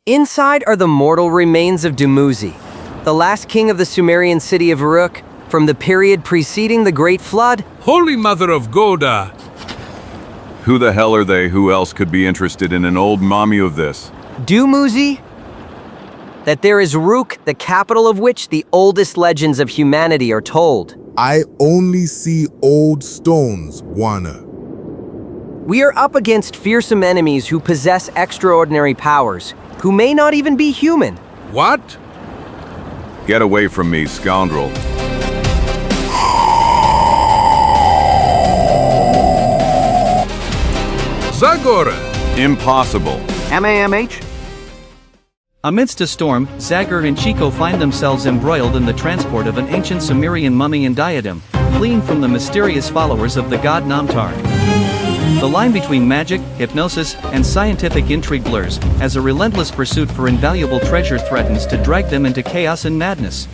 Inside are the mortal remains of Dumuzi, the last king of the Sumerian city of Uruk, from the period preceding the Great Flood. Holy Mother of Goda! Who the hell are they? Who else could be interested in an old mummy of this? Dumuzi? That there is Uruk, the capital of which the oldest legends of humanity are told. I only see old stones, Wana. We are up against fearsome enemies who possess extraordinary powers, who may not even be human. What? Get away from me, scoundrel. Zagor! Impossible. MAMH? Amidst a storm, Zagor and Chico find themselves embroiled in the transport of an ancient Sumerian mummy and diadem, fleeing from the mysterious followers of the god Namtar. The line between magic, hypnosis, and scientific intrigue blurs, as a relentless pursuit for invaluable treasure threatens to drag them into chaos and madness.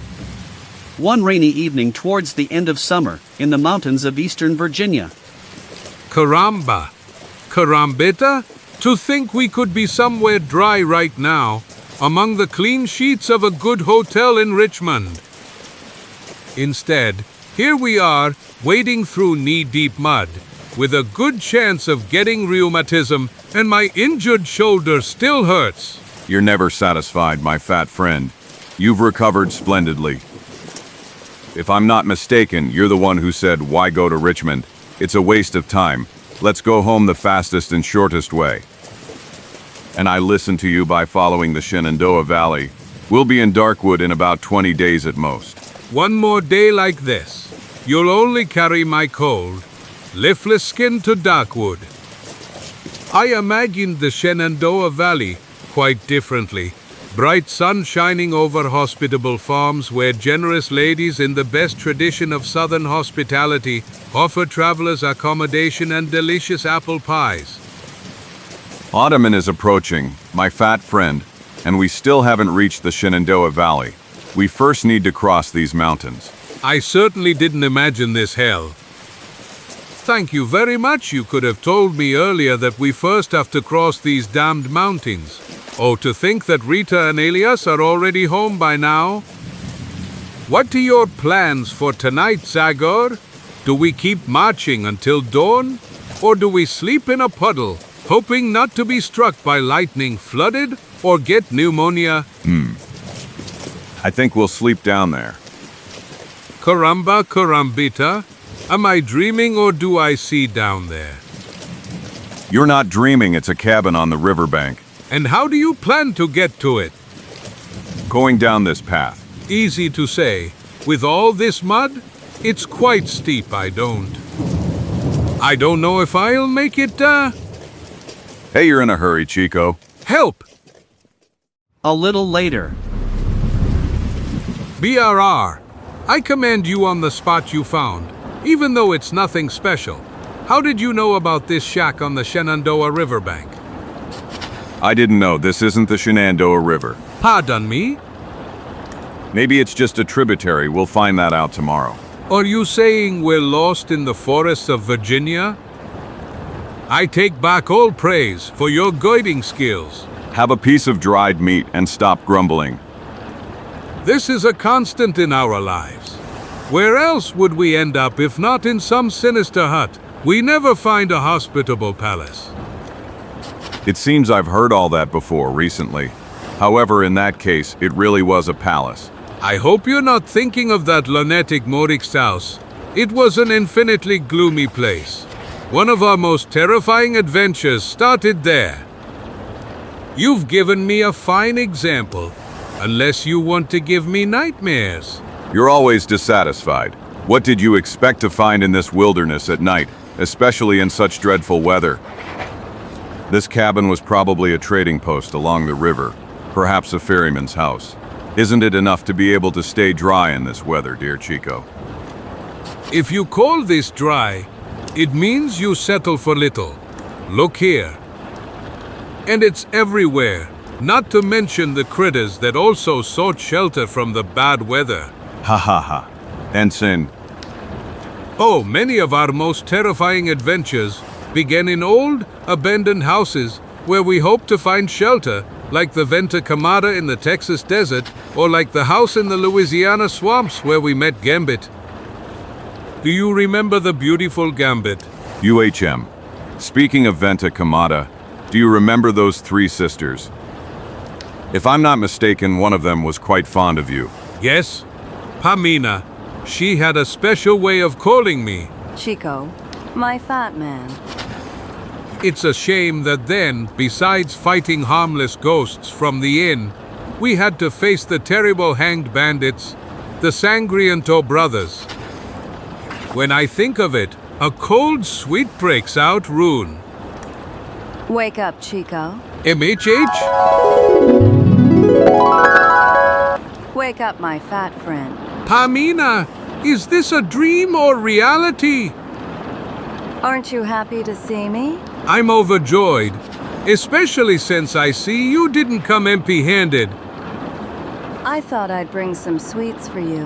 One rainy evening towards the end of summer, in the mountains of eastern Virginia. Caramba! Carambita? To think we could be somewhere dry right now, among the clean sheets of a good hotel in Richmond. Instead, here we are, wading through knee-deep mud, with a good chance of getting rheumatism, and my injured shoulder still hurts. You're never satisfied, my fat friend. You've recovered splendidly. If I'm not mistaken, you're the one who said, "Why go to Richmond? It's a waste of time. Let's go home the fastest and shortest way." And I listened to you by following the Shenandoah Valley. We'll be in Darkwood in about 20 days at most. One more day like this, you'll only carry my cold, leafless skin to Darkwood. I imagined the Shenandoah Valley quite differently. Bright sun shining over hospitable farms where generous ladies in the best tradition of Southern hospitality offer travelers accommodation and delicious apple pies. Autumn is approaching, my fat friend, and we still haven't reached the Shenandoah Valley. We first need to cross these mountains. I certainly didn't imagine this hell. Thank you very much. You could have told me earlier that we first have to cross these damned mountains. Oh, to think that Rita and Elias are already home by now. What are your plans for tonight, Zagor? Do we keep marching until dawn? Or do we sleep in a puddle, hoping not to be struck by lightning, flooded, or get pneumonia? I think we'll sleep down there. Caramba, carambita. Am I dreaming or do I see down there? You're not dreaming, it's a cabin on the riverbank. And how do you plan to get to it? Going down this path. Easy to say. With all this mud, it's quite steep. I don't know if I'll make it, Hey, you're in a hurry, Chico. Help! A little later. BRR, I commend you on the spot you found, even though it's nothing special. How did you know about this shack on the Shenandoah riverbank? I didn't know. This isn't the Shenandoah River. Pardon me? Maybe it's just a tributary. We'll find that out tomorrow. Are you saying we're lost in the forests of Virginia? I take back all praise for your guiding skills. Have a piece of dried meat and stop grumbling. This is a constant in our lives. Where else would we end up if not in some sinister hut? We never find a hospitable palace. It seems I've heard all that before recently. However, in that case, it really was a palace. I hope you're not thinking of that lunatic Morix's house. It was an infinitely gloomy place. One of our most terrifying adventures started there. You've given me a fine example, unless you want to give me nightmares. You're always dissatisfied. What did you expect to find in this wilderness at night, especially in such dreadful weather? This cabin was probably a trading post along the river, perhaps a ferryman's house. Isn't it enough to be able to stay dry in this weather, dear Chico? If you call this dry, it means you settle for little. Look here. And it's everywhere, not to mention the critters that also sought shelter from the bad weather. Ha ha ha. Ensign. Oh, many of our most terrifying adventures began in old, abandoned houses where we hoped to find shelter, like the Venta Camada in the Texas desert, or like the house in the Louisiana swamps where we met Gambit. Do you remember the beautiful Gambit? UHM. Speaking of Venta Camada, do you remember those three sisters? If I'm not mistaken, one of them was quite fond of you. Yes, Pamina. She had a special way of calling me. Chico, my fat man. It's a shame that then, besides fighting harmless ghosts from the inn, we had to face the terrible hanged bandits, the Sangriento brothers. When I think of it, a cold sweat breaks out, Rune. Wake up, Chico. MHH? Wake up, my fat friend. Pamina, is this a dream or reality? Aren't you happy to see me? I'm overjoyed, especially since I see you didn't come empty-handed. I thought I'd bring some sweets for you.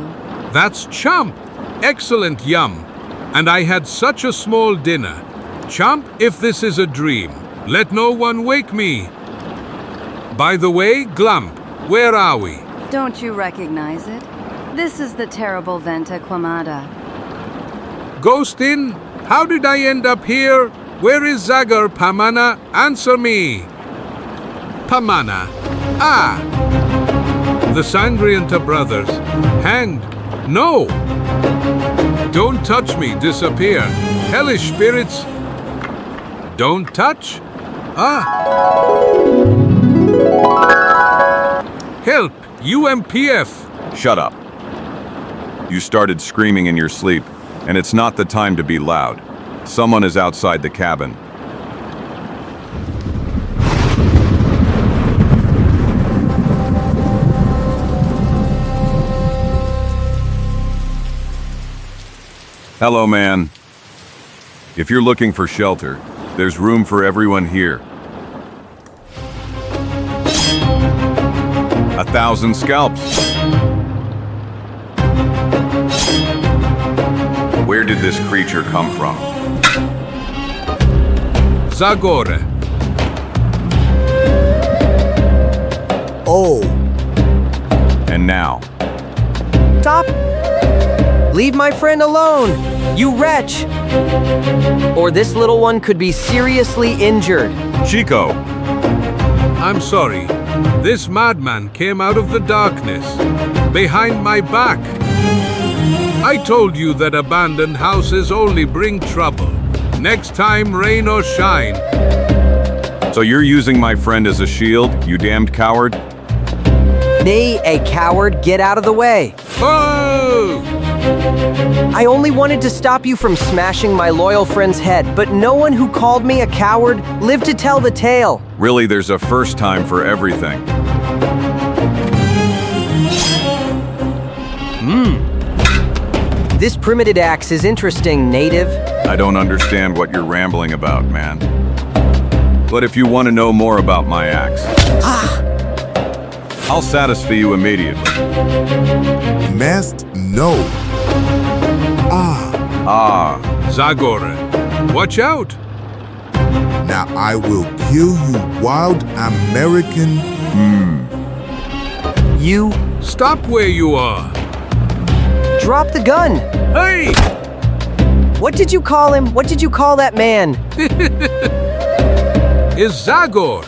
That's chump! Excellent yum! And I had such a small dinner. Chump, if this is a dream, let no one wake me. By the way, Glump, where are we? Don't you recognize it? This is the terrible Venta Quamada. Ghost Inn? How did I end up here? Where is Zagor, Pamana? Answer me! Pamana. Ah! The Sangrienta brothers. Hanged. No! Don't touch me, disappear. Hellish spirits. Don't touch? Ah! Help! UMPF! Shut up. You started screaming in your sleep, and it's not the time to be loud. Someone is outside the cabin. Hello, man. If you're looking for shelter, there's room for everyone here. 1,000 scalps. Where did this creature come from? Zagor. Oh, And now, Stop! Leave my friend alone, you wretch! Or this little one could be seriously injured. Chico! I'm sorry. This madman came out of the darkness, behind my back. I told you that abandoned houses only bring trouble. Next time, rain or shine. So you're using my friend as a shield, you damned coward? Nay, a coward, get out of the way. Oh! I only wanted to stop you from smashing my loyal friend's head, but no one who called me a coward lived to tell the tale. Really, there's a first time for everything. This primitive axe is interesting, native. I don't understand what you're rambling about, man. But if you want to know more about my axe, I'll satisfy you immediately. must know. Ah, Zagor, watch out! now I will kill you, wild American. You Stop where you are! drop the gun. Hey! What did you call him? What did you call that man? Is Zagor!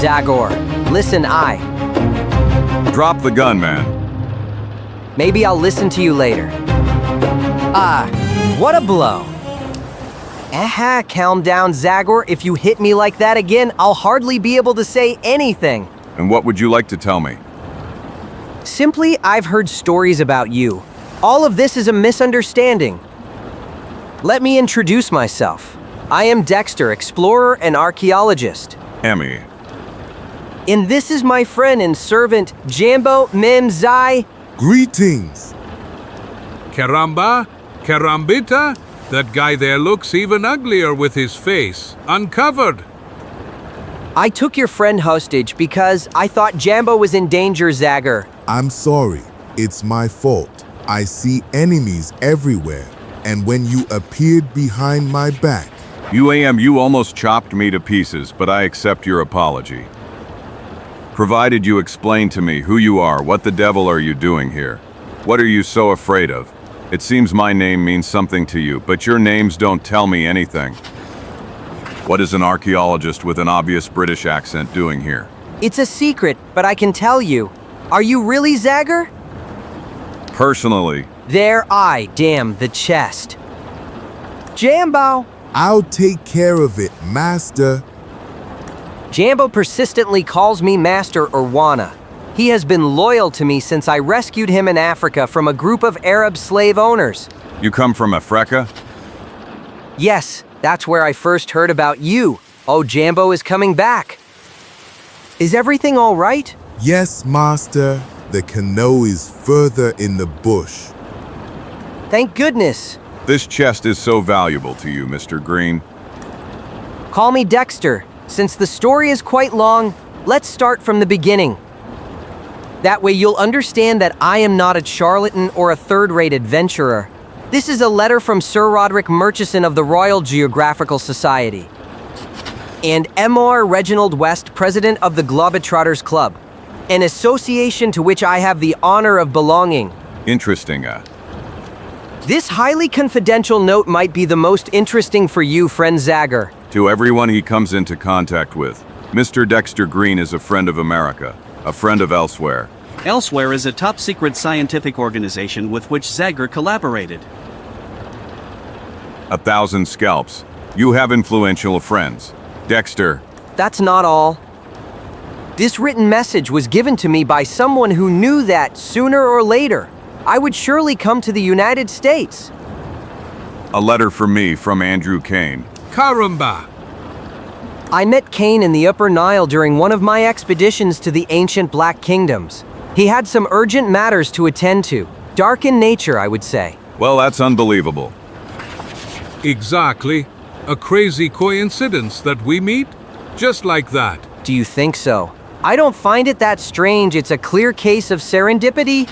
Zagor, listen, Drop the gun, man. maybe I'll listen to you later. What a blow. Aha, calm down, Zagor. If you hit me like that again, I'll hardly be able to say anything. And what would you like to tell me? Simply, I've heard stories about you. All of this is a misunderstanding. Let me introduce myself. I am Dexter, explorer and archaeologist. Emmy. And this is my friend and servant, Jambo Memzai. Greetings. Caramba? Carambita? That guy there looks even uglier with his face uncovered. I took your friend hostage because I thought Jambo was in danger, Zagor. I'm sorry. It's my fault. I see enemies everywhere. And when you appeared behind my back, You almost chopped me to pieces, but I accept your apology. Provided you explain to me who you are, what the devil are you doing here? What are you so afraid of? It seems my name means something to you, but your names don't tell me anything. What is an archaeologist with an obvious British accent doing here? It's a secret, but I can tell you. Are you really Zagor? Personally, Damn the chest. Jambo! I'll take care of it, Master. Jambo persistently calls me Master or Wana. He has been loyal to me since I rescued him in Africa from a group of Arab slave owners. you come from Africa? Yes, that's where I first heard about you. Oh, Jambo is coming back. Is everything all right? Yes, Master. The canoe is further in the bush. Thank goodness. This chest is so valuable to you, Mr. Green. Call me Dexter. Since the story is quite long, let's start from the beginning. That way you'll understand that I am not a charlatan or a third-rate adventurer. This is a letter from Sir Roderick Murchison of the Royal Geographical Society. And M.R. Reginald West, president of the Globetrotters Club, an association to which I have the honor of belonging. Interesting, This highly confidential note might be the most interesting for you, friend Zagor. To everyone he comes into contact with, Mr. Dexter Green is a friend of America, a friend of elsewhere. Elsewhere is a top-secret scientific organization with which Zagor collaborated. 1,000 scalps. You have influential friends. Dexter, That's not all. This written message was given to me by someone who knew that, sooner or later, I would surely come to the United States. a letter for me from Andrew Kane. Caramba! I met Kane in the Upper Nile during one of my expeditions to the ancient Black Kingdoms. He had some urgent matters to attend to. Dark in nature, I would say. Well, that's unbelievable. Exactly. A crazy coincidence that we meet? Just like that. Do you think so? I don't find it that strange. It's a clear case of serendipity.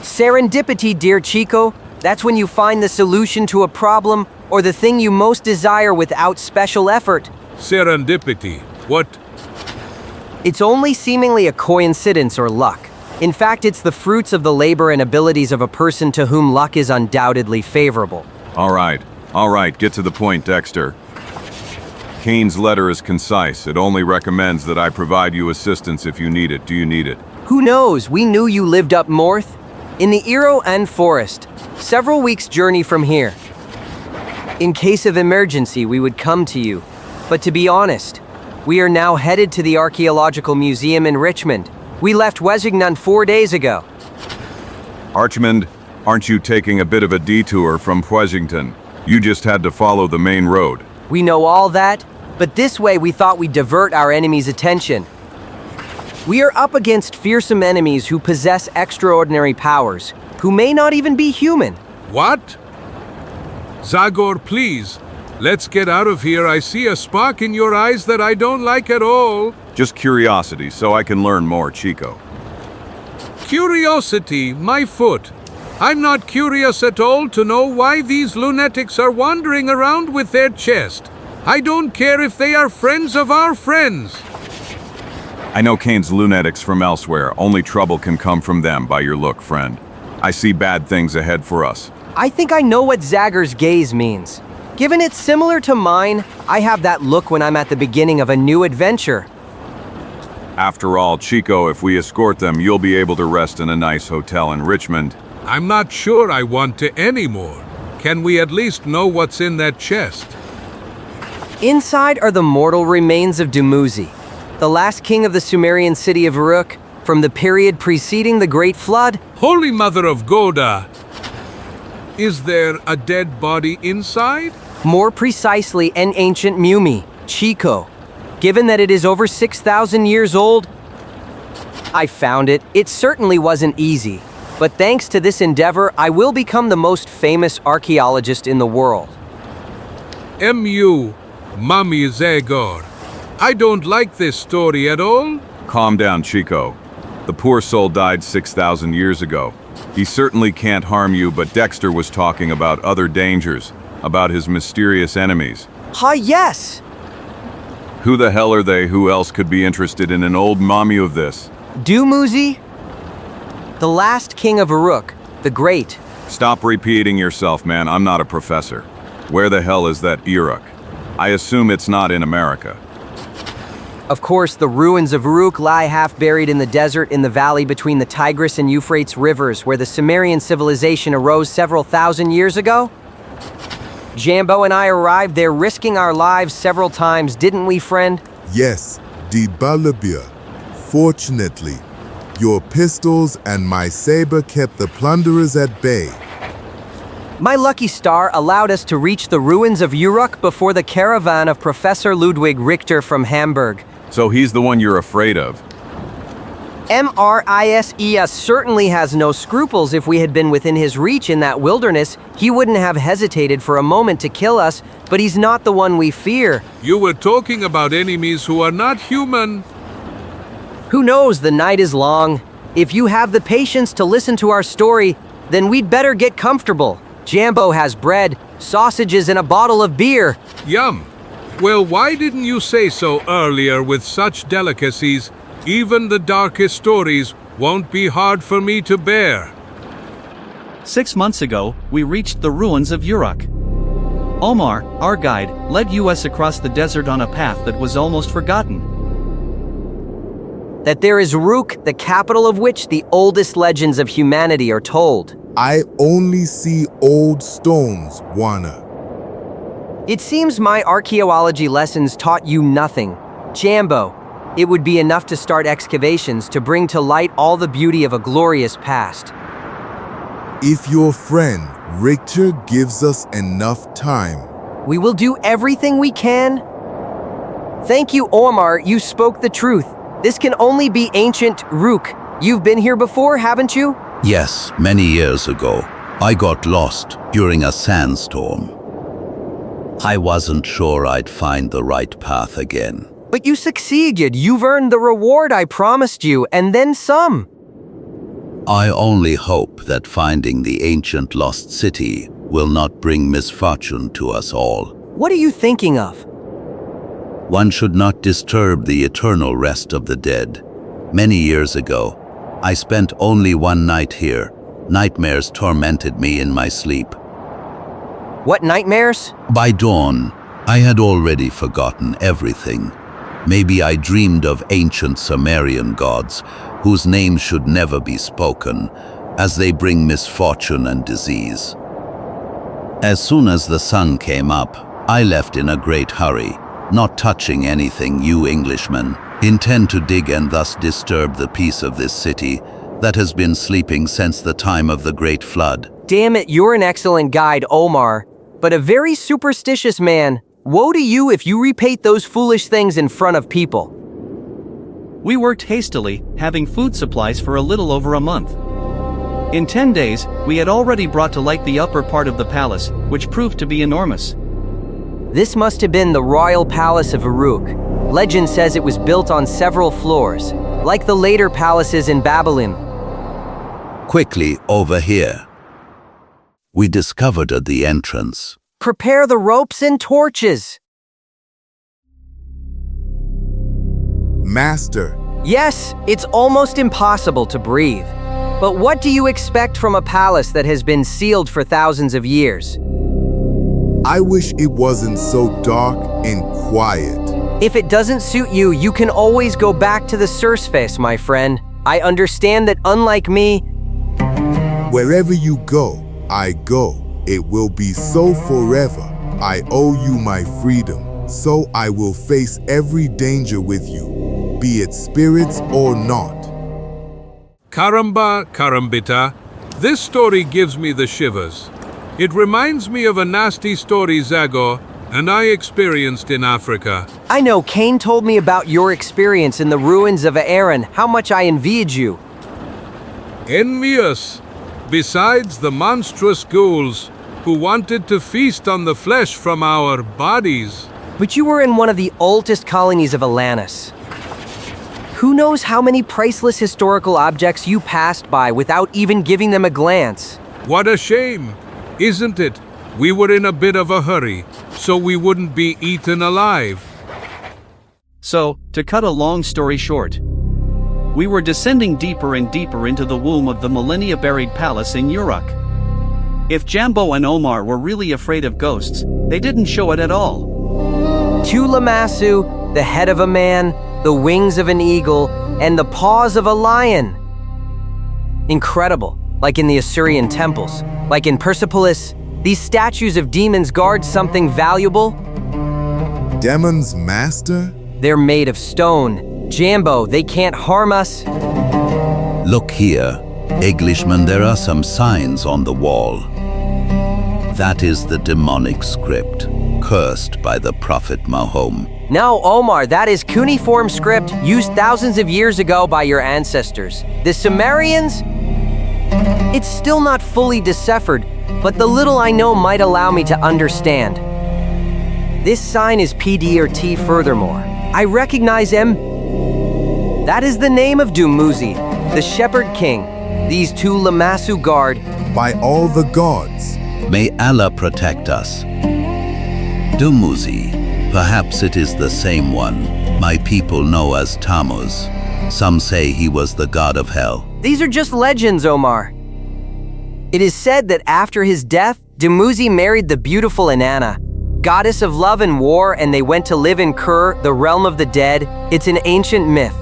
Serendipity, dear Chico. That's when you find the solution to a problem or the thing you most desire without special effort. Serendipity. What? It's only seemingly a coincidence or luck. In fact, it's the fruits of the labor and abilities of a person to whom luck is undoubtedly favorable. All right, get to the point, Dexter. Kane's letter is concise. It only recommends that I provide you assistance if you need it. Do you need it? Who knows? We knew you lived up north, in the Iro and Forest, several weeks' journey from here. In case of emergency, we would come to you. But to be honest, we are now headed to the Archaeological Museum in Richmond. We left Wesington 4 days ago. Archmond, aren't you taking a bit of a detour from Wesington? You just had to follow the main road. We know all that, but this way we thought we'd divert our enemy's attention. We are up against fearsome enemies who possess extraordinary powers, who may not even be human. What? Zagor, please. Let's get out of here. I see a spark in your eyes that I don't like at all. Just curiosity, so I can learn more, Chico. Curiosity, my foot. I'm not curious at all to know why these lunatics are wandering around with their chest. I don't care if they are friends of our friends. I know Kane's lunatics from elsewhere. Only trouble can come from them by your look, friend. I see bad things ahead for us. I think I know what Zagor's gaze means. Given it's similar to mine, I have that look when I'm at the beginning of a new adventure. After all, Chico, if we escort them, you'll be able to rest in a nice hotel in Richmond. I'm not sure I want to anymore. Can we at least know what's in that chest? Inside are the mortal remains of Dumuzi, the last king of the Sumerian city of Uruk, from the period preceding the Great Flood. Holy Mother of Goda! Is there a dead body inside? More precisely, an ancient mummy, Chico. Given that it is over 6,000 years old, I found it. It certainly wasn't easy. But thanks to this endeavor, I will become the most famous archaeologist in the world. M.U. Mummy Zagor. I don't like this story at all. Calm down, Chico. The poor soul died 6,000 years ago. He certainly can't harm you, but Dexter was talking about other dangers. about his mysterious enemies. Yes! Who the hell are they? Who else could be interested in an old mummy of this? Dumuzi? The last king of Uruk, the Great. Stop repeating yourself, man. I'm not a professor. Where the hell is that Uruk? I assume it's not in America. Of course, the ruins of Uruk lie half buried in the desert in the valley between the Tigris and Euphrates rivers, where the Sumerian civilization arose several thousand years ago. Jambo and I arrived there risking our lives several times, didn't we, friend? Yes, Dibalabia. Fortunately, your pistols and my saber kept the plunderers at bay. My lucky star allowed us to reach the ruins of Uruk before the caravan of Professor Ludwig Richter from Hamburg. So he's the one you're afraid of. Mrises certainly has no scruples. If we had been within his reach in that wilderness, he wouldn't have hesitated for a moment to kill us, but he's not the one we fear. You were talking about enemies who are not human. Who knows, the night is long. If you have the patience to listen to our story, then we'd better get comfortable. Jambo has bread, sausages, and a bottle of beer. Yum. Well, why didn't you say so earlier with such delicacies? Even the darkest stories won't be hard for me to bear. 6 months ago, we reached the ruins of Uruk. Omar, our guide, led us across the desert on a path that was almost forgotten. That there is Uruk, the capital of which the oldest legends of humanity are told. I only see old stones, Wana. It seems my archaeology lessons taught you nothing. Jambo, it would be enough to start excavations to bring to light all the beauty of a glorious past. If your friend Richter gives us enough time. We will do everything we can. Thank you, Omar, you spoke the truth. This can only be ancient Uruk. You've been here before, haven't you? Yes, many years ago. I got lost during a sandstorm. I wasn't sure I'd find the right path again. But you succeeded. You've earned the reward I promised you, and then some. I only hope that finding the ancient lost city will not bring misfortune to us all. What are you thinking of? One should not disturb the eternal rest of the dead. Many years ago, I spent only one night here. Nightmares tormented me in my sleep. What nightmares? By dawn, I had already forgotten everything. Maybe I dreamed of ancient Sumerian gods, whose names should never be spoken, as they bring misfortune and disease. As soon as the sun came up, I left in a great hurry, not touching anything you Englishmen intend to dig and thus disturb the peace of this city that has been sleeping since the time of the Great Flood. Damn it, you're an excellent guide, Omar, but a very superstitious man. Woe to you if you repeat those foolish things in front of people. We worked hastily, having food supplies for a little over a month. In 10 days, we had already brought to light the upper part of the palace, which proved to be enormous. This must have been the royal palace of Uruk. Legend says it was built on several floors, like the later palaces in Babylon. Quickly, over here. We discovered at the entrance. Prepare the ropes and torches. Master, Yes, it's almost impossible to breathe. But what do you expect from a palace that has been sealed for thousands of years? I wish it wasn't so dark and quiet. If it doesn't suit you, you can always go back to the surface, my friend. I understand that unlike me, Wherever you go, I go. It will be so forever. I owe you my freedom, so I will face every danger with you, be it spirits or not. Karamba, Karambita, this story gives me the shivers. It reminds me of a nasty story Zagor and I experienced in Africa. I know Cain told me about your experience in the ruins of Aaron, how much I envied you. Envious, besides the monstrous ghouls who wanted to feast on the flesh from our bodies. But you were in one of the oldest colonies of Atlantis. Who knows how many priceless historical objects you passed by without even giving them a glance? What a shame, isn't it? We were in a bit of a hurry, so we wouldn't be eaten alive. So, to cut a long story short, we were descending deeper and deeper into the womb of the millennia-buried palace in Uruk. If Jambo and Omar were really afraid of ghosts, they didn't show it at all. Two Lamassu, the head of a man, the wings of an eagle, and the paws of a lion. Incredible, like in the Assyrian temples, like in Persepolis, these statues of demons guard something valuable. Demon's master? They're made of stone. Jambo, they can't harm us. Look here, Englishman, there are some signs on the wall. That is the demonic script, cursed by the Prophet Mahomet. No, Omar, that is cuneiform script used thousands of years ago by your ancestors. The Sumerians? It's still not fully deciphered, but the little I know might allow me to understand. This sign is PD or T furthermore. I recognize him. That is the name of Dumuzi, the Shepherd King. These two Lamassu guard. By all the gods. May Allah protect us. Dumuzi, perhaps it is the same one my people know as Tammuz. Some say he was the god of hell. These are just legends, Omar. It is said that after his death, Dumuzi married the beautiful Inanna, goddess of love and war, and they went to live in Kur, the realm of the dead. It's an ancient myth.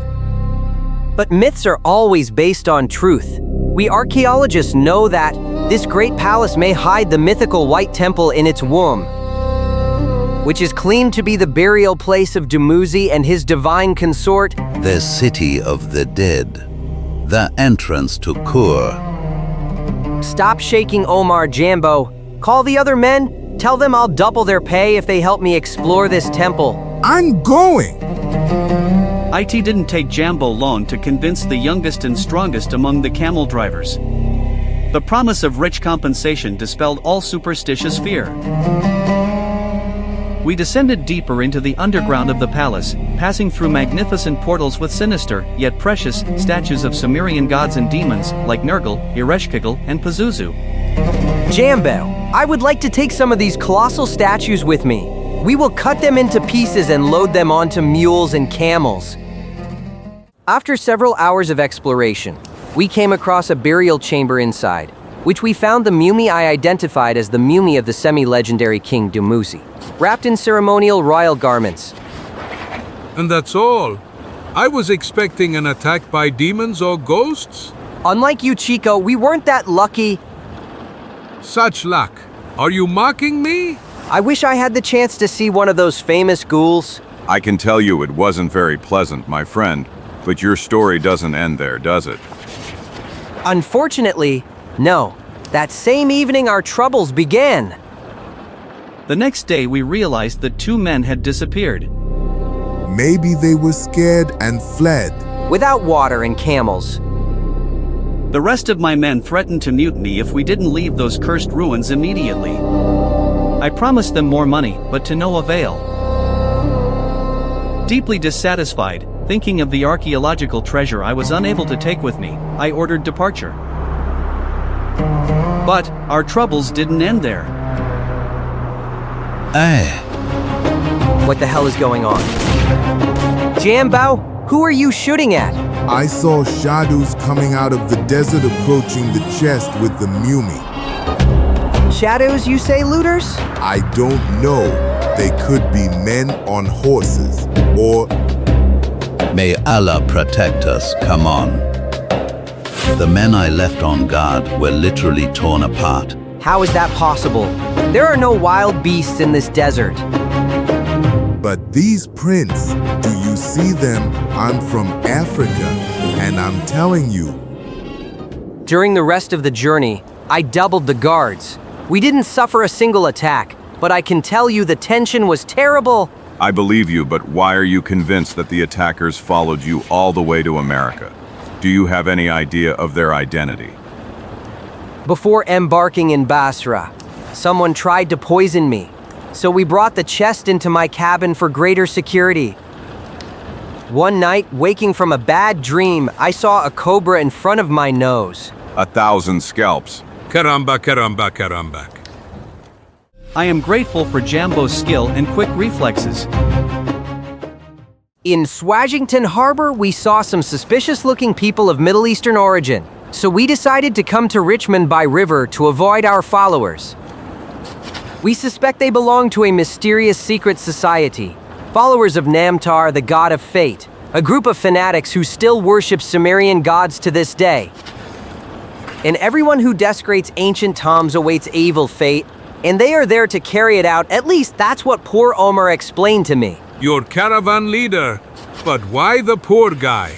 But myths are always based on truth. We archaeologists know that this great palace may hide the mythical White Temple in its womb, which is claimed to be the burial place of Dumuzi and his divine consort. The city of the dead, the entrance to Kur. Stop shaking, Omar. Jambo. Call the other men. Tell them I'll double their pay if they help me explore this temple. I'm going! It didn't take Jambo long to convince the youngest and strongest among the camel drivers. The promise of rich compensation dispelled all superstitious fear. We descended deeper into the underground of the palace, passing through magnificent portals with sinister, yet precious, statues of Sumerian gods and demons, like Nergal, Ereshkigal, and Pazuzu. Jambo, I would like to take some of these colossal statues with me. We will cut them into pieces and load them onto mules and camels. After several hours of exploration, we came across a burial chamber inside, which we found the mummy I identified as the mummy of the semi-legendary King Dumuzi, wrapped in ceremonial royal garments. And that's all. I was expecting an attack by demons or ghosts. Unlike you, Chico, we weren't that lucky. Such luck. Are you mocking me? I wish I had the chance to see one of those famous ghouls. I can tell you it wasn't very pleasant, my friend, but your story doesn't end there, does it? Unfortunately, no. That same evening our troubles began. The next day we realized that two men had disappeared. Maybe they were scared and fled. Without water and camels. The rest of my men threatened to mutiny if we didn't leave those cursed ruins immediately. I promised them more money, but to no avail. Deeply dissatisfied, thinking of the archaeological treasure I was unable to take with me, I ordered departure. But our troubles didn't end there. What the hell is going on? Jambo, who are you shooting at? I saw shadows coming out of the desert approaching the chest with the mummy. Shadows, you say, looters? I don't know. They could be men on horses, or... May Allah protect us, come on. The men I left on guard were literally torn apart. How is that possible? There are no wild beasts in this desert. But these prints, do you see them? I'm from Africa, and I'm telling you. During the rest of the journey, I doubled the guards. We didn't suffer a single attack, but I can tell you the tension was terrible. I believe you, but why are you convinced that the attackers followed you all the way to America? Do you have any idea of their identity? Before embarking in Basra, someone tried to poison me, so we brought the chest into my cabin for greater security. One night, waking from a bad dream, I saw a cobra in front of my nose. 1,000 scalps. Caramba, caramba, caramba. I am grateful for Jambo's skill and quick reflexes. In Swagington Harbor, we saw some suspicious-looking people of Middle Eastern origin, so we decided to come to Richmond by river to avoid our followers. We suspect they belong to a mysterious secret society, followers of Namtar, the god of fate, a group of fanatics who still worship Sumerian gods to this day. And everyone who desecrates ancient tombs awaits evil fate, and they are there to carry it out. At least that's what poor Omar explained to me. Your caravan leader, but why the poor guy?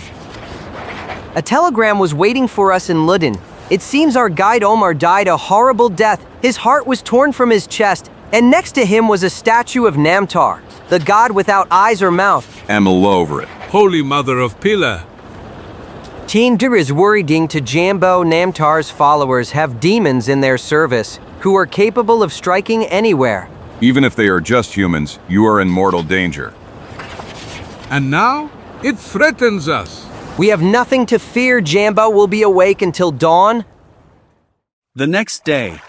A telegram was waiting for us in Ludden. It seems our guide Omar died a horrible death. His heart was torn from his chest, and next to him was a statue of Namtar, the god without eyes or mouth. I'm all over it. Holy Mother of Pillar. Tinder is worrying to Jambo. Namtar's followers have demons in their service who are capable of striking anywhere. Even if they are just humans, you are in mortal danger. And now, it threatens us. We have nothing to fear. Jambo will be awake until dawn. The next day.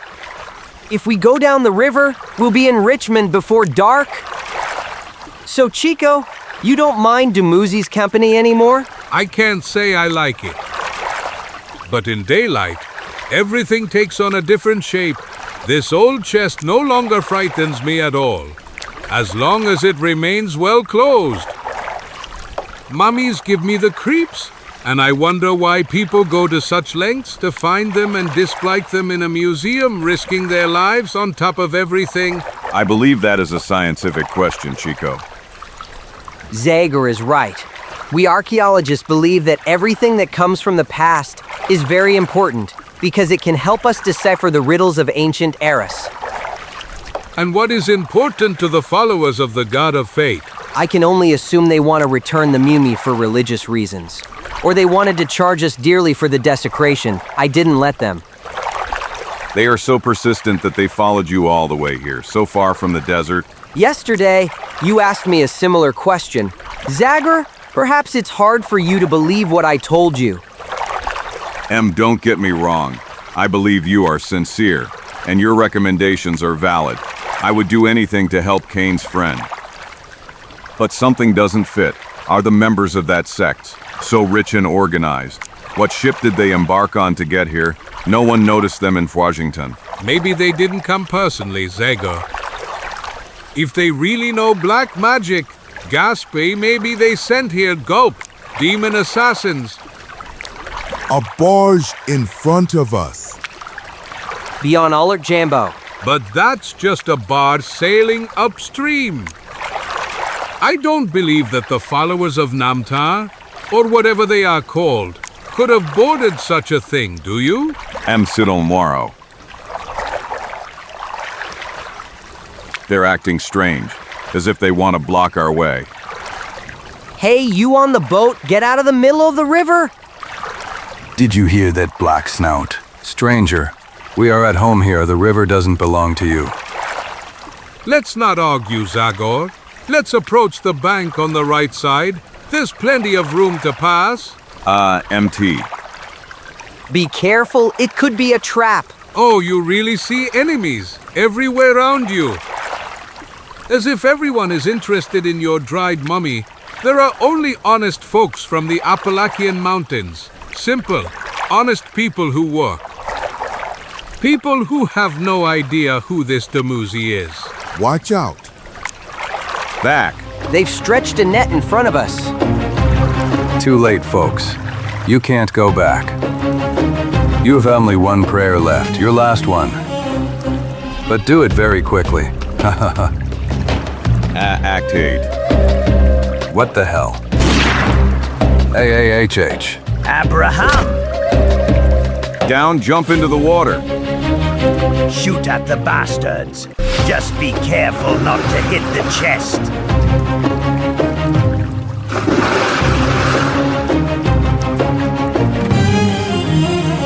If we go down the river, we'll be in Richmond before dark. So Chico, you don't mind Dumuzi's company anymore? I can't say I like it. But in daylight, everything takes on a different shape. This old chest no longer frightens me at all, as long as it remains well closed. Mummies give me the creeps, and I wonder why people go to such lengths to find them and display them in a museum, risking their lives on top of everything. I believe that is a scientific question, Chico. Zagor is right. We archaeologists believe that everything that comes from the past is very important because it can help us decipher the riddles of ancient eras. And what is important to the followers of the god of fate? I can only assume they want to return the mummy for religious reasons. Or they wanted to charge us dearly for the desecration. I didn't let them. They are so persistent that they followed you all the way here, so far from the desert. Yesterday, you asked me a similar question. Zagor, perhaps it's hard for you to believe what I told you. Don't get me wrong. I believe you are sincere, and your recommendations are valid. I would do anything to help Cain's friend. But something doesn't fit. Are the members of that sect so rich and organized? What ship did they embark on to get here? No one noticed them in Washington. Maybe they didn't come personally, Zagor. If they really know black magic, Gaspe, maybe they sent here Gulp, demon assassins. A barge in front of us. Be on alert, Jambo. But that's just a barge sailing upstream. I don't believe that the followers of Namtar, or whatever they are called, could have boarded such a thing, do you? Sidon Moro. They're acting strange, as if they want to block our way. Hey, you on the boat, get out of the middle of the river! Did you hear that black snout? Stranger, we are at home here. The river doesn't belong to you. Let's not argue, Zagor. Let's approach the bank on the right side. There's plenty of room to pass. MT. Be careful, it could be a trap. Oh, you really see enemies everywhere around you. As if everyone is interested in your dried mummy. There are only honest folks from the Appalachian Mountains. Simple, honest people who work. People who have no idea who this Dumuzi is. Watch out. Back. They've stretched a net in front of us. Too late, folks. You can't go back. You have only one prayer left, your last one. But do it very quickly. Act 8. What the hell? AAHH. Abraham! Down, jump into the water. Shoot at the bastards. Just be careful not to hit the chest.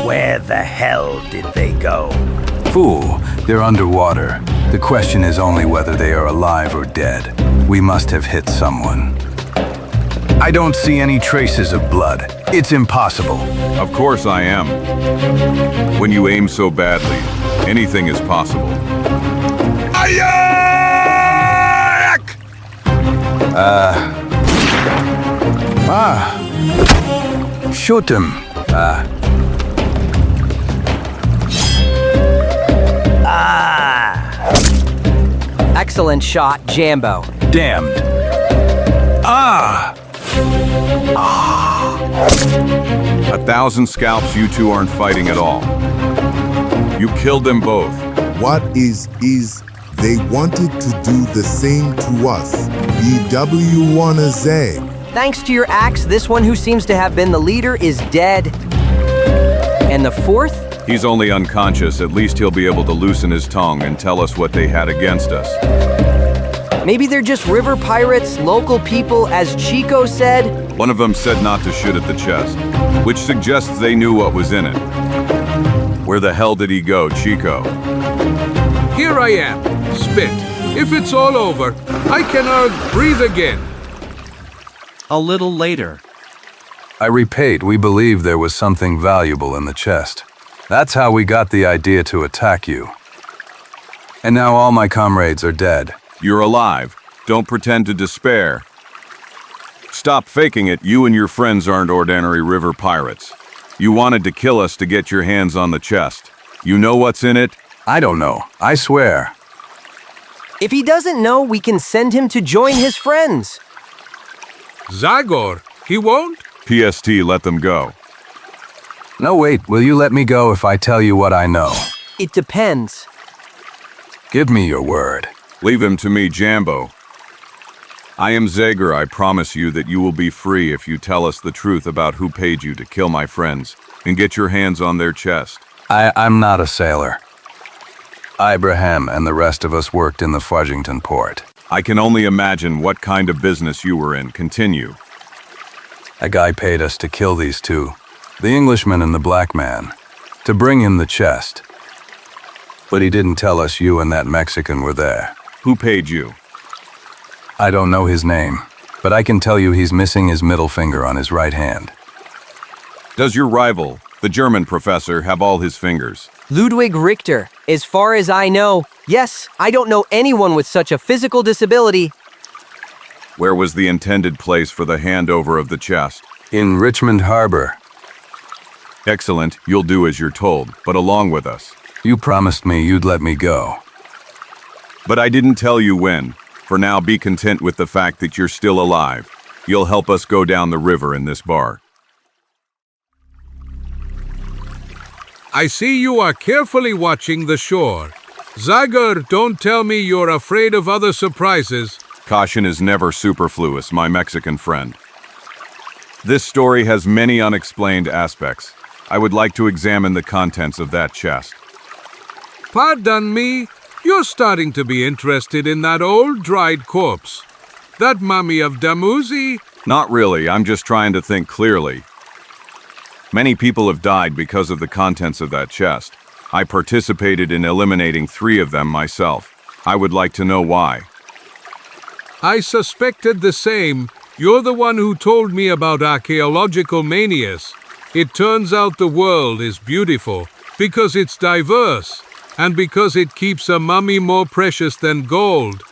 Where the hell did they go? Fool, they're underwater. The question is only whether they are alive or dead. We must have hit someone. I don't see any traces of blood. It's impossible. Of course I am. When you aim so badly, anything is possible. I Shoot him. Excellent shot, Jambo. Damned. 1,000 scalps, you two aren't fighting at all. You killed them both. What is they wanted to do the same to us. BW wanna Zag. Thanks to your axe, this one who seems to have been the leader is dead. And the fourth? He's only unconscious. At least he'll be able to loosen his tongue and tell us what they had against us. Maybe they're just river pirates, local people, as Chico said. One of them said not to shoot at the chest, which suggests they knew what was in it. Where the hell did he go, Chico? Here I am. Spit. If it's all over, I can breathe again. A little later. I repeat, we believe there was something valuable in the chest. That's how we got the idea to attack you. And now all my comrades are dead. You're alive. Don't pretend to despair. Stop faking it. You and your friends aren't ordinary river pirates. You wanted to kill us to get your hands on the chest. You know what's in it? I don't know. I swear. If he doesn't know, we can send him to join his friends. Zagor, he won't? PST, let them go. No, wait. Will you let me go if I tell you what I know? It depends. Give me your word. Leave him to me, Jambo. I am Zagor. I promise you that you will be free if you tell us the truth about who paid you to kill my friends and get your hands on their chest. I'm not a sailor. Ibrahim and the rest of us worked in the Fudgington port. I can only imagine what kind of business you were in. Continue. A guy paid us to kill these two, the Englishman and the black man, to bring him the chest. But he didn't tell us you and that Mexican were there. Who paid you? I don't know his name, but I can tell you he's missing his middle finger on his right hand. Does your rival, the German professor, have all his fingers? Ludwig Richter, as far as I know. Yes, I don't know anyone with such a physical disability. Where was the intended place for the handover of the chest? In Richmond Harbor. Excellent, you'll do as you're told, but along with us. You promised me you'd let me go. But I didn't tell you when. For now, be content with the fact that you're still alive. You'll help us go down the river in this bar. I see you are carefully watching the shore. Zagor, don't tell me you're afraid of other surprises. Caution is never superfluous, my Mexican friend. This story has many unexplained aspects. I would like to examine the contents of that chest. Pardon me, you're starting to be interested in that old dried corpse. That mummy of Damuzi? Not really, I'm just trying to think clearly. Many people have died because of the contents of that chest. I participated in eliminating 3 of them myself. I would like to know why. I suspected the same. You're the one who told me about archaeological manias. It turns out the world is beautiful because it's diverse and because it keeps a mummy more precious than gold.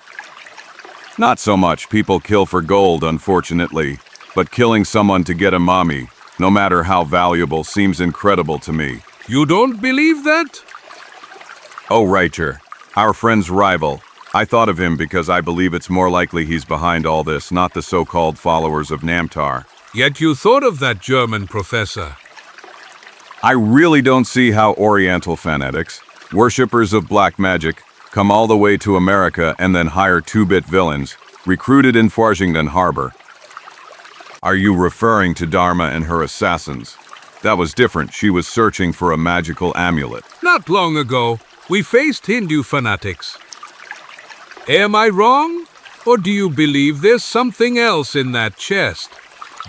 Not so much. People kill for gold, unfortunately. But killing someone to get a mummy, no matter how valuable, seems incredible to me. You don't believe that? Oh, Richter, our friend's rival. I thought of him because I believe it's more likely he's behind all this, not the so-called followers of Namtar. Yet you thought of that German professor. I really don't see how Oriental fanatics, worshippers of black magic, come all the way to America and then hire 2-bit villains, recruited in Fudgington Harbor. Are you referring to Dharma and her assassins? That was different. She was searching for a magical amulet. Not long ago, we faced Hindu fanatics. Am I wrong? Or do you believe there's something else in that chest?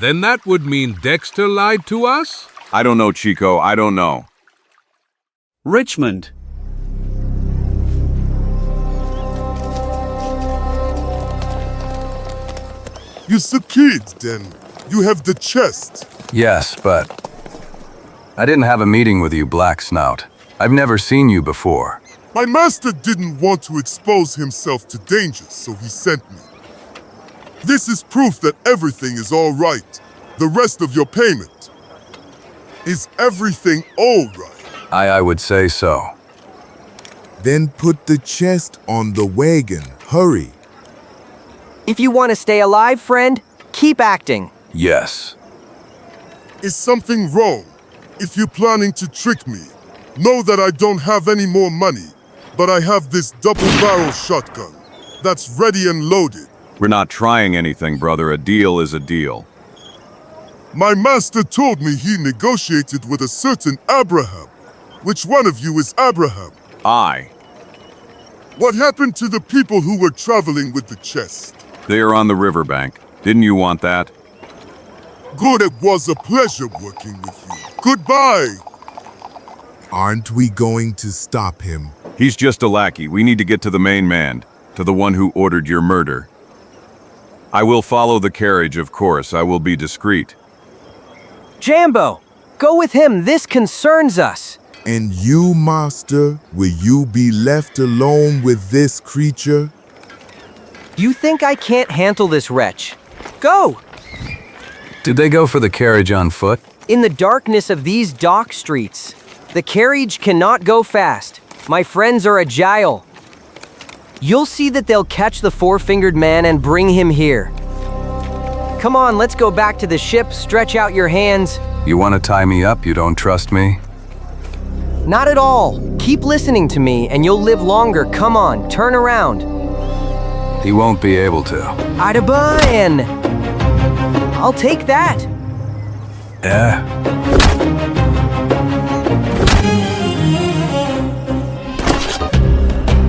Then that would mean Dexter lied to us? I don't know, Chico. I don't know. Richmond. You succeed, then. You have the chest. Yes, but I didn't have a meeting with you, Black Snout. I've never seen you before. My master didn't want to expose himself to danger, so he sent me. This is proof that everything is all right. The rest of your payment. Is everything all right? I would say so. Then put the chest on the wagon. Hurry. If you want to stay alive, friend, keep acting. Yes. Is something wrong? If you're planning to trick me, know that I don't have any more money, but I have this double-barrel shotgun that's ready and loaded. We're not trying anything, brother. A deal is a deal. My master told me he negotiated with a certain Abraham. Which one of you is Abraham? I. What happened to the people who were traveling with the chest? They are on the riverbank. Didn't you want that? Good, it was a pleasure working with you. Goodbye! Aren't we going to stop him? He's just a lackey. We need to get to the main man, to the one who ordered your murder. I will follow the carriage, of course. I will be discreet. Jambo, go with him. This concerns us. And you, master, will you be left alone with this creature? You think I can't handle this wretch? Go! Did they go for the carriage on foot? In the darkness of these dock streets, the carriage cannot go fast. My friends are agile. You'll see that they'll catch the four-fingered man and bring him here. Come on, let's go back to the ship. Stretch out your hands. You want to tie me up? You don't trust me? Not at all. Keep listening to me and you'll live longer. Come on, turn around. He won't be able to. Adaban! I'll take that.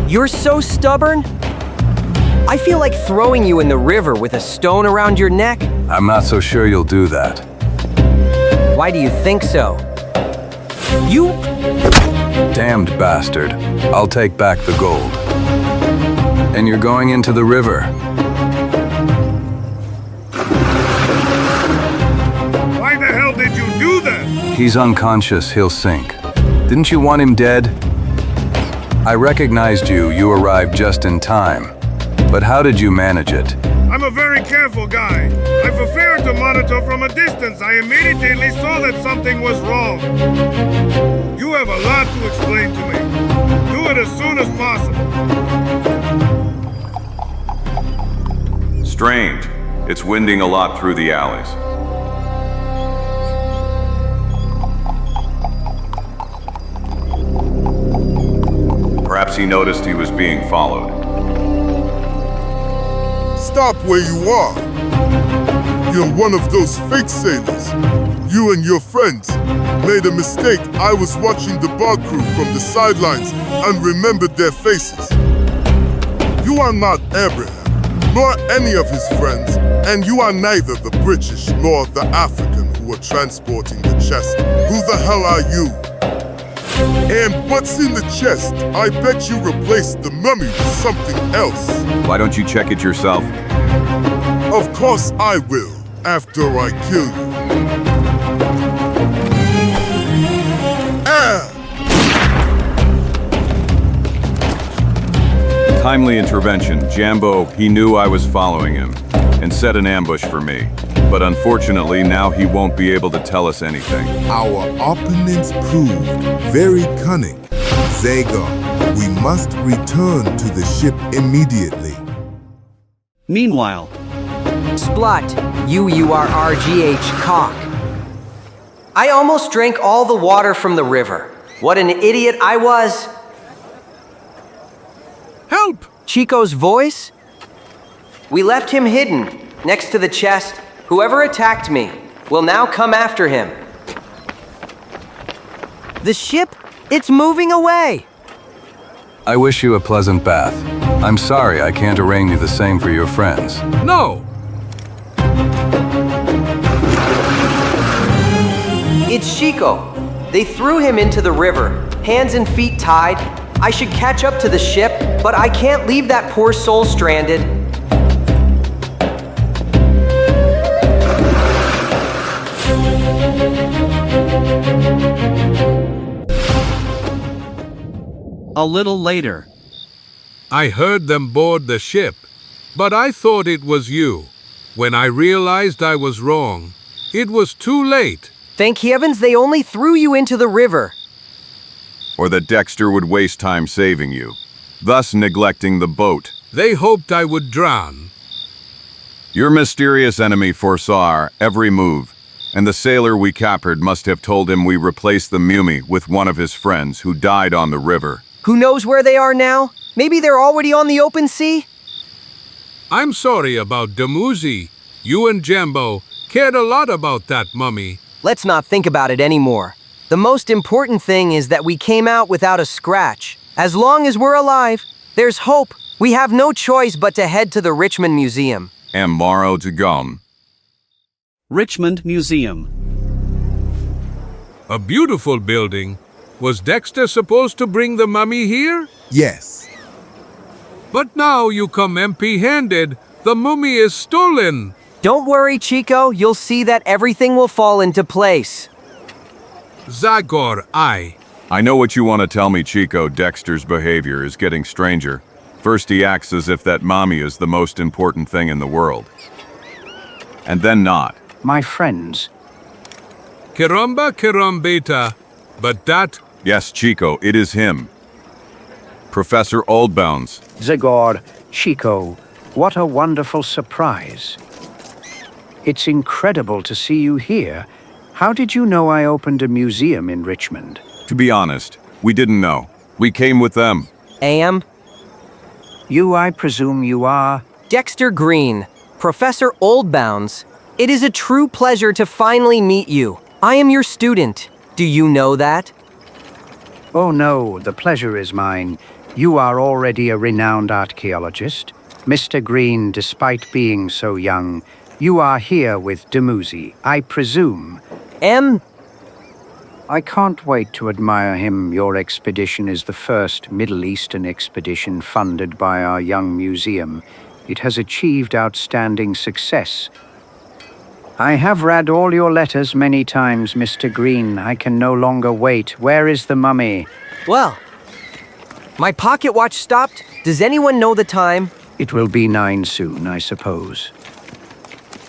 You're so stubborn. I feel like throwing you in the river with a stone around your neck. I'm not so sure you'll do that. Why do you think so? You... Damned bastard. I'll take back the gold. And you're going into the river. Why the hell did you do that? He's unconscious. He'll sink. Didn't you want him dead? I recognized you. You arrived just in time. But how did you manage it? I'm a very careful guy. I prefer to monitor from a distance. I immediately saw that something was wrong. You have a lot to explain to me. Do it as soon as possible. Strange. It's winding a lot through the alleys. Perhaps he noticed he was being followed. Stop where you are. You're one of those fake sailors. You and your friends made a mistake. I was watching the bar crew from the sidelines and remembered their faces. You are not Abraham, nor any of his friends, and you are neither the British nor the African who were transporting the chest. Who the hell are you? And what's in the chest? I bet you replaced the mummy with something else. Why don't you check it yourself? Of course I will, after I kill you. Timely intervention. Jambo, he knew I was following him and set an ambush for me. But unfortunately, now he won't be able to tell us anything. Our opponents proved very cunning. Zagor, we must return to the ship immediately. Meanwhile, Splut, you are RGH cock. I almost drank all the water from the river. What an idiot I was. Help! Chico's voice? We left him hidden, next to the chest. Whoever attacked me will now come after him. The ship? It's moving away! I wish you a pleasant bath. I'm sorry I can't arrange the same for your friends. No! It's Chico. They threw him into the river, hands and feet tied. I should catch up to the ship, but I can't leave that poor soul stranded. A little later. I heard them board the ship, but I thought it was you. When I realized I was wrong, it was too late. Thank heavens they only threw you into the river. Or that Dexter would waste time saving you, thus neglecting the boat. They hoped I would drown. Your mysterious enemy foresaw our every move, and the sailor we captured must have told him we replaced the mummy with one of his friends who died on the river. Who knows where they are now? Maybe they're already on the open sea? I'm sorry about Dumuzi. You and Jambo cared a lot about that mummy. Let's not think about it anymore. The most important thing is that we came out without a scratch. As long as we're alive, there's hope. We have no choice but to head to the Richmond Museum. And Morrow to gone. Richmond Museum. A beautiful building. Was Dexter supposed to bring the mummy here? Yes. But now you come empty-handed. The mummy is stolen. Don't worry, Chico. You'll see that everything will fall into place. Zagor, I know what you want to tell me, Chico. Dexter's behavior is getting stranger. First he acts as if that mommy is the most important thing in the world. And then not. My friends. Kirumba Kirumbita. But that... Yes, Chico, it is him. Professor Oldbones. Zagor, Chico, what a wonderful surprise. It's incredible to see you here. How did you know I opened a museum in Richmond? To be honest, we didn't know. We came with them. You, I presume you are? Dexter Green, Professor Oldbounds. It is a true pleasure to finally meet you. I am your student. Do you know that? Oh no, the pleasure is mine. You are already a renowned archaeologist. Mr. Green, despite being so young, you are here with Dumuzi, I presume. I can't wait to admire him. Your expedition is the first Middle Eastern expedition funded by our young museum. It has achieved outstanding success. I have read all your letters many times, Mr. Green. I can no longer wait. Where is the mummy? Well, my pocket watch stopped. Does anyone know the time? It will be 9 soon, I suppose.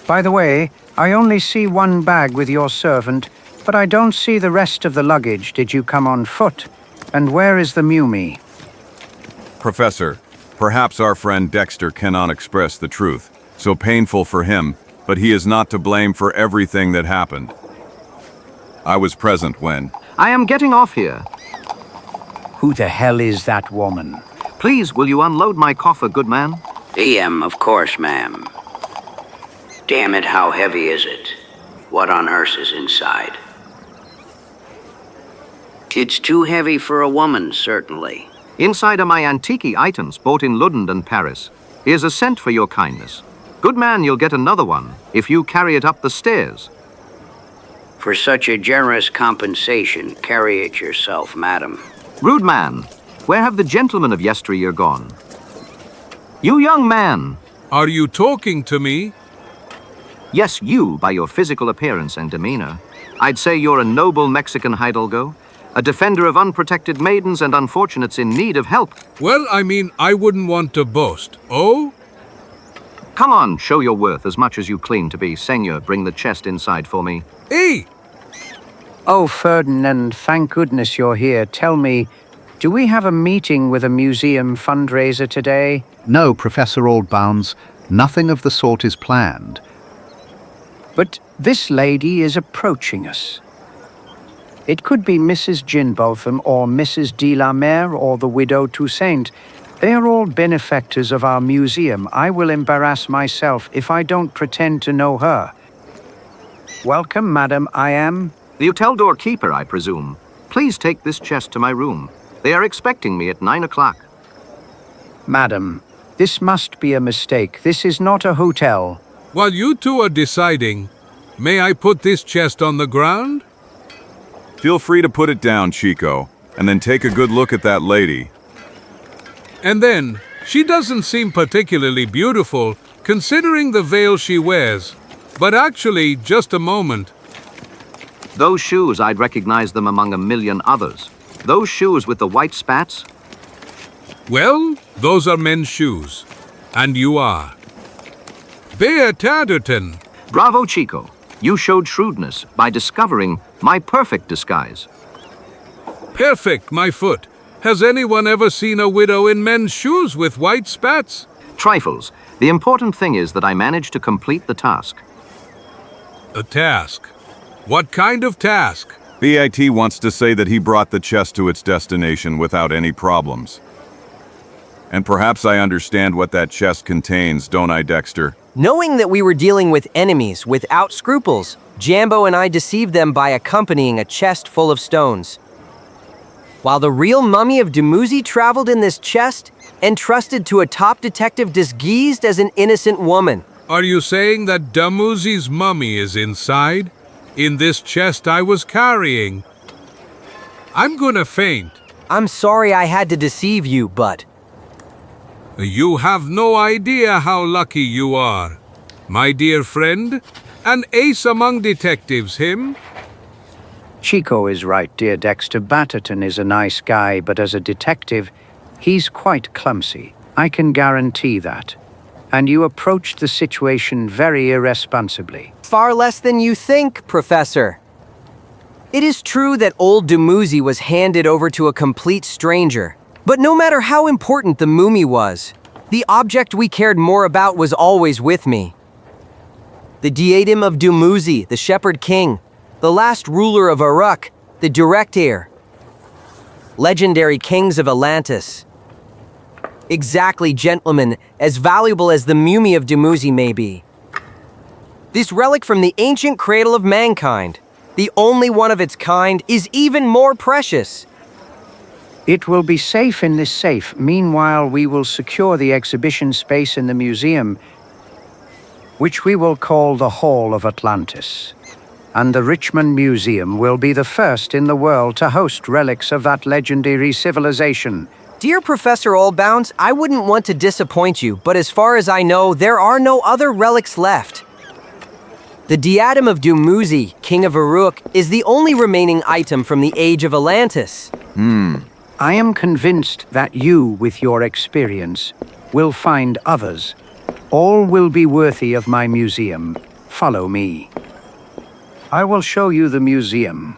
By the way, I only see one bag with your servant, but I don't see the rest of the luggage. Did you come on foot? And where is the mummy? Professor, perhaps our friend Dexter cannot express the truth. So painful for him, but he is not to blame for everything that happened. I was present when... I am getting off here. Who the hell is that woman? Please, will you unload my coffer, good man? Of course, ma'am. Damn it, how heavy is it? What on earth is inside? It's too heavy for a woman, certainly. Inside are my antique items bought in London and Paris. Here's a cent for your kindness. Good man, you'll get another one if you carry it up the stairs. For such a generous compensation, carry it yourself, madam. Rude man, where have the gentlemen of yesteryear gone? You young man! Are you talking to me? Yes, you, by your physical appearance and demeanor. I'd say you're a noble Mexican hidalgo, a defender of unprotected maidens and unfortunates in need of help. Well, I mean, I wouldn't want to boast. Oh? Come on, show your worth as much as you claim to be. Senor, bring the chest inside for me. Hey! Oh, Ferdinand, thank goodness you're here. Tell me, do we have a meeting with a museum fundraiser today? No, Professor Oldbounds. Nothing of the sort is planned. But this lady is approaching us. It could be Mrs. Ginbotham or Mrs. de la Mare or the widow Toussaint. They are all benefactors of our museum. I will embarrass myself if I don't pretend to know her. Welcome, madam. I am... The hotel door keeper, I presume. Please take this chest to my room. They are expecting me at 9 o'clock. Madam, this must be a mistake. This is not a hotel. While you two are deciding, may I put this chest on the ground? Feel free to put it down, Chico, and then take a good look at that lady. And then, she doesn't seem particularly beautiful, considering the veil she wears. But actually, just a moment. Those shoes, I'd recognize them among a million others. Those shoes with the white spats? Well, those are men's shoes. And you are. Bear Tatterton. Bravo, Chico. You showed shrewdness by discovering my perfect disguise. Perfect, my foot. Has anyone ever seen a widow in men's shoes with white spats? Trifles. The important thing is that I managed to complete the task. A task? What kind of task? BIT wants to say that he brought the chest to its destination without any problems. And perhaps I understand what that chest contains, don't I, Dexter? Knowing that we were dealing with enemies without scruples, Jambo and I deceived them by accompanying a chest full of stones. While the real mummy of Dumuzi traveled in this chest, entrusted to a top detective disguised as an innocent woman. Are you saying that Dumuzi's mummy is inside? In this chest I was carrying? I'm gonna faint. I'm sorry I had to deceive you, but... You have no idea how lucky you are. My dear friend, an ace among detectives, him? Chico is right, dear Dexter. Batterton is a nice guy, but as a detective, he's quite clumsy. I can guarantee that. And you approached the situation very irresponsibly. Far less than you think, Professor. It is true that old Dumuzi was handed over to a complete stranger. But no matter how important the mummy was, the object we cared more about was always with me. The diadem of Dumuzi, the Shepherd King, the last ruler of Uruk, the direct heir. Legendary kings of Atlantis. Exactly, gentlemen, as valuable as the mummy of Dumuzi may be. This relic from the ancient cradle of mankind, the only one of its kind, is even more precious. It will be safe in this safe. Meanwhile, we will secure the exhibition space in the museum, which we will call the Hall of Atlantis. And the Richmond Museum will be the first in the world to host relics of that legendary civilization. Dear Professor Oldbounds, I wouldn't want to disappoint you, but as far as I know, there are no other relics left. The diadem of Dumuzi, King of Uruk, is the only remaining item from the Age of Atlantis. I am convinced that you, with your experience, will find others. All will be worthy of my museum. Follow me. I will show you the museum.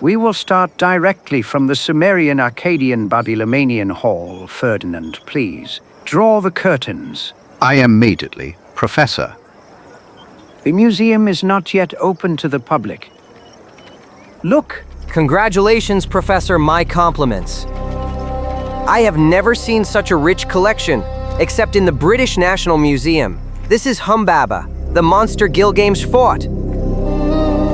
We will start directly from the Sumerian, Akkadian, Babylonian Hall. Ferdinand, please, draw the curtains. I immediately, Professor. The museum is not yet open to the public. Look. Congratulations, Professor, my compliments. I have never seen such a rich collection, except in the British National Museum. This is Humbaba, the monster Gilgamesh fought.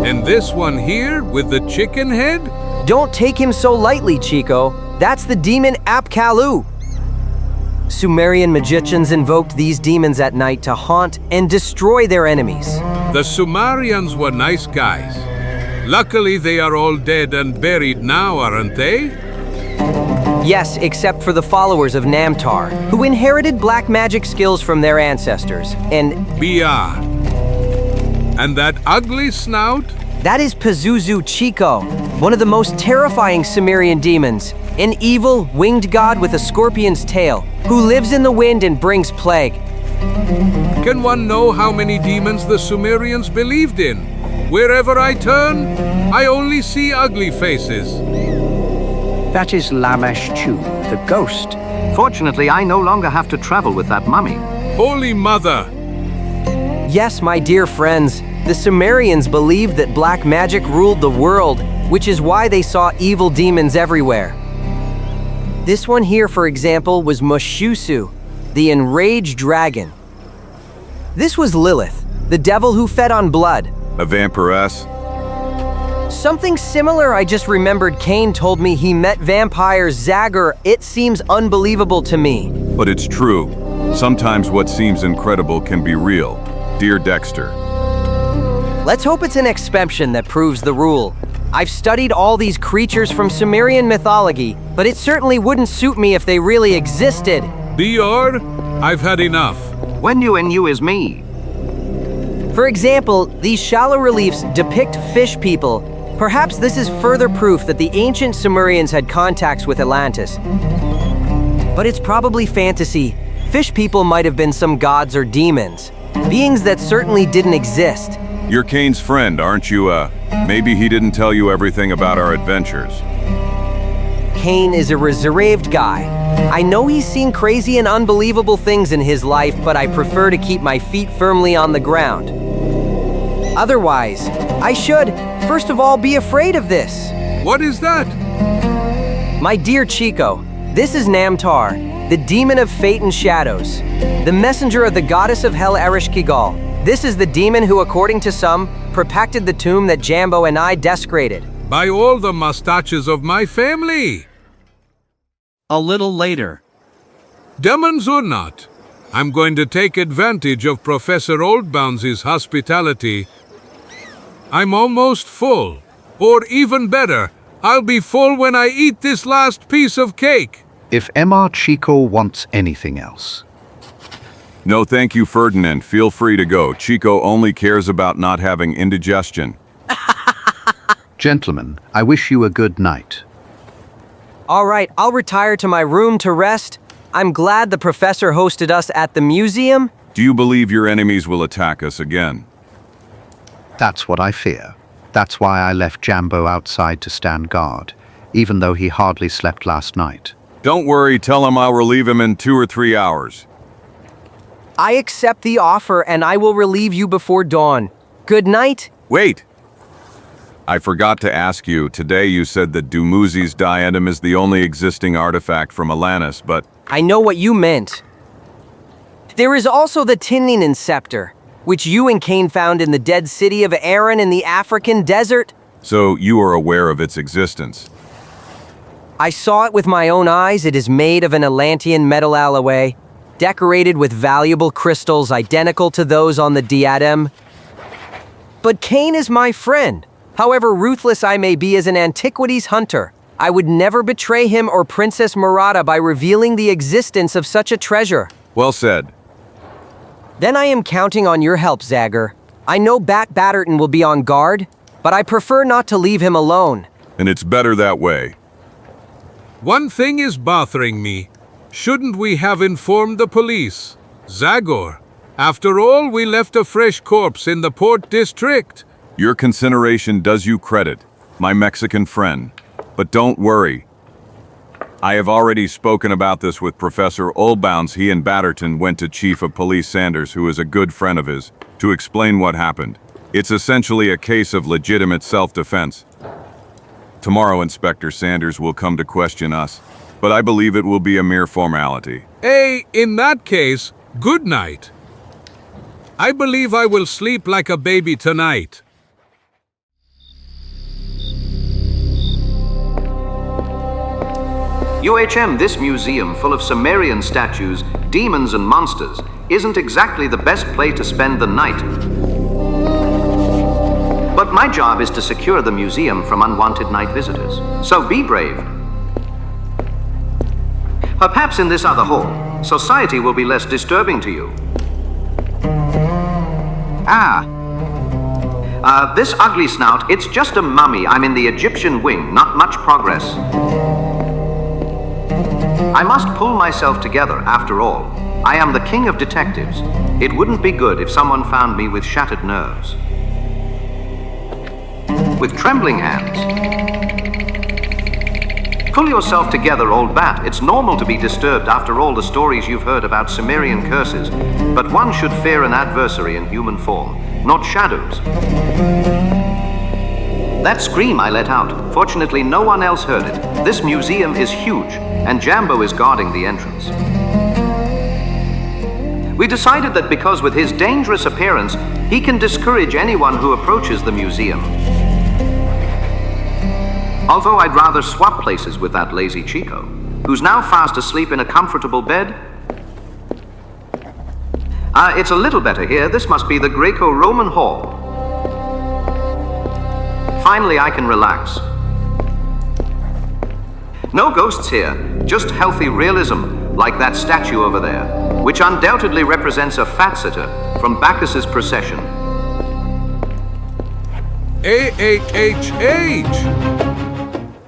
And this one here, with the chicken head? Don't take him so lightly, Chico. That's the demon Apkallu. Sumerian magicians invoked these demons at night to haunt and destroy their enemies. The Sumerians were nice guys. Luckily, they are all dead and buried now, aren't they? Yes, except for the followers of Namtar, who inherited black magic skills from their ancestors, and... BR. And that ugly snout? That is Pazuzu Chico, one of the most terrifying Sumerian demons, an evil, winged god with a scorpion's tail, who lives in the wind and brings plague. Can one know how many demons the Sumerians believed in? Wherever I turn, I only see ugly faces. That is Lamesh Chu, the ghost. Fortunately, I no longer have to travel with that mummy. Holy Mother! Yes, my dear friends, the Sumerians believed that black magic ruled the world, which is why they saw evil demons everywhere. This one here, for example, was Mushusu, the enraged dragon. This was Lilith, the devil who fed on blood. A vampiress? Something similar. I just remembered Kane told me he met vampires Zagor. It seems unbelievable to me. But it's true. Sometimes what seems incredible can be real. Dear Dexter. Let's hope it's an exception that proves the rule. I've studied all these creatures from Sumerian mythology, but it certainly wouldn't suit me if they really existed. DR, I've had enough. When you and you is me. For example, these shallow reliefs depict fish people. Perhaps this is further proof that the ancient Sumerians had contacts with Atlantis. But it's probably fantasy. Fish people might have been some gods or demons. Beings that certainly didn't exist. You're Kane's friend, aren't you? Maybe he didn't tell you everything about our adventures. Kane is a reserved guy. I know he's seen crazy and unbelievable things in his life, but I prefer to keep my feet firmly on the ground. Otherwise, I should, first of all, be afraid of this. What is that? My dear Chico, this is Namtar, the demon of fate and shadows, the messenger of the goddess of hell Ereshkigal. This is the demon who, according to some, protected the tomb that Jambo and I desecrated. By all the mustaches of my family! A little later. Demons or not, I'm going to take advantage of Professor Oldbounds' hospitality. I'm almost full. Or even better, I'll be full when I eat this last piece of cake. If Mr. Chico wants anything else. No, thank you, Ferdinand. Feel free to go. Chico only cares about not having indigestion. Gentlemen, I wish you a good night. All right, I'll retire to my room to rest. I'm glad the professor hosted us at the museum. Do you believe your enemies will attack us again? That's what I fear. That's why I left Jambo outside to stand guard, even though he hardly slept last night. Don't worry, tell him I'll relieve him in 2 or 3 hours. I accept the offer and I will relieve you before dawn. Good night. Wait! I forgot to ask you, today you said that Dumuzi's diadem is the only existing artifact from Atlantis, but... I know what you meant. There is also the Tininin scepter, which you and Kane found in the dead city of Aaron in the African desert. So you are aware of its existence? I saw it with my own eyes. It is made of an Atlantean metal alloy, decorated with valuable crystals identical to those on the diadem. But Kane is my friend. However ruthless I may be as an antiquities hunter, I would never betray him or Princess Murata by revealing the existence of such a treasure. Well said. Then I am counting on your help, Zagor. I know Bat Batterton will be on guard, but I prefer not to leave him alone. And it's better that way. One thing is bothering me. Shouldn't we have informed the police? Zagor, after all, we left a fresh corpse in the Port District. Your consideration does you credit, my Mexican friend. But don't worry. I have already spoken about this with Professor Oldbounds. He and Batterton went to Chief of Police Sanders, who is a good friend of his, to explain what happened. It's essentially a case of legitimate self-defense. Tomorrow Inspector Sanders will come to question us, but I believe it will be a mere formality. Hey, in that case, good night. I believe I will sleep like a baby tonight. UHM, this museum full of Sumerian statues, demons and monsters, isn't exactly the best place to spend the night. But my job is to secure the museum from unwanted night visitors. So be brave. Perhaps in this other hall, society will be less disturbing to you. This ugly snout, it's just a mummy. I'm in the Egyptian wing, not much progress. I must pull myself together, after all. I am the king of detectives. It wouldn't be good if someone found me with shattered nerves. With trembling hands. Pull yourself together, old bat. It's normal to be disturbed after all the stories you've heard about Sumerian curses. But one should fear an adversary in human form, not shadows. That scream I let out, fortunately no one else heard it. This museum is huge, and Jambo is guarding the entrance. We decided that because with his dangerous appearance, he can discourage anyone who approaches the museum. Although I'd rather swap places with that lazy Chico, who's now fast asleep in a comfortable bed. It's a little better here. This must be the Greco-Roman Hall. Finally, I can relax. No ghosts here, just healthy realism, like that statue over there, which undoubtedly represents a fat-sitter from Bacchus's procession. A-H-H-H!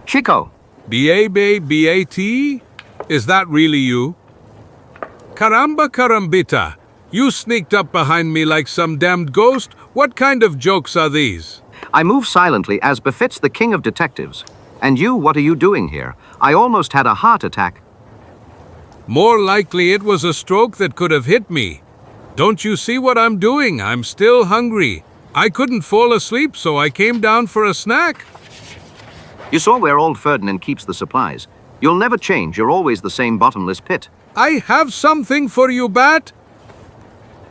Chico. B-A-B-B-A-T? Is that really you? Caramba carambita! You sneaked up behind me like some damned ghost? What kind of jokes are these? I move silently as befits the king of detectives. And you, what are you doing here? I almost had a heart attack. More likely it was a stroke that could have hit me. Don't you see what I'm doing? I'm still hungry. I couldn't fall asleep, so I came down for a snack. You saw where old Ferdinand keeps the supplies. You'll never change. You're always the same bottomless pit. I have something for you, Bat.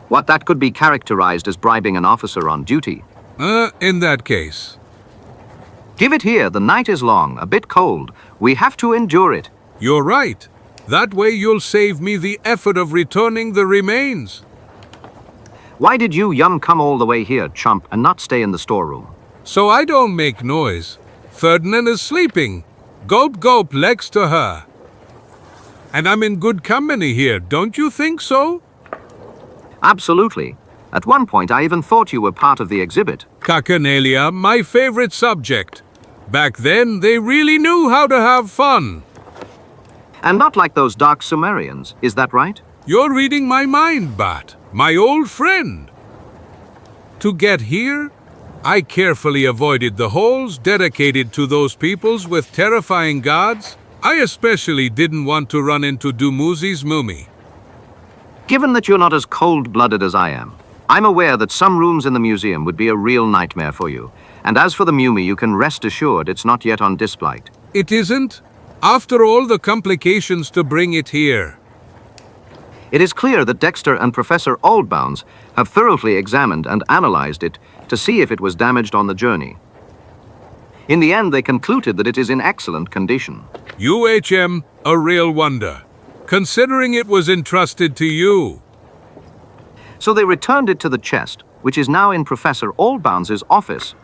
What that could be characterized as bribing an officer on duty. In that case. Give it here. The night is long, a bit cold. We have to endure it. You're right. That way you'll save me the effort of returning the remains. Why did you come all the way here, chump, and not stay in the storeroom? So I don't make noise. Ferdinand is sleeping. Gulp gulp, legs to her. And I'm in good company here, don't you think so? Absolutely. At one point I even thought you were part of the exhibit. Cacanalia, my favorite subject. Back then, they really knew how to have fun. And not like those dark Sumerians, is that right? You're reading my mind, Bat, my old friend. To get here, I carefully avoided the holes dedicated to those peoples with terrifying gods. I especially didn't want to run into Dumuzi's mummy. Given that you're not as cold-blooded as I am, I'm aware that some rooms in the museum would be a real nightmare for you. And as for the mummy, you can rest assured it's not yet on display. It isn't? After all the complications to bring it here. It is clear that Dexter and Professor Oldbounds have thoroughly examined and analyzed it to see if it was damaged on the journey. In the end, they concluded that it is in excellent condition. UHM, a real wonder, considering it was entrusted to you. So they returned it to the chest, which is now in Professor Oldbounds' office.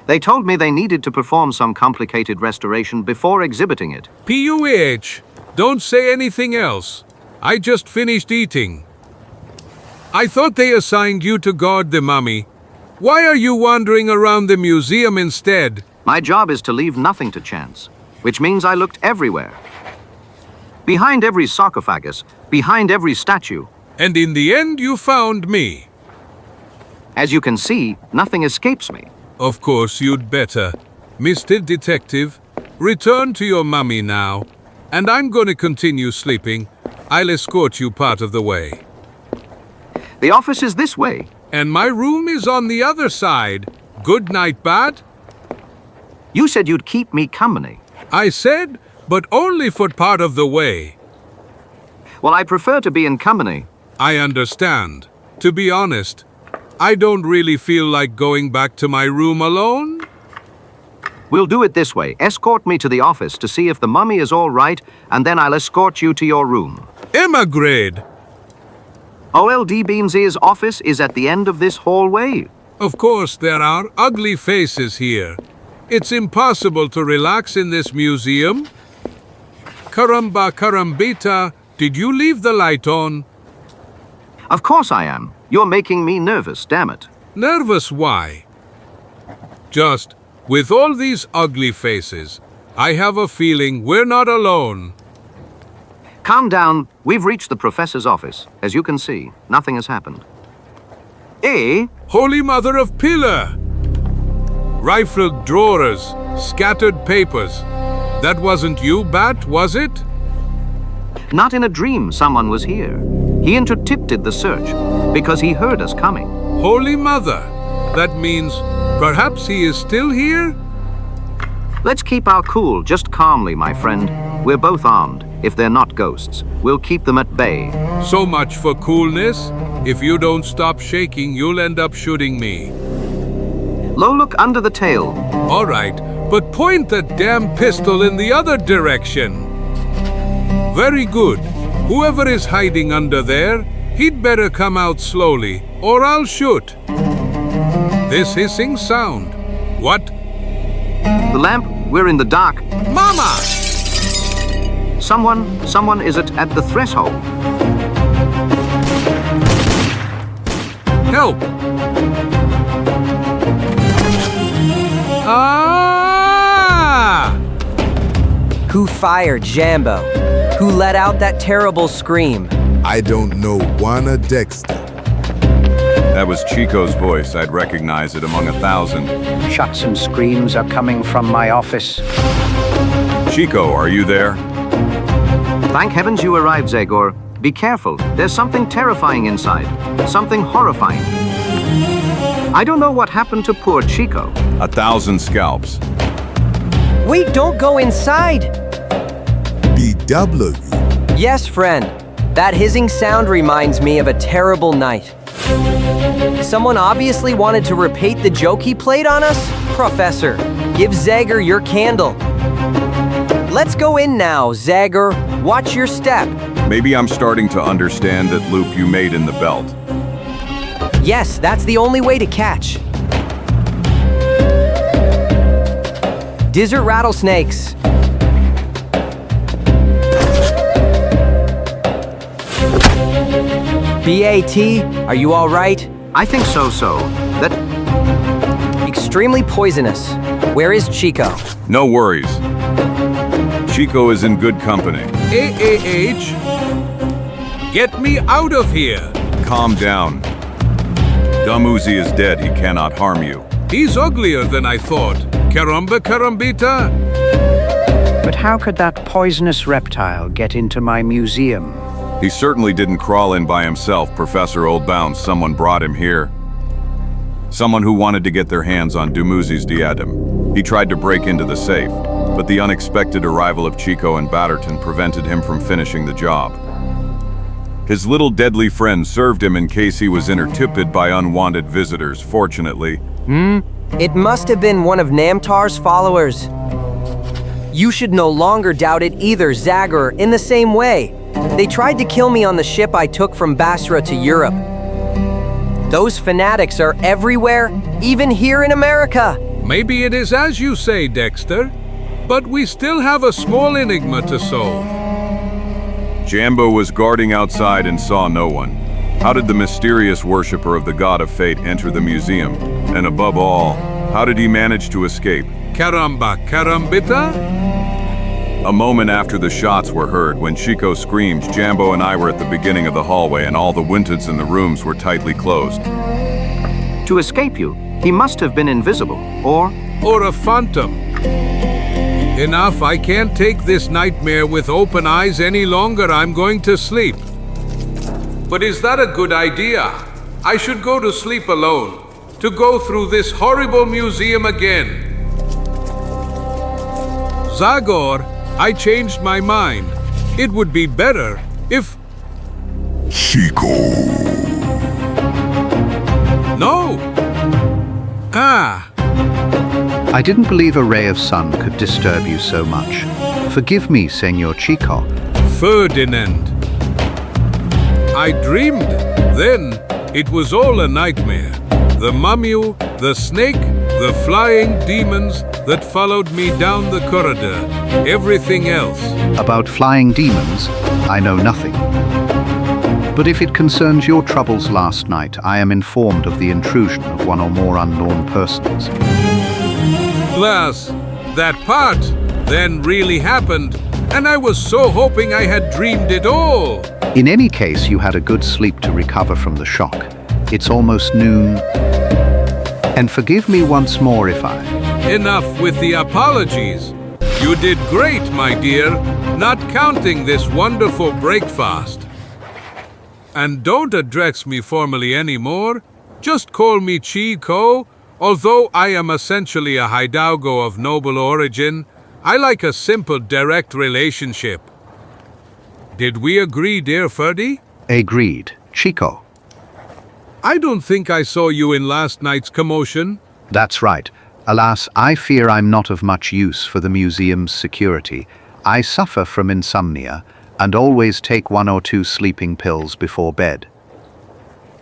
They told me they needed to perform some complicated restoration before exhibiting it. PUH, don't say anything else. I just finished eating. I thought they assigned you to guard the mummy. Why are you wandering around the museum instead? My job is to leave nothing to chance, which means I looked everywhere. Behind every sarcophagus, behind every statue. And in the end, you found me. As you can see, nothing escapes me. Of course, you'd better. Mr. Detective, return to your mummy now. And I'm going to continue sleeping. I'll escort you part of the way. The office is this way. And my room is on the other side. Good night, Bat. You said you'd keep me company. I said, but only for part of the way. Well, I prefer to be in company. I understand. To be honest, I don't really feel like going back to my room alone. We'll do it this way. Escort me to the office to see if the mummy is all right, and then I'll escort you to your room. Emigrate! OLD Beamsy's office is at the end of this hallway. Of course, there are ugly faces here. It's impossible to relax in this museum. Caramba carambita, did you leave the light on? Of course I am. You're making me nervous, damn it. Nervous why? Just, with all these ugly faces, I have a feeling we're not alone. Calm down. We've reached the professor's office. As you can see, nothing has happened. Eh? Holy Mother of Pillar! Rifled drawers, scattered papers. That wasn't you, Bat, was it? Not in a dream someone was here. He intercepted the search because he heard us coming. Holy Mother! That means perhaps he is still here? Let's keep our cool, just calmly, my friend. We're both armed. If they're not ghosts, we'll keep them at bay. So much for coolness. If you don't stop shaking, you'll end up shooting me. Low, look under the tail. All right, but point that damn pistol in the other direction. Very good. Whoever is hiding under there, he'd better come out slowly, or I'll shoot. This hissing sound. What? The lamp, we're in the dark. Mama! Someone is at the threshold. Help! Ah! Who fired Jambo? Who let out that terrible scream? I don't know Juana Dexter. That was Chico's voice. I'd recognize it among 1,000. Shots and screams are coming from my office. Chico, are you there? Thank heavens you arrived, Zagor. Be careful. There's something terrifying inside. Something horrifying. I don't know what happened to poor Chico. 1,000 scalps. Wait, don't go inside! BW. Yes, friend. That hissing sound reminds me of a terrible night. Someone obviously wanted to repeat the joke he played on us? Professor, give Zagor your candle. Let's go in now, Zagor. Watch your step. Maybe I'm starting to understand that loop you made in the belt. Yes, that's the only way to catch. Desert rattlesnakes. BAT, are you all right? I think so. That Extremely poisonous. Where is Chico? No worries. Chico is in good company. AAH, get me out of here. Calm down. Dumb Uzi is dead. He cannot harm you. He's uglier than I thought. Caramba carambita. But how could that poisonous reptile get into my museum? He certainly didn't crawl in by himself, Professor Oldbound. Someone brought him here. Someone who wanted to get their hands on Dumuzi's diadem. He tried to break into the safe, but the unexpected arrival of Chico and Batterton prevented him from finishing the job. His little deadly friend served him in case he was interrupted by unwanted visitors, fortunately. It must have been one of Namtar's followers. You should no longer doubt it either, Zagor, in the same way. They tried to kill me on the ship I took from Basra to Europe. Those fanatics are everywhere, even here in America. Maybe it is as you say, Dexter, but we still have a small enigma to solve. Jambo was guarding outside and saw no one. How did the mysterious worshiper of the god of fate enter the museum? And above all, how did he manage to escape? Caramba carambita? A moment after the shots were heard, when Chico screamed, Jambo and I were at the beginning of the hallway and all the windows in the rooms were tightly closed. to escape you, he must have been invisible, or a phantom. Enough, I can't take this nightmare with open eyes any longer. I'm going to sleep. But is that a good idea? I should go to sleep alone, to go through this horrible museum again. Zagor, I changed my mind. It would be better if... Chico. No! I didn't believe a ray of sun could disturb you so much. Forgive me, Senor Chico. Ferdinand. I dreamed. Then it was all a nightmare. The mummy, the snake, the flying demons that followed me down the corridor. Everything else. About flying demons, I know nothing. But if it concerns your troubles last night, I am informed of the intrusion of one or more unknown persons. Plus, that part then really happened, and I was so hoping I had dreamed it all. In any case, you had a good sleep to recover from the shock. It's almost noon. And forgive me once more if I... Enough with the apologies. You did great, my dear, not counting this wonderful breakfast. And don't address me formally anymore. Just call me Chico. Although I am essentially a hidalgo of noble origin, I like a simple, direct relationship. Did we agree, dear Ferdy? Agreed. Chico. I don't think I saw you in last night's commotion. That's right. Alas, I fear I'm not of much use for the museum's security. I suffer from insomnia and always take 1 or 2 sleeping pills before bed.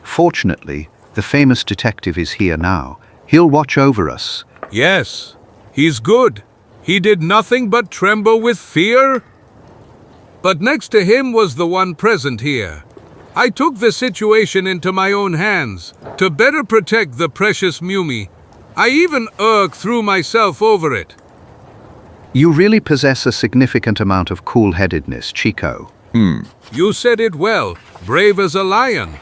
Fortunately, the famous detective is here now. He'll watch over us. Yes, he's good. He did nothing but tremble with fear. But next to him was the one present here. I took the situation into my own hands to better protect the precious Mumi. I even threw myself over it. You really possess a significant amount of cool-headedness, Chico. You said it well, brave as a lion.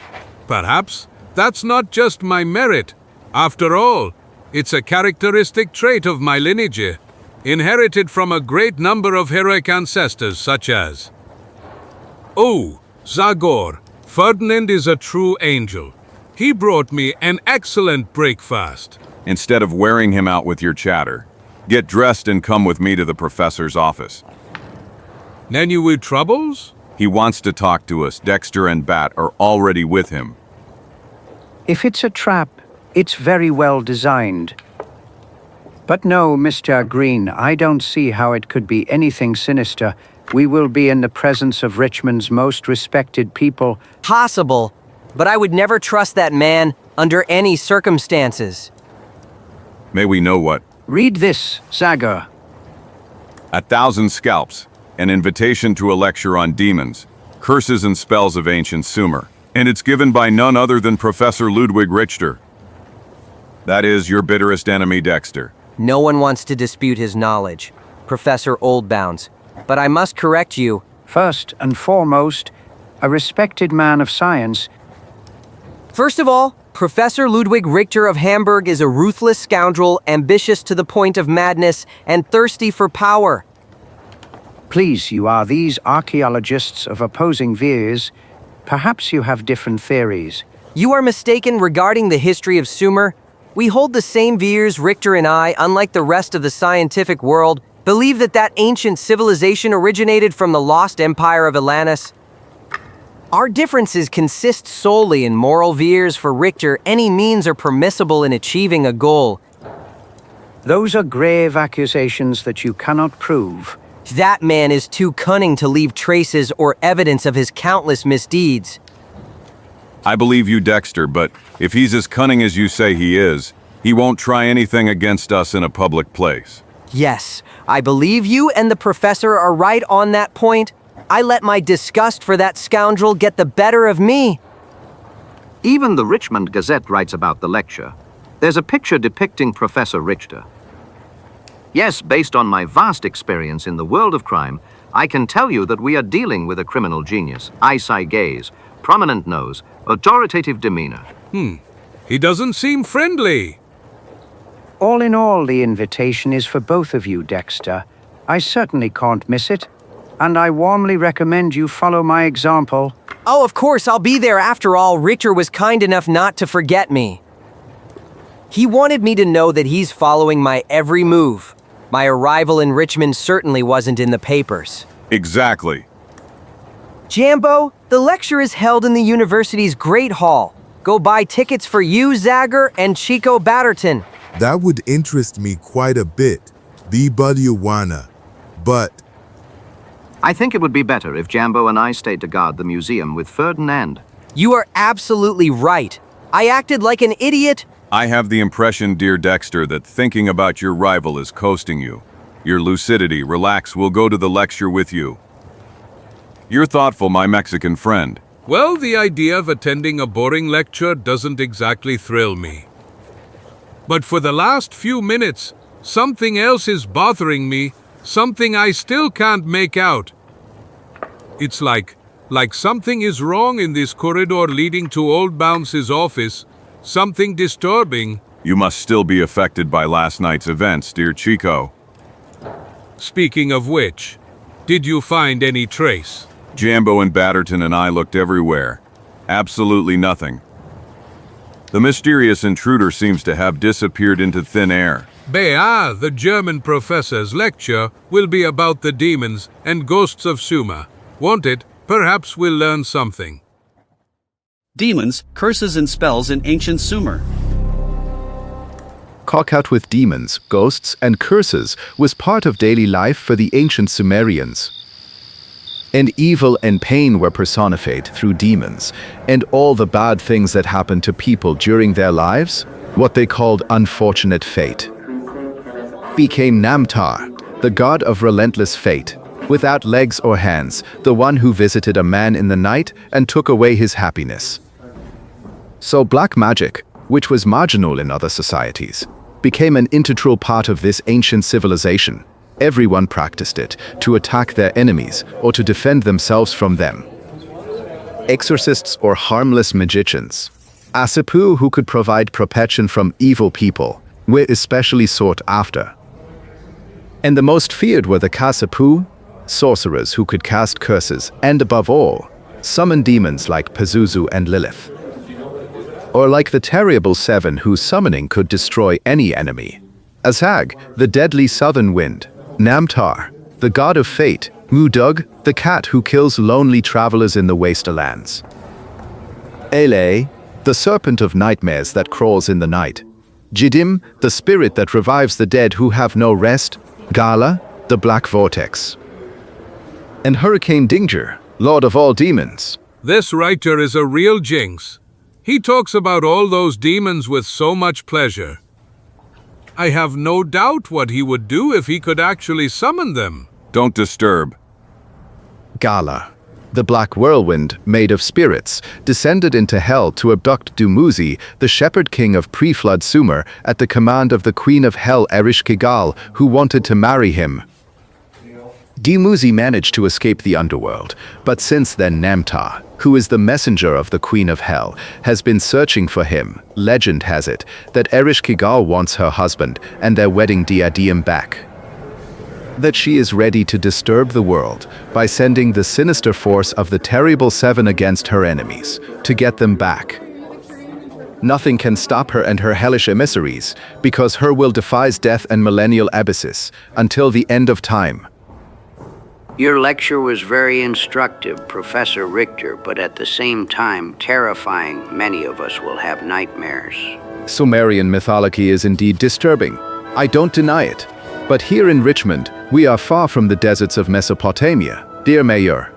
Perhaps that's not just my merit. After all, it's a characteristic trait of my lineage, inherited from a great number of heroic ancestors such as... Oh, Zagor, Ferdinand is a true angel. He brought me an excellent breakfast. Instead of wearing him out with your chatter, get dressed and come with me to the professor's office. Then you with troubles? He wants to talk to us. Dexter and Bat are already with him. If it's a trap, it's very well designed. But no, Mr. Green, I don't see how it could be anything sinister. We will be in the presence of Richmond's most respected people. Possible, but I would never trust that man under any circumstances. May we know what? Read this, Zagor. 1,000 scalps, an invitation to a lecture on demons, curses and spells of ancient Sumer. And it's given by none other than Professor Ludwig Richter. That is your bitterest enemy, Dexter. No one wants to dispute his knowledge, Professor Oldbounds. But I must correct you. First and foremost, a respected man of science. First of all, Professor Ludwig Richter of Hamburg is a ruthless scoundrel, ambitious to the point of madness, and thirsty for power. Please, you are these archaeologists of opposing views. Perhaps you have different theories. You are mistaken regarding the history of Sumer. We hold the same views. Richter and I, unlike the rest of the scientific world, believe that ancient civilization originated from the lost empire of Atlantis. Our differences consist solely in moral views. For Richter, any means are permissible in achieving a goal. Those are grave accusations that you cannot prove. That man is too cunning to leave traces or evidence of his countless misdeeds. I believe you, Dexter, but if he's as cunning as you say he is, he won't try anything against us in a public place. Yes, I believe you and the professor are right on that point. I let my disgust for that scoundrel get the better of me. Even the Richmond Gazette writes about the lecture. There's a picture depicting Professor Richter. Yes, based on my vast experience in the world of crime, I can tell you that we are dealing with a criminal genius. Ice-eye gaze, prominent nose, authoritative demeanor. He doesn't seem friendly. All in all, the invitation is for both of you, Dexter. I certainly can't miss it, and I warmly recommend you follow my example. Oh, of course, I'll be there. After all, Richter was kind enough not to forget me. He wanted me to know that he's following my every move. My arrival in Richmond certainly wasn't in the papers. Exactly. Jambo, the lecture is held in the university's Great Hall. Go buy tickets for you, Zagor, and Chico Batterton. That would interest me quite a bit. The Budiawana. But I think it would be better if Jambo and I stayed to guard the museum with Ferdinand. You are absolutely right. I acted like an idiot. I have the impression, dear Dexter, that thinking about your rival is coasting you. Your lucidity, relax, we'll go to the lecture with you. You're thoughtful, my Mexican friend. Well, the idea of attending a boring lecture doesn't exactly thrill me. But for the last few minutes, something else is bothering me, something I still can't make out. It's like something is wrong in this corridor leading to Oldbounds' office. Something disturbing. You must still be affected by last night's events, dear Chico. Speaking of which, did you find any trace? Jambo and Batterton and I looked everywhere. Absolutely nothing. The mysterious intruder seems to have disappeared into thin air. The German professor's lecture will be about the demons and ghosts of Sumer. Won't it? Perhaps we'll learn something. Demons, curses and spells in ancient Sumer. Cock out with demons, ghosts, and curses was part of daily life for the ancient Sumerians. And evil and pain were personified through demons, and all the bad things that happened to people during their lives, what they called unfortunate fate, became Namtar, the god of relentless fate, without legs or hands, the one who visited a man in the night and took away his happiness. So black magic, which was marginal in other societies, became an integral part of this ancient civilization. Everyone practiced it, to attack their enemies or to defend themselves from them. Exorcists or harmless magicians, Asapu who could provide protection from evil people, were especially sought after. And the most feared were the Kasapu, sorcerers who could cast curses and, above all, summon demons like Pazuzu and Lilith. Or like the terrible seven whose summoning could destroy any enemy. Azag, the deadly southern wind. Namtar, the god of fate. Mudug, the cat who kills lonely travelers in the wastelands. Ele, the serpent of nightmares that crawls in the night. Jidim, the spirit that revives the dead who have no rest. Gala, the black vortex. And Hurricane Dinger, lord of all demons. This writer is a real jinx. He talks about all those demons with so much pleasure. I have no doubt what he would do if he could actually summon them. Don't disturb. Gala, the black whirlwind made of spirits, descended into hell to abduct Dumuzi, the shepherd king of pre-flood Sumer, at the command of the queen of hell Ereshkigal, who wanted to marry him. Dumuzi managed to escape the underworld, but since then Namtar, who is the messenger of the Queen of Hell, has been searching for him. Legend has it that Ereshkigal wants her husband and their wedding diadem back. That she is ready to disturb the world by sending the sinister force of the terrible seven against her enemies, to get them back. Nothing can stop her and her hellish emissaries, because her will defies death and millennial abysses, until the end of time. Your lecture was very instructive, Professor Richter, but at the same time terrifying. Many of us will have nightmares. Sumerian mythology is indeed disturbing. I don't deny it. But here in Richmond, we are far from the deserts of Mesopotamia, dear Mayor.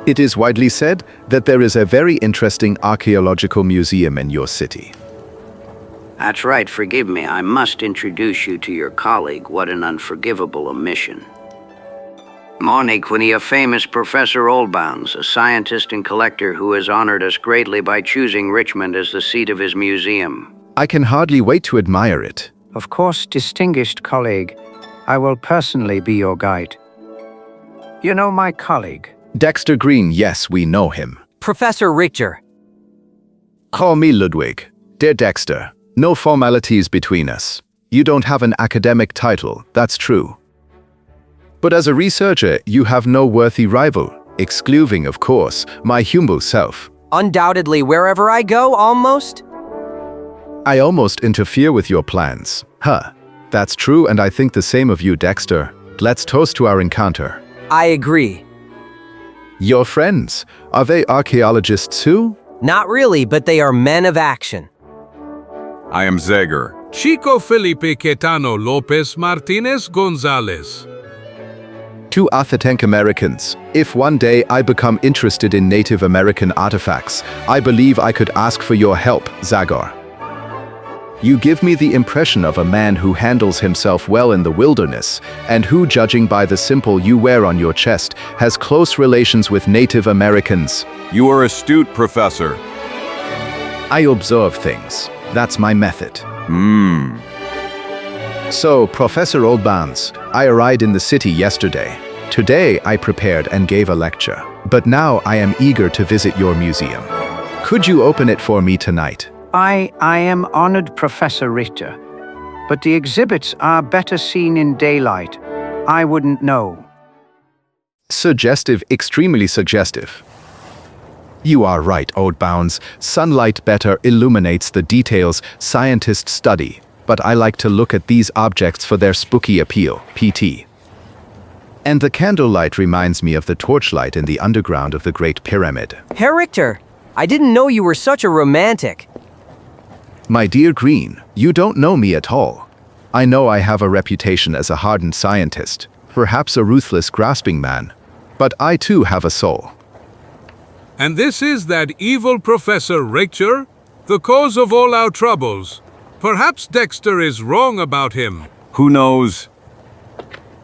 It is widely said that there is a very interesting archaeological museum in your city. That's right, forgive me. I must introduce you to your colleague. What an unforgivable omission. Moniquini, a famous Professor Oldbounds, a scientist and collector who has honored us greatly by choosing Richmond as the seat of his museum. I can hardly wait to admire it. Of course, distinguished colleague, I will personally be your guide. You know my colleague? Dexter Green, yes, we know him. Professor Richter. Call me Ludwig. Dear Dexter, no formalities between us. You don't have an academic title, that's true. But as a researcher, you have no worthy rival, excluding, of course, my humble self. Undoubtedly, wherever I go, almost? I almost interfere with your plans. Huh. That's true, and I think the same of you, Dexter. Let's toast to our encounter. I agree. Your friends, are they archaeologists too? Not really, but they are men of action. I am Zagor. Chico Felipe Caetano Lopez Martinez Gonzalez. Two authentic Americans. If one day I become interested in Native American artifacts, I believe I could ask for your help, Zagor. You give me the impression of a man who handles himself well in the wilderness, and who, judging by the symbol you wear on your chest, has close relations with Native Americans. You are astute, Professor. I observe things. That's my method. So, Professor Oldbounds, I arrived in the city yesterday. Today I prepared and gave a lecture. But now I am eager to visit your museum. Could you open it for me tonight? I am honored, Professor Richter. But the exhibits are better seen in daylight. I wouldn't know. Suggestive, extremely suggestive. You are right, Oldbounds. Sunlight better illuminates the details scientists study. But I like to look at these objects for their spooky appeal, PT. And the candlelight reminds me of the torchlight in the underground of the Great Pyramid. Herr Richter, I didn't know you were such a romantic. My dear Green, you don't know me at all. I know I have a reputation as a hardened scientist, perhaps a ruthless, grasping man. But I too have a soul. And this is that evil Professor Richter, the cause of all our troubles. Perhaps Dexter is wrong about him. Who knows?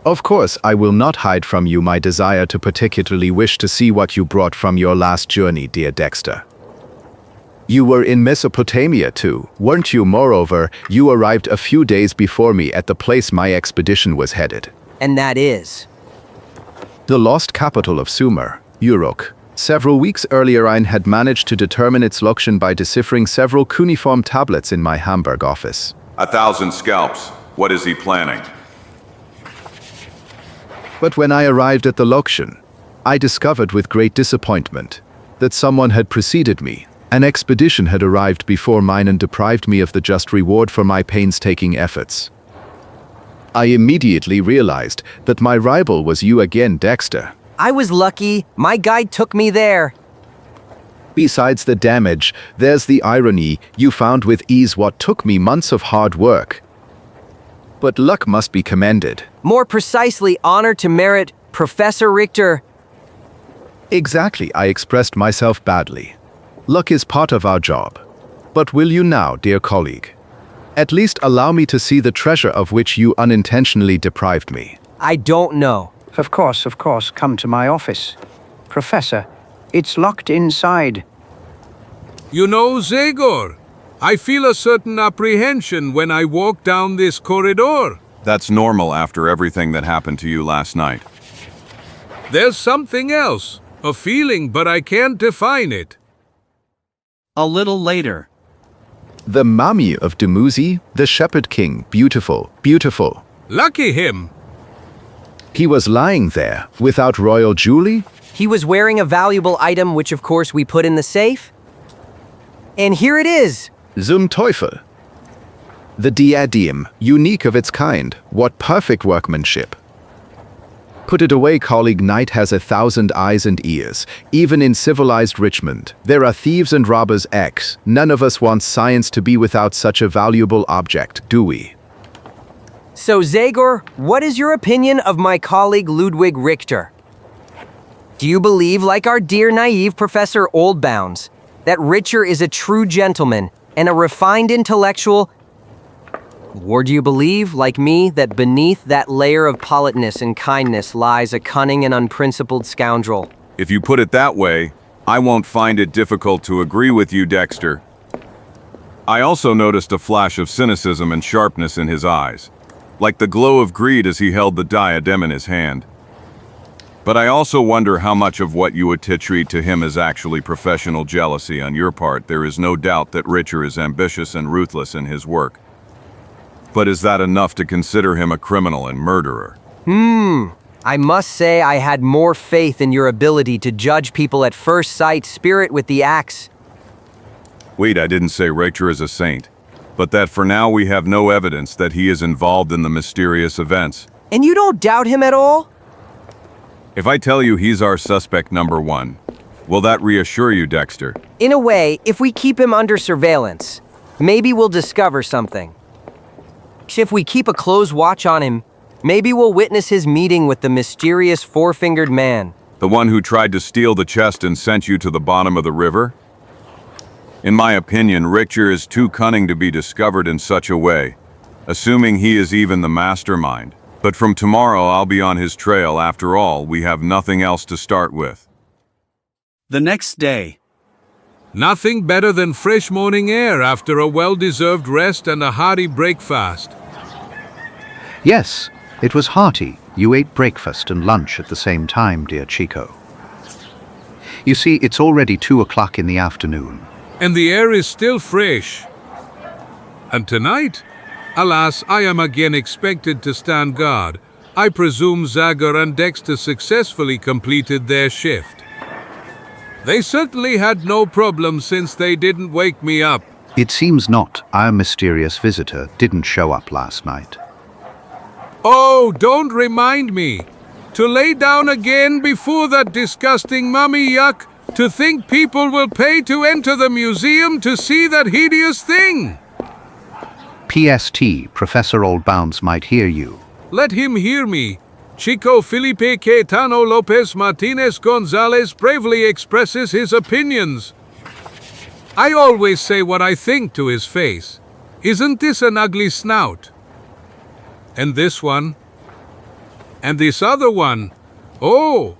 Of course, I will not hide from you my desire to particularly wish to see what you brought from your last journey, dear Dexter. You were in Mesopotamia too, weren't you? Moreover, you arrived a few days before me at the place my expedition was headed. And that is? The lost capital of Sumer, Uruk. Several weeks earlier I had managed to determine its location by deciphering several cuneiform tablets in my Hamburg office. 1,000 scalps. What is he planning? But when I arrived at the location, I discovered with great disappointment that someone had preceded me. An expedition had arrived before mine and deprived me of the just reward for my painstaking efforts. I immediately realized that my rival was you again, Dexter. I was lucky. My guide took me there. Besides the damage, there's the irony. You found with ease what took me months of hard work. But luck must be commended. More precisely, honor to merit, Professor Richter. Exactly, I expressed myself badly. Luck is part of our job. But will you now, dear colleague, at least allow me to see the treasure of which you unintentionally deprived me? I don't know. Of course, come to my office. Professor, it's locked inside. You know, Zagor, I feel a certain apprehension when I walk down this corridor. That's normal after everything that happened to you last night. There's something else, a feeling, but I can't define it. A little later. The mummy of Dumuzi, the Shepherd King, beautiful, beautiful. Lucky him. He was lying there, without royal jewelry? He was wearing a valuable item, which of course we put in the safe. And here it is. Zum Teufel. The diadem, unique of its kind. What perfect workmanship. Put it away, colleague. Night has 1,000 eyes and ears. Even in civilized Richmond, there are thieves and robbers. None of us wants science to be without such a valuable object, do we? So, Zagor, what is your opinion of my colleague Ludwig Richter? Do you believe, like our dear naive Professor Oldbounds, that Richter is a true gentleman and a refined intellectual? Or do you believe, like me, that beneath that layer of politeness and kindness lies a cunning and unprincipled scoundrel? If you put it that way, I won't find it difficult to agree with you, Dexter. I also noticed a flash of cynicism and sharpness in his eyes, like the glow of greed as he held the diadem in his hand. But I also wonder how much of what you attribute to him is actually professional jealousy on your part. There is no doubt that Richter is ambitious and ruthless in his work. But is that enough to consider him a criminal and murderer? I must say I had more faith in your ability to judge people at first sight, spirit with the axe. Wait, I didn't say Richter is a saint, but that for now we have no evidence that he is involved in the mysterious events. And you don't doubt him at all? If I tell you he's our suspect number one, will that reassure you, Dexter? In a way, if we keep him under surveillance, maybe we'll discover something. If we keep a close watch on him, maybe we'll witness his meeting with the mysterious four-fingered man. The one who tried to steal the chest and sent you to the bottom of the river? In my opinion, Richter is too cunning to be discovered in such a way, assuming he is even the mastermind. But from tomorrow I'll be on his trail. After all, we have nothing else to start with. The next day. Nothing better than fresh morning air after a well-deserved rest and a hearty breakfast. Yes, it was hearty. You ate breakfast and lunch at the same time, dear Chico. You see, it's already 2 o'clock in the afternoon. And the air is still fresh. And tonight, alas, I am again expected to stand guard. I presume Zagor and Dexter successfully completed their shift. They certainly had no problem since they didn't wake me up. It seems not. Our mysterious visitor didn't show up last night. Oh, don't remind me. To lay down again before that disgusting mummy, yuck. To think people will pay to enter the museum to see that hideous thing. PST, Professor Oldbounds might hear you. Let him hear me. Chico Felipe Caetano Lopez Martinez Gonzalez bravely expresses his opinions. I always say what I think to his face. Isn't this an ugly snout? And this one? And this other one? Oh!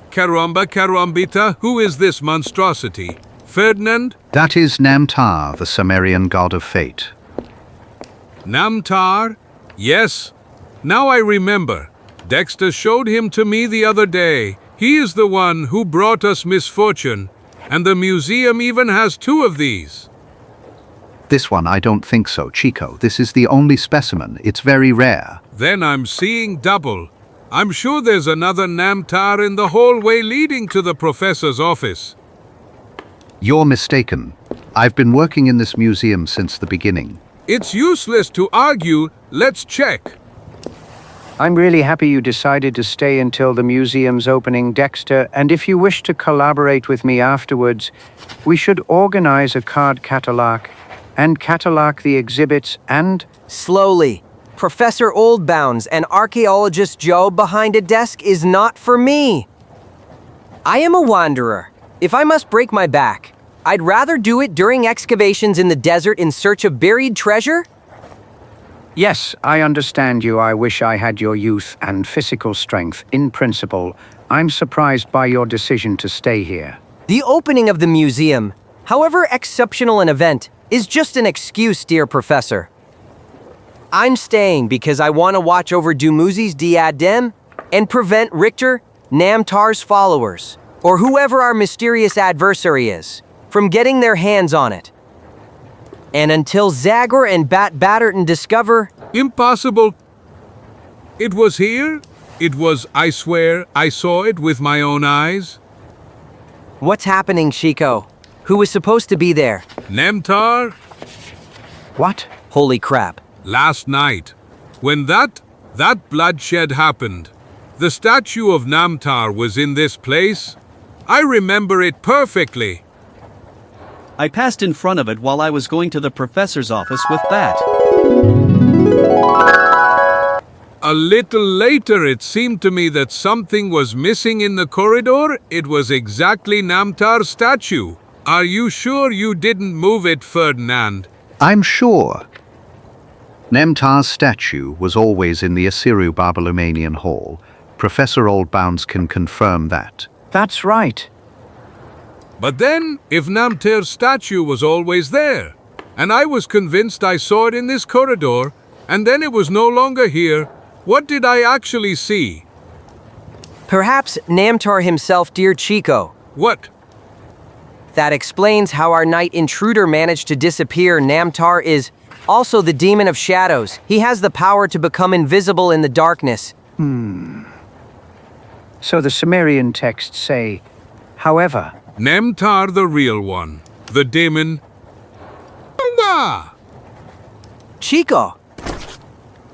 Caramba, carambita, who is this monstrosity? Ferdinand? That is Namtar, the Sumerian god of fate. Namtar? Yes. Now I remember. Dexter showed him to me the other day. He is the one who brought us misfortune, and the museum even has 2 of these. This one, I don't think so, Chico. This is the only specimen. It's very rare. Then I'm seeing double. I'm sure there's another Namtar in the hallway leading to the professor's office. You're mistaken. I've been working in this museum since the beginning. It's useless to argue. Let's check. I'm really happy you decided to stay until the museum's opening, Dexter, and if you wish to collaborate with me afterwards, we should organize a card catalog and catalog the exhibits and... Slowly. Professor Oldbounds and archaeologist Joe behind a desk is not for me. I am a wanderer. If I must break my back, I'd rather do it during excavations in the desert in search of buried treasure. Yes, I understand you. I wish I had your youth and physical strength. In principle, I'm surprised by your decision to stay here. The opening of the museum, however exceptional an event, is just an excuse, dear Professor. I'm staying because I want to watch over Dumuzi's diadem and prevent Richter, Namtar's followers, or whoever our mysterious adversary is, from getting their hands on it. And until Zagor and Batterton discover... Impossible. It was here. It was, I swear, I saw it with my own eyes. What's happening, Chico? Who was supposed to be there? Namtar? What? Holy crap. Last night, when that bloodshed happened, the statue of Namtar was in this place. I remember it perfectly. I passed in front of it while I was going to the professor's office with Bat. A little later, it seemed to me that something was missing in the corridor. It was exactly Namtar's statue. Are you sure you didn't move it, Ferdinand? I'm sure. Namtar's statue was always in the Assyro-Babylonian Hall. Professor Oldbounds can confirm that. That's right. But then, if Namtar's statue was always there, and I was convinced I saw it in this corridor, and then it was no longer here, what did I actually see? Perhaps Namtar himself, dear Chico. What? That explains how our night intruder managed to disappear. Namtar is also the demon of shadows. He has the power to become invisible in the darkness. So the Sumerian texts say, however... Namtar the real one. The demon... Chico!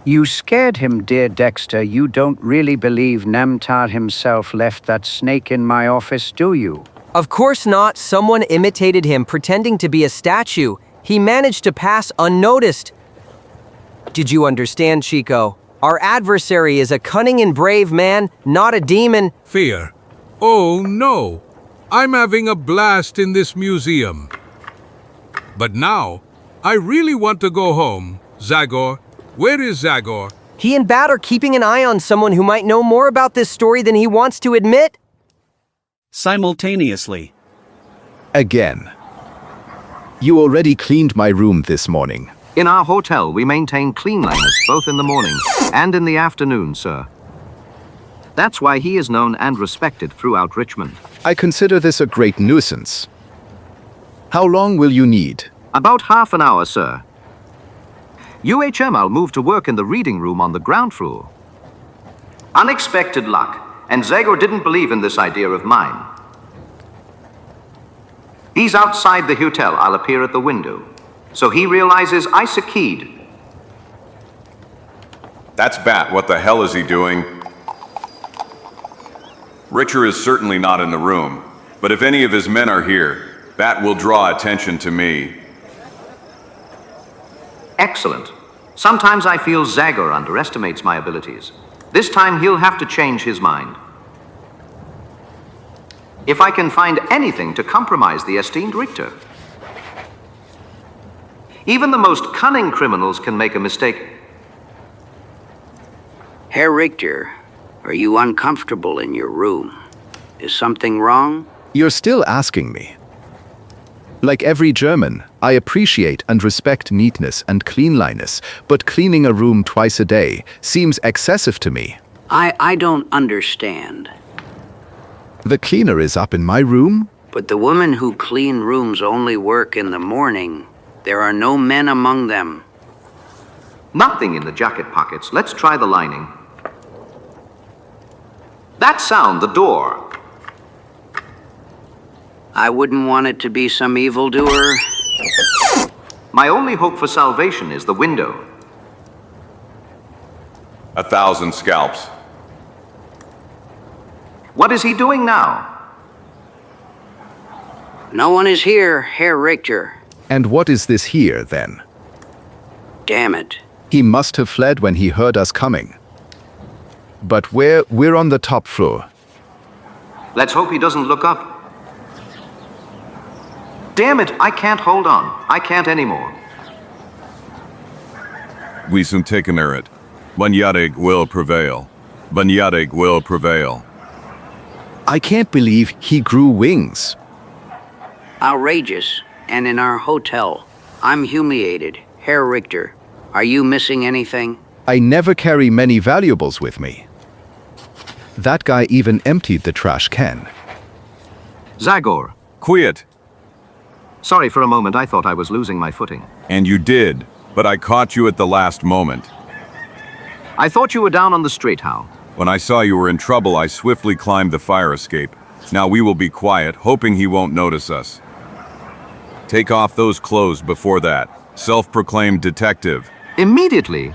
You scared him, dear Dexter. You don't really believe Namtar himself left that snake in my office, do you? Of course not. Someone imitated him, pretending to be a statue. He managed to pass unnoticed. Did you understand, Chico? Our adversary is a cunning and brave man, not a demon. Fear. Oh no. I'm having a blast in this museum. But now, I really want to go home. Zagor, where is Zagor? He and Bat are keeping an eye on someone who might know more about this story than he wants to admit. Simultaneously. Again. You already cleaned my room this morning. In our hotel, we maintain cleanliness both in the morning and in the afternoon, sir. That's why he is known and respected throughout Richmond. I consider this a great nuisance. How long will you need? About half an hour, sir. UHM, I'll move to work in the reading room on the ground floor. Unexpected luck, and Zagor didn't believe in this idea of mine. He's outside the hotel. I'll appear at the window. So he realizes I succeed. That's Bat. What the hell is he doing? Richter is certainly not in the room, but if any of his men are here, Bat will draw attention to me. Excellent. Sometimes I feel Zagor underestimates my abilities. This time he'll have to change his mind. If I can find anything to compromise the esteemed Richter. Even the most cunning criminals can make a mistake. Herr Richter, are you uncomfortable in your room? Is something wrong? You're still asking me. Like every German, I appreciate and respect neatness and cleanliness, but cleaning a room twice a day seems excessive to me. I don't understand. The cleaner is up in my room? But the women who clean rooms only work in the morning. There are no men among them. Nothing in the jacket pockets. Let's try the lining. That sound, the door. I wouldn't want it to be some evildoer. My only hope for salvation is the window. 1,000 scalps. What is he doing now? No one is here, Herr Richter. And what is this here, then? Damn it. He must have fled when he heard us coming. But we're on the top floor. Let's hope he doesn't look up. Damn it, I can't hold on. I can't anymore. We soon taken it. Bunyadig will prevail. Bunyadig will prevail. I can't believe he grew wings. Outrageous. And in our hotel. I'm humiliated. Herr Richter, are you missing anything? I never carry many valuables with me. That guy even emptied the trash can. Zagor. Quiet. Sorry, for a moment I thought I was losing my footing. And you did, but I caught you at the last moment. I thought you were down on the straight how. When I saw you were in trouble, I swiftly climbed the fire escape. Now we will be quiet, hoping he won't notice us. Take off those clothes before that. Self-proclaimed detective. Immediately.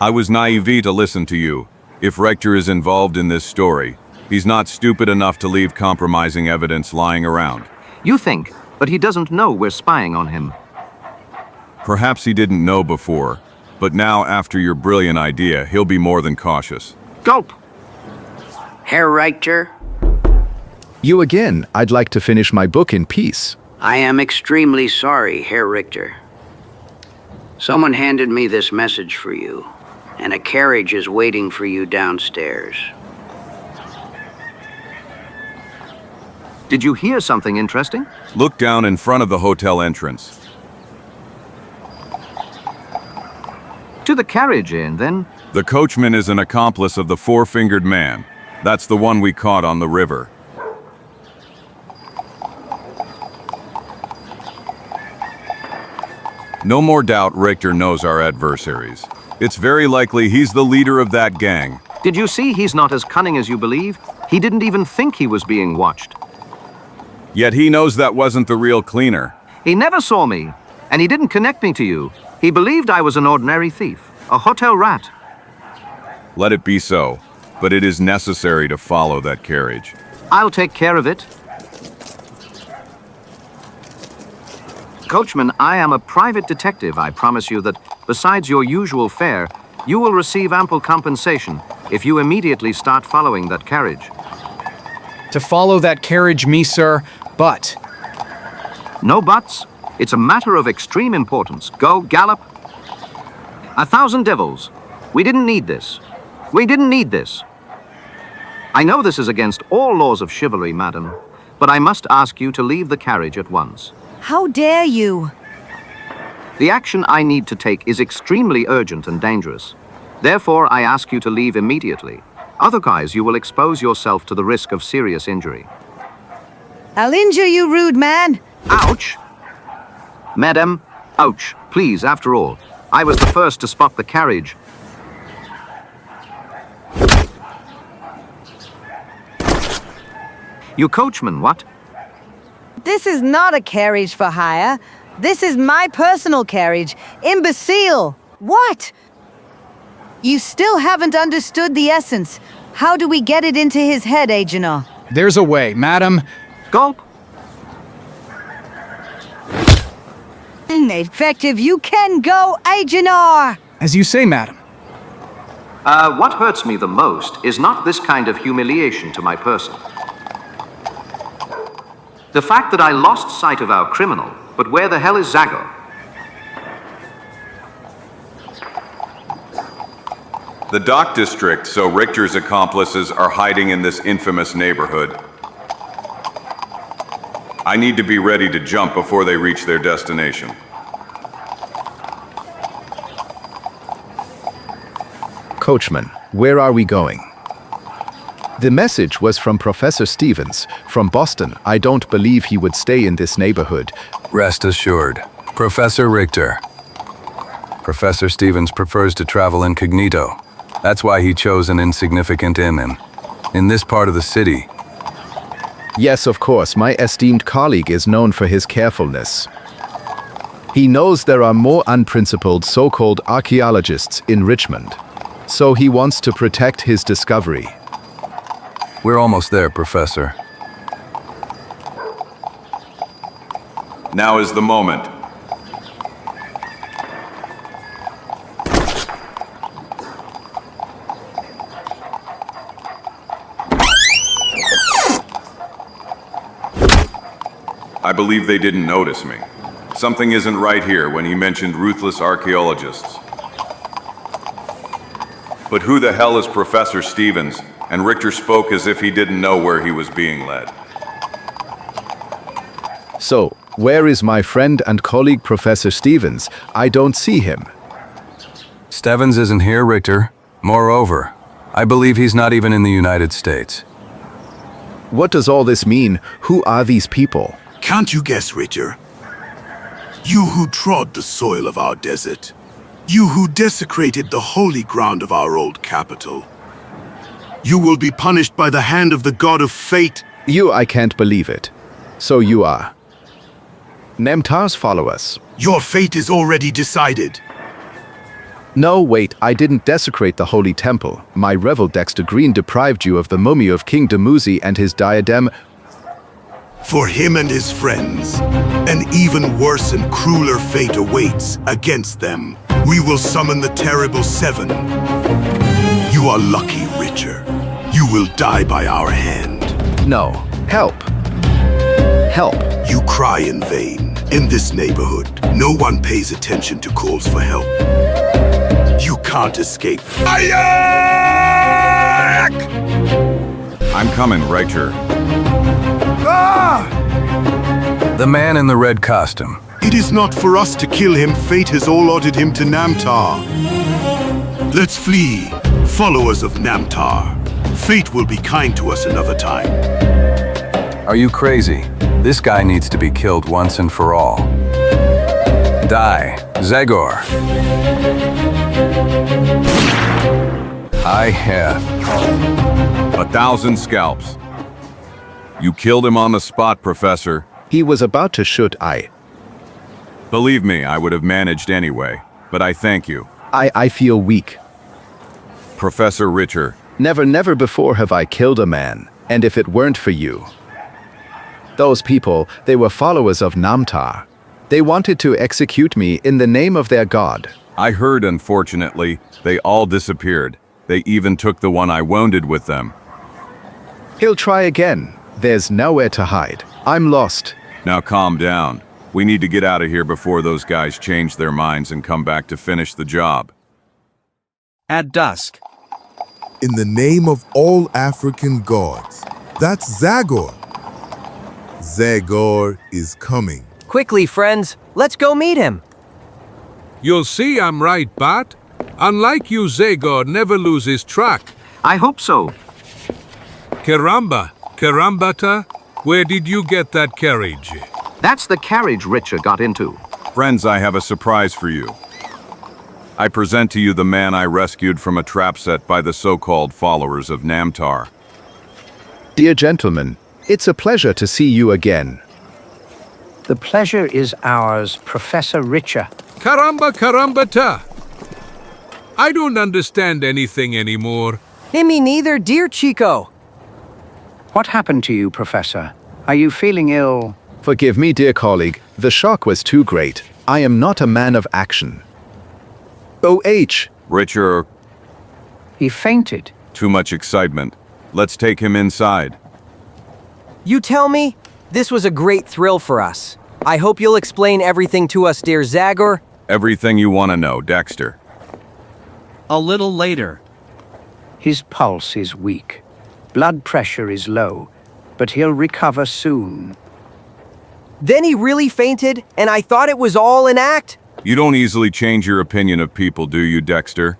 I was naive to listen to you. If Rector is involved in this story, he's not stupid enough to leave compromising evidence lying around. You think, but he doesn't know we're spying on him. Perhaps he didn't know before, but now after your brilliant idea, he'll be more than cautious. Gulp! Herr Richter? You again. I'd like to finish my book in peace. I am extremely sorry, Herr Richter. Someone handed me this message for you, and a carriage is waiting for you downstairs. Did you hear something interesting? Look down in front of the hotel entrance. To the carriage inn, then? The coachman is an accomplice of the four-fingered man. That's the one we caught on the river. No more doubt Richter knows our adversaries. It's very likely he's the leader of that gang. Did you see he's not as cunning as you believe? He didn't even think he was being watched. Yet he knows that wasn't the real cleaner. He never saw me, and he didn't connect me to you. He believed I was an ordinary thief, a hotel rat. Let it be so, but it is necessary to follow that carriage. I'll take care of it. Coachman, I am a private detective. I promise you that, besides your usual fare, you will receive ample compensation if you immediately start following that carriage. To follow that carriage, me, sir, but... No buts. It's a matter of extreme importance. Go, gallop. 1,000 devils. We didn't need this. We didn't need this. I know this is against all laws of chivalry, madam, but I must ask you to leave the carriage at once. How dare you? The action I need to take is extremely urgent and dangerous. Therefore, I ask you to leave immediately. Otherwise, you will expose yourself to the risk of serious injury. I'll injure you, rude man. Ouch! Madam, ouch. Please, after all, I was the first to spot the carriage. You coachman, what? This is not a carriage for hire. This is my personal carriage. Imbecile! What? You still haven't understood the essence. How do we get it into his head, Agenor? There's a way, madam. Gulp! Ineffective, you can go, Agenor! As you say, madam. What hurts me the most is not this kind of humiliation to my person. The fact that I lost sight of our criminal, but where the hell is Zagor? The dock district, so Richter's accomplices are hiding in this infamous neighborhood. I need to be ready to jump before they reach their destination. Coachman, where are we going? The message was from Professor Stevens, from Boston. I don't believe he would stay in this neighborhood. Rest assured, Professor Richter. Professor Stevens prefers to travel incognito. That's why he chose an insignificant inn in this part of the city. Yes, of course, my esteemed colleague is known for his carefulness. He knows there are more unprincipled so-called archaeologists in Richmond, so he wants to protect his discovery. We're almost there, Professor. Now is the moment. I believe they didn't notice me. Something isn't right here when he mentioned ruthless archaeologists. But who the hell is Professor Stevens? And Richter spoke as if he didn't know where he was being led. So, where is my friend and colleague Professor Stevens? I don't see him. Stevens isn't here, Richter. Moreover, I believe he's not even in the United States. What does all this mean? Who are these people? Can't you guess, Richter? You who trod the soil of our desert. You who desecrated the holy ground of our old capital. You will be punished by the hand of the god of fate. I can't believe it. So you are Namtar's followers. Your fate is already decided. No, wait, I didn't desecrate the holy temple. My rebel Dexter Green deprived you of the mummy of King Dumuzi and his diadem. For him and his friends, an even worse and crueler fate awaits against them. We will summon the terrible seven. You are lucky, Richter. You will die by our hand. No. Help. Help. You cry in vain. In this neighborhood, no one pays attention to calls for help. You can't escape. I'm coming, Richter. The man in the red costume. It is not for us to kill him. Fate has allotted him to Namtar. Let's flee, followers of Namtar. Fate will be kind to us another time. Are you crazy? This guy needs to be killed once and for all. Die, Zagor. I have 1,000 scalps. You killed him on the spot, Professor. He was about to shoot. Believe me, I would have managed anyway, but I thank you. I feel weak. Professor Richter. Never before have I killed a man, and if it weren't for you. Those people, they were followers of Namtar. They wanted to execute me in the name of their god. I heard, unfortunately, they all disappeared. They even took the one I wounded with them. He'll try again. There's nowhere to hide. I'm lost. Now calm down. We need to get out of here before those guys change their minds and come back to finish the job. At dusk. In the name of all African gods, that's Zagor. Zagor is coming. Quickly, friends, let's go meet him. You'll see I'm right, Bat. Unlike you, Zagor never loses track. I hope so. Karambata, where did you get that carriage? That's the carriage Richter got into. Friends, I have a surprise for you. I present to you the man I rescued from a trap set by the so-called followers of Namtar. Dear gentlemen, it's a pleasure to see you again. The pleasure is ours, Professor Richter. Karambata. I don't understand anything anymore. Me neither, dear Chico. What happened to you, Professor? Are you feeling ill? Forgive me, dear colleague. The shock was too great. I am not a man of action. O.H. Richter. He fainted. Too much excitement. Let's take him inside. You tell me? This was a great thrill for us. I hope you'll explain everything to us, dear Zagor. Everything you want to know, Dexter. A little later. His pulse is weak. Blood pressure is low, but he'll recover soon. Then he really fainted, and I thought it was all an act. You don't easily change your opinion of people, do you, Dexter?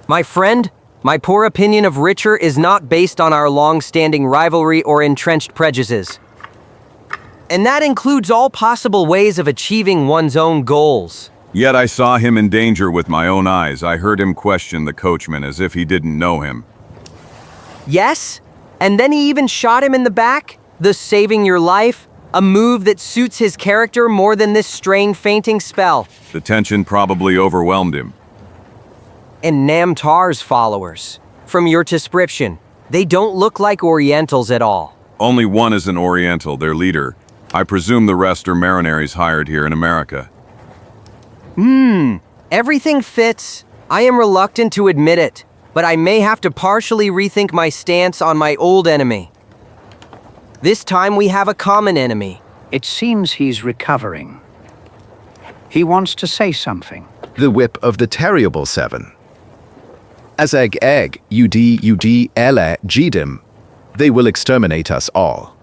My friend, my poor opinion of Richer is not based on our long-standing rivalry or entrenched prejudices. And that includes all possible ways of achieving one's own goals. Yet I saw him in danger with my own eyes. I heard him question the coachman as if he didn't know him. Yes, and then he even shot him in the back, thus saving your life, a move that suits his character more than this straying fainting spell. The tension probably overwhelmed him. And Namtar's followers. From your description, they don't look like Orientals at all. Only one is an Oriental, their leader. I presume the rest are mercenaries hired here in America. Everything fits. I am reluctant to admit it, but I may have to partially rethink my stance on my old enemy. This time we have a common enemy. It seems he's recovering. He wants to say something. The whip of the terrible seven. Azag egg, UD, Gdim. They will exterminate us all.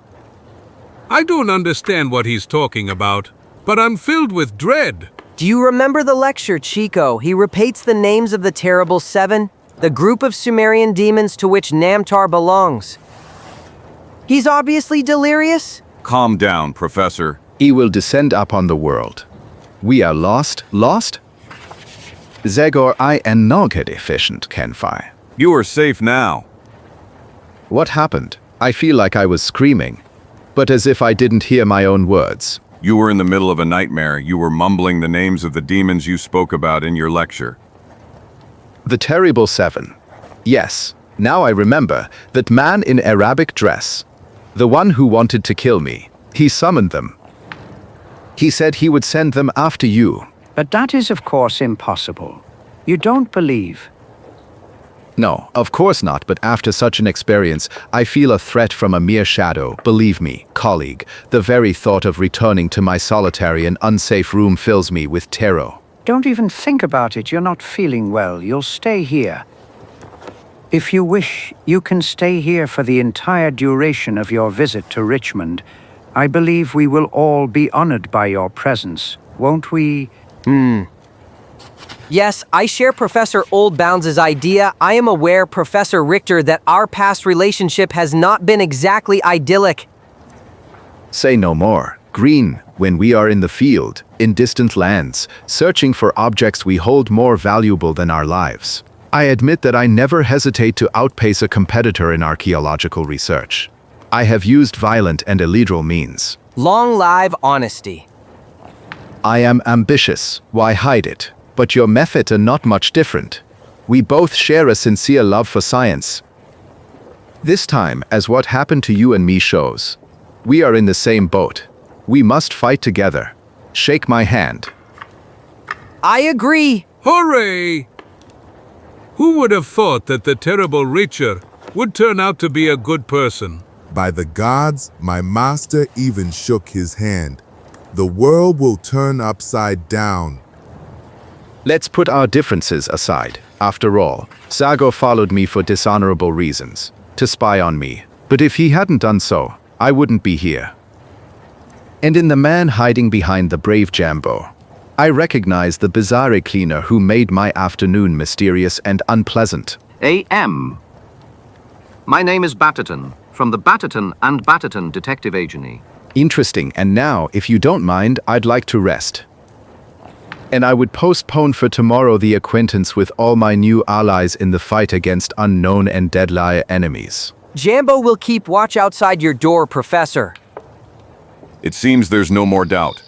I don't understand what he's talking about, but I'm filled with dread. Do you remember the lecture, Chico? He repeats the names of the Terrible Seven, the group of Sumerian demons to which Namtar belongs. He's obviously delirious. Calm down, Professor. He will descend upon the world. We are lost? Zagor I and Noghead efficient, Kenfi. You are safe now. What happened? I feel like I was screaming, but as if I didn't hear my own words. You were in the middle of a nightmare. You were mumbling the names of the demons you spoke about in your lecture. The Terrible Seven. Yes, now I remember, that man in Arabic dress. The one who wanted to kill me. He summoned them. He said he would send them after you. But that is, of course, impossible. You don't believe. No, of course not, but after such an experience, I feel a threat from a mere shadow. Believe me, colleague, the very thought of returning to my solitary and unsafe room fills me with terror. Don't even think about it. You're not feeling well. You'll stay here. If you wish, you can stay here for the entire duration of your visit to Richmond. I believe we will all be honored by your presence, won't we? Yes, I share Professor Oldbounds' idea. I am aware, Professor Richter, that our past relationship has not been exactly idyllic. Say no more. Green, when we are in the field, in distant lands, searching for objects we hold more valuable than our lives. I admit that I never hesitate to outpace a competitor in archaeological research. I have used violent and illegal means. Long live honesty. I am ambitious. Why hide it? But your methods are not much different. We both share a sincere love for science. This time, as what happened to you and me shows, we are in the same boat. We must fight together. Shake my hand. I agree. Hooray! Who would have thought that the terrible Richer would turn out to be a good person? By the gods, my master even shook his hand. The world will turn upside down. Let's put our differences aside. After all, Zagor followed me for dishonorable reasons, to spy on me. But if he hadn't done so, I wouldn't be here. And in the man hiding behind the brave Jambo, I recognize the bizarre cleaner who made my afternoon mysterious and unpleasant. A.M. My name is Batterton, from the Batterton and Batterton Detective Agency. Interesting, and now, if you don't mind, I'd like to rest. And I would postpone for tomorrow the acquaintance with all my new allies in the fight against unknown and deadly enemies. Jambo will keep watch outside your door, Professor. It seems there's no more doubt.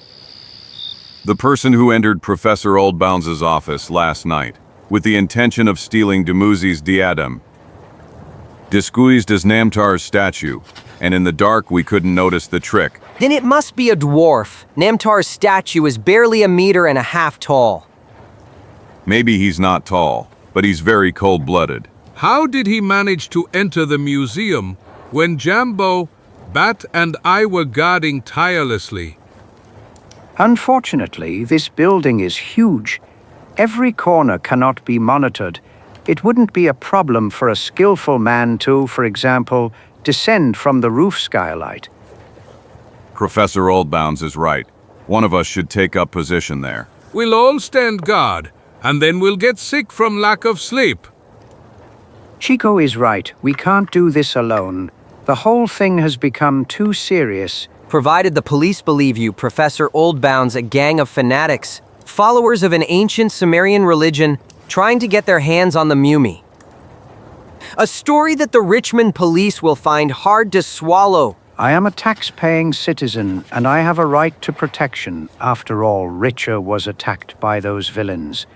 The person who entered Professor Oldbounds' office last night, with the intention of stealing Dumuzi's diadem, disguised as Namtar's statue, and in the dark we couldn't notice the trick. Then it must be a dwarf. Namtar's statue is barely 1.5 meters tall. Maybe he's not tall, but he's very cold-blooded. How did he manage to enter the museum when Jambo, Bat, and I were guarding tirelessly? Unfortunately, this building is huge. Every corner cannot be monitored. It wouldn't be a problem for a skillful man to, for example, descend from the roof skylight. Professor Oldbounds is right. One of us should take up position there. We'll all stand guard, and then we'll get sick from lack of sleep. Chico is right. We can't do this alone. The whole thing has become too serious. Provided the police believe you, Professor Oldbounds, a gang of fanatics, followers of an ancient Sumerian religion, trying to get their hands on the mummy. A story that the Richmond police will find hard to swallow. I am a tax-paying citizen, and I have a right to protection. After all, Richer was attacked by those villains.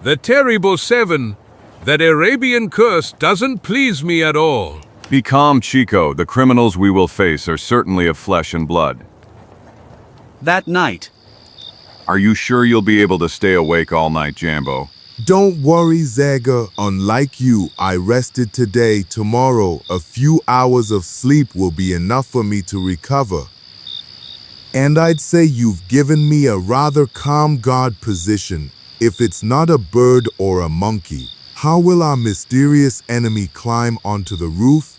The terrible seven, that Arabian curse doesn't please me at all. Be calm, Chico. The criminals we will face are certainly of flesh and blood. That night. Are you sure you'll be able to stay awake all night, Jambo? Don't worry, Zagor. Unlike you, I rested today. Tomorrow, a few hours of sleep will be enough for me to recover. And I'd say you've given me a rather calm guard position. If it's not a bird or a monkey, how will our mysterious enemy climb onto the roof?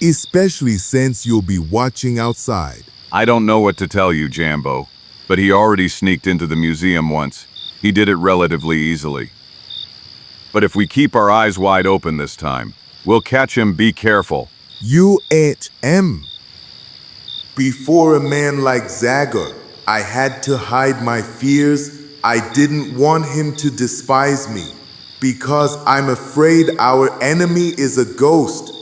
Especially since you'll be watching outside. I don't know what to tell you, Jambo, but he already sneaked into the museum once. He did it relatively easily. But if we keep our eyes wide open this time, we'll catch him. Be careful. You ain't him. Before a man like Zagor, I had to hide my fears. I didn't want him to despise me, because I'm afraid our enemy is a ghost.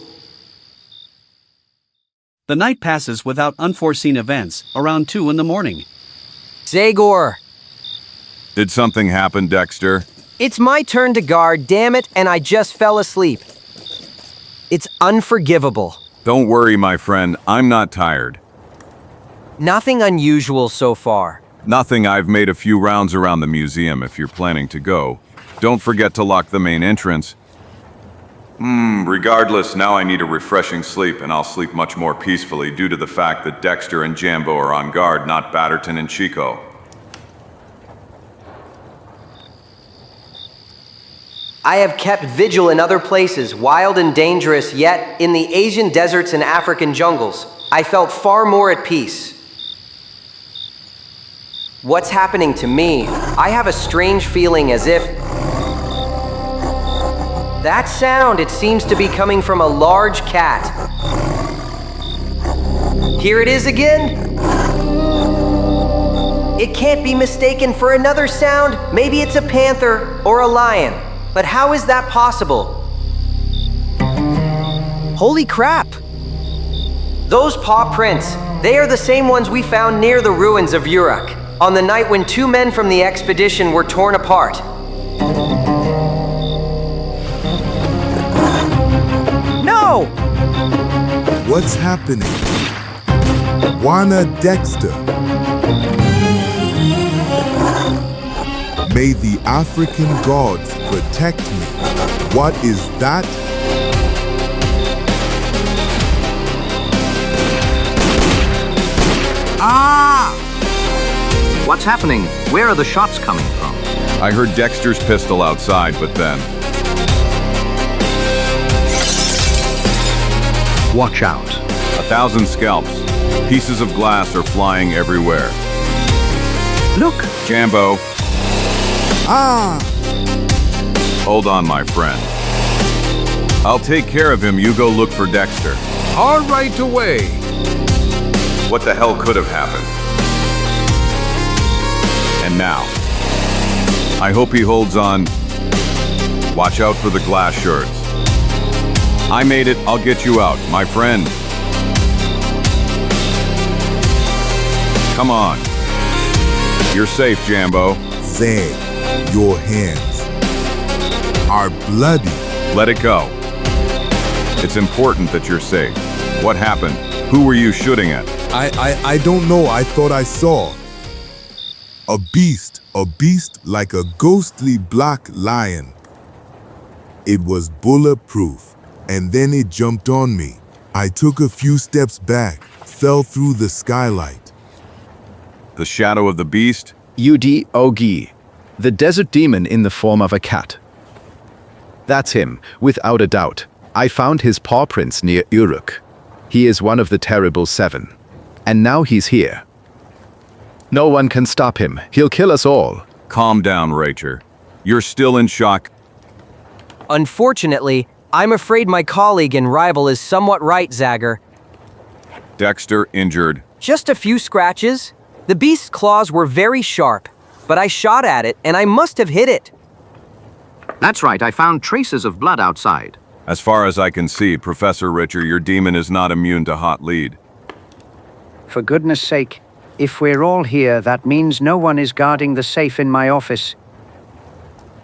The night passes without unforeseen events. Around 2 in the morning. Zagor! Did something happen, Dexter? It's my turn to guard, damn it, and I just fell asleep. It's unforgivable. Don't worry, my friend. I'm not tired. Nothing unusual so far. Nothing. I've made a few rounds around the museum if you're planning to go. Don't forget to lock the main entrance. Regardless, now I need a refreshing sleep, and I'll sleep much more peacefully due to the fact that Dexter and Jambo are on guard, not Batterton and Chico. I have kept vigil in other places, wild and dangerous, yet in the Asian deserts and African jungles, I felt far more at peace. What's happening to me? I have a strange feeling as if... That sound, it seems to be coming from a large cat. Here it is again. It can't be mistaken for another sound. Maybe it's a panther or a lion. But how is that possible? Holy crap! Those paw prints, they are the same ones we found near the ruins of Uruk, on the night when 2 men from the expedition were torn apart. No! What's happening? Juana Dexter. May the African gods protect me. What is that? Ah! What's happening? Where are the shots coming from? I heard Dexter's pistol outside, but then... Watch out. 1,000 scalps. Pieces of glass are flying everywhere. Look! Jambo. Ah! Hold on, my friend. I'll take care of him. You go look for Dexter. All right away. What the hell could have happened? And now, I hope he holds on. Watch out for the glass shards. I made it. I'll get you out, my friend. Come on. You're safe, Jambo. Zag, your hands are bloody. Let it go. It's important that you're safe. What happened? Who were you shooting at? I don't know. I thought I saw a beast like a ghostly black lion. It was bulletproof, and then it jumped on me. I took a few steps back, fell through the skylight. The shadow of the beast? Ogi, the desert demon in the form of a cat. That's him, without a doubt. I found his paw prints near Uruk. He is one of the terrible 7. and now he's here. No one can stop him. He'll kill us all. Calm down, Rachel. You're still in shock. Unfortunately, I'm afraid my colleague and rival is somewhat right, Zagor. Dexter injured. Just a few scratches. The beast's claws were very sharp, but I shot at it and I must have hit it. That's right, I found traces of blood outside. As far as I can see, Professor Richer, your demon is not immune to hot lead. For goodness sake, if we're all here, that means no one is guarding the safe in my office.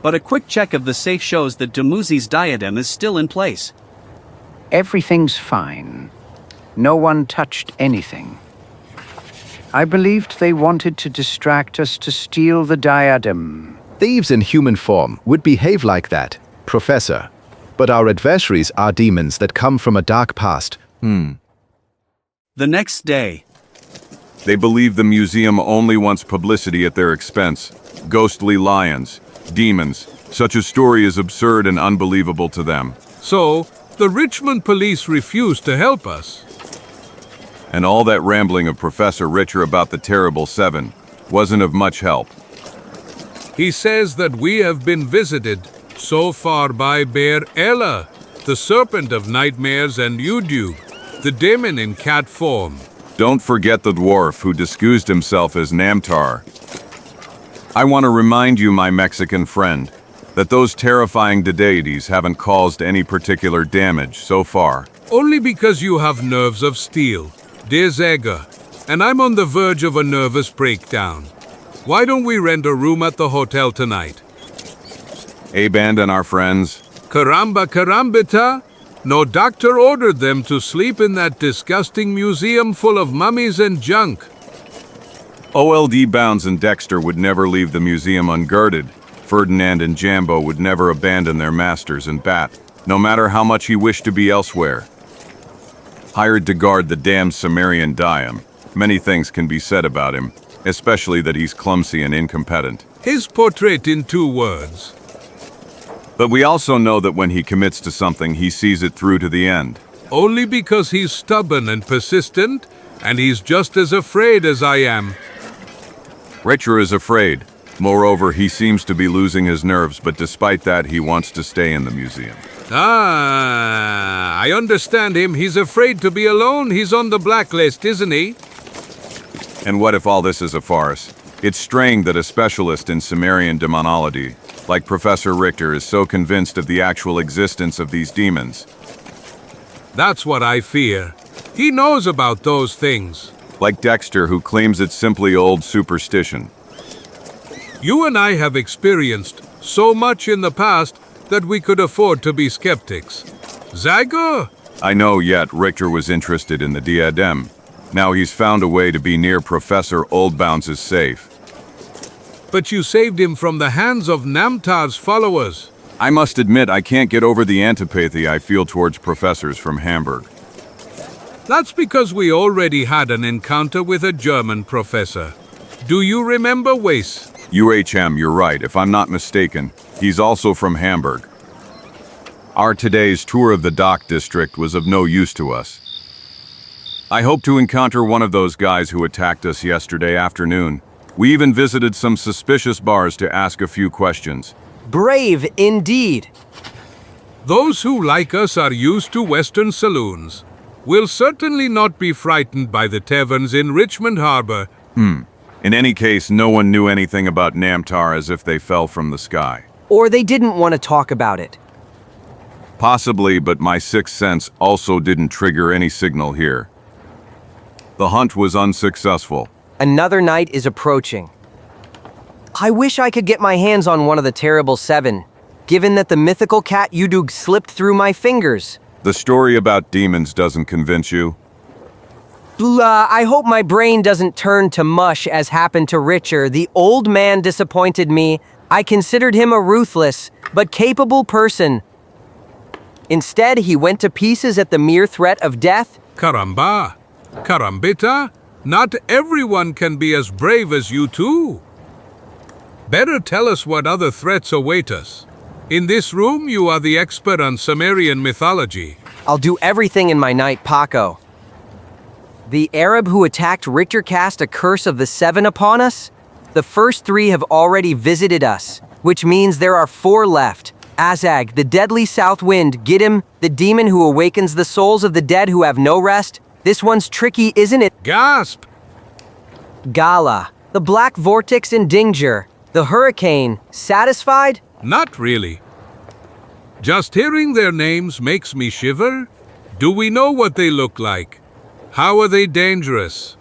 But a quick check of the safe shows that Dumuzi's diadem is still in place. Everything's fine. No one touched anything. I believed they wanted to distract us to steal the diadem. Thieves in human form would behave like that, Professor. But our adversaries are demons that come from a dark past. The next day. They believe the museum only wants publicity at their expense. Ghostly lions, demons. Such a story is absurd and unbelievable to them. So, the Richmond police refused to help us. And all that rambling of Professor Richer about the Terrible Seven wasn't of much help. He says that we have been visited so far by Bear Ella, the serpent of nightmares, and Udug, the demon in cat form. Don't forget the dwarf who disguised himself as Namtar. I want to remind you, my Mexican friend, that those terrifying deities haven't caused any particular damage so far. Only because you have nerves of steel, dear Zagor, and I'm on the verge of a nervous breakdown. Why don't we rent a room at the hotel tonight? A-Band and our friends. Caramba carambita! No doctor ordered them to sleep in that disgusting museum full of mummies and junk. OLD Bounds and Dexter would never leave the museum unguarded. Ferdinand and Jambo would never abandon their masters and Bat, no matter how much he wished to be elsewhere. Hired to guard the damned Sumerian diadem. Many things can be said about him, especially that he's clumsy and incompetent. His portrait in 2 words. But we also know that when he commits to something, he sees it through to the end. Only because he's stubborn and persistent, and he's just as afraid as I am. Richer is afraid. Moreover, he seems to be losing his nerves, but despite that, he wants to stay in the museum. Ah, I understand him. He's afraid to be alone. He's on the blacklist, isn't he? And what if all this is a farce? It's strange that a specialist in Sumerian demonology, like Professor Richter, is so convinced of the actual existence of these demons. That's what I fear. He knows about those things. Like Dexter, who claims it's simply old superstition. You and I have experienced so much in the past that we could afford to be skeptics. Zagor? I know, yet Richter was interested in the diadem. Now he's found a way to be near Professor Oldbounds' safe. But you saved him from the hands of Namtar's followers. I must admit, I can't get over the antipathy I feel towards professors from Hamburg. That's because we already had an encounter with a German professor. Do you remember Weiss? UHM, you're right. If I'm not mistaken, he's also from Hamburg. Our today's tour of the dock district was of no use to us. I hope to encounter one of those guys who attacked us yesterday afternoon. We even visited some suspicious bars to ask a few questions. Brave indeed. Those who like us are used to Western saloons. We'll certainly not be frightened by the taverns in Richmond Harbor. In any case, no one knew anything about Namtar, as if they fell from the sky. Or they didn't want to talk about it. Possibly, but my sixth sense also didn't trigger any signal here. The hunt was unsuccessful. Another night is approaching. I wish I could get my hands on one of the Terrible Seven, given that the mythical cat Udug slipped through my fingers. The story about demons doesn't convince you? I hope my brain doesn't turn to mush as happened to Richer. The old man disappointed me. I considered him a ruthless, but capable person. Instead, he went to pieces at the mere threat of death. Caramba! Carambita! Not everyone can be as brave as you two. Better tell us what other threats await us. In this room, you are the expert on Sumerian mythology. I'll do everything in my night, Paco. The Arab who attacked Richter cast a curse of the 7 upon us? The first 3 have already visited us, which means there are 4 left. Azag, the deadly south wind, Giddim, the demon who awakens the souls of the dead who have no rest. This one's tricky, isn't it? Gasp! Gala, the black vortex in Dinger, the hurricane. Satisfied? Not really. Just hearing their names makes me shiver. Do we know what they look like? How are they dangerous?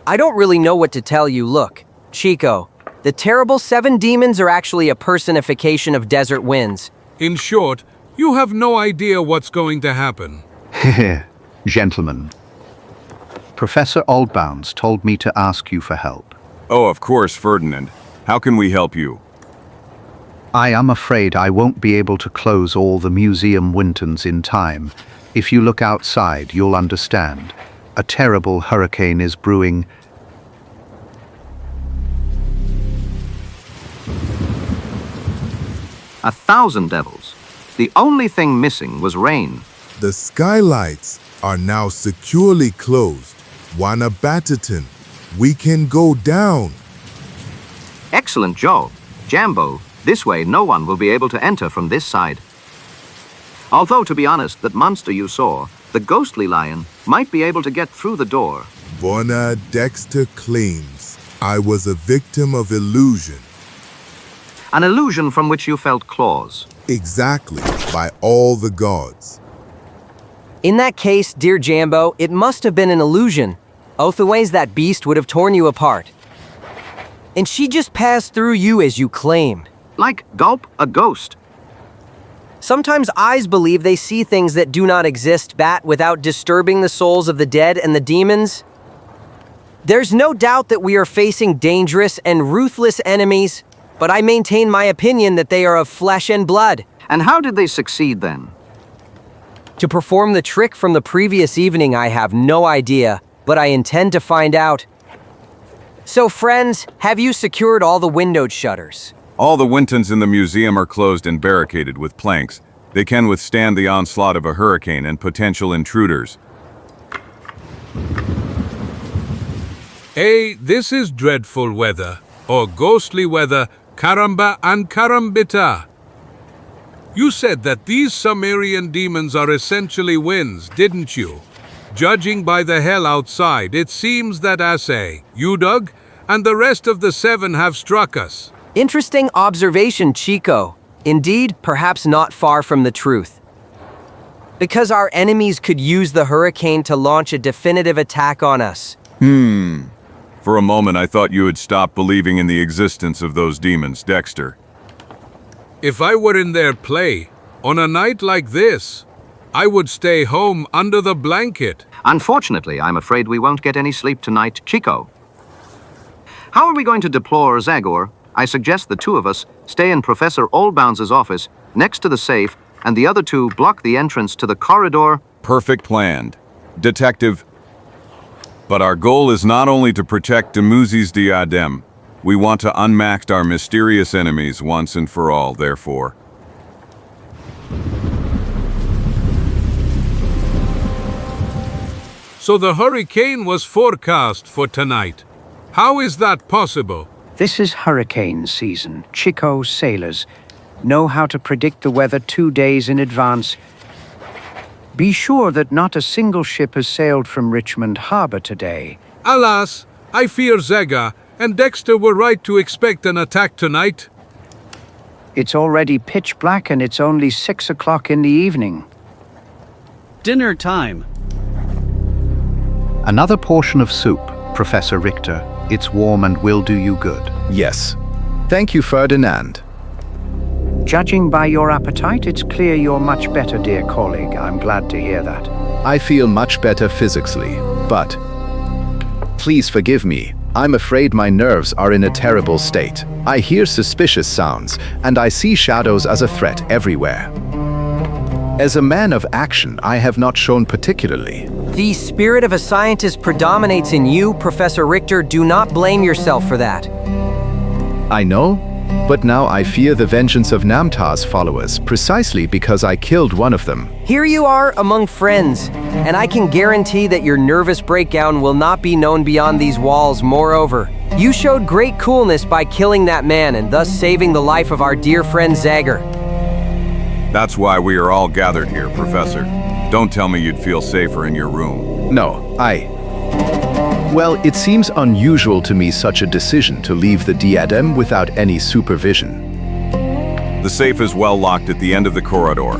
I don't really know what to tell you. Look, Chico, the terrible 7 demons are actually a personification of desert winds. In short, you have no idea what's going to happen. Gentlemen, Professor Oldbounds told me to ask you for help. Oh, of course, Ferdinand. How can we help you? I am afraid I won't be able to close all the museum windows in time. If you look outside, you'll understand. A terrible hurricane is brewing. 1,000 devils. The only thing missing was rain. The skylights are now securely closed. Wanna Bataton, we can go down. Excellent job. Jambo, this way no one will be able to enter from this side. Although, to be honest, that monster you saw, the ghostly lion, might be able to get through the door. Bona Dexter claims I was a victim of illusion. An illusion from which you felt claws. Exactly, by all the gods. In that case, dear Jambo, it must have been an illusion. Otherwise that beast would have torn you apart. And she just passed through you as you claim. Like, gulp, a ghost. Sometimes eyes believe they see things that do not exist, Bat, without disturbing the souls of the dead and the demons. There's no doubt that we are facing dangerous and ruthless enemies, but I maintain my opinion that they are of flesh and blood. And how did they succeed then? To perform the trick from the previous evening, I have no idea, but I intend to find out. So friends, have you secured all the windowed shutters? All the windows in the museum are closed and barricaded with planks. They can withstand the onslaught of a hurricane and potential intruders. Hey, this is dreadful weather, or ghostly weather, Karamba and Karambita. You said that these Sumerian demons are essentially winds, didn't you? Judging by the hell outside, it seems that Assay, Udug, and the rest of the 7 have struck us. Interesting observation, Chico. Indeed, perhaps not far from the truth. Because our enemies could use the hurricane to launch a definitive attack on us. For a moment, I thought you had stopped believing in the existence of those demons, Dexter. If I were in their play, on a night like this, I would stay home under the blanket. Unfortunately, I'm afraid we won't get any sleep tonight, Chico. How are we going to deplore Zagor? I suggest the 2 of us stay in Professor Oldbounds' office, next to the safe, and the other 2 block the entrance to the corridor. Perfect plan, Detective. But our goal is not only to protect Dumuzi's diadem. We want to unmask our mysterious enemies once and for all, therefore. So the hurricane was forecast for tonight. How is that possible? This is hurricane season. Chico sailors know how to predict the weather 2 days in advance. Be sure that not a single ship has sailed from Richmond Harbor today. Alas, I fear Zega and Dexter were right to expect an attack tonight. It's already pitch black and it's only 6 o'clock in the evening. Dinner time. Another portion of soup, Professor Richter. It's warm and will do you good. Yes. Thank you, Ferdinand. Judging by your appetite, it's clear you're much better, dear colleague. I'm glad to hear that. I feel much better physically, but please forgive me. I'm afraid my nerves are in a terrible state. I hear suspicious sounds, and I see shadows as a threat everywhere. As a man of action, I have not shown particularly. The spirit of a scientist predominates in you, Professor Richter. Do not blame yourself for that. I know, But now I fear the vengeance of Namtar's followers, precisely because I killed one of them. Here you are among friends, and I can guarantee that your nervous breakdown will not be known beyond these walls. Moreover, you showed great coolness by killing that man and thus saving the life of our dear friend Zagor. That's why we are all gathered here, Professor. Don't tell me you'd feel safer in your room. No, Well, it seems unusual to me such a decision to leave the diadem without any supervision. The safe is well locked at the end of the corridor.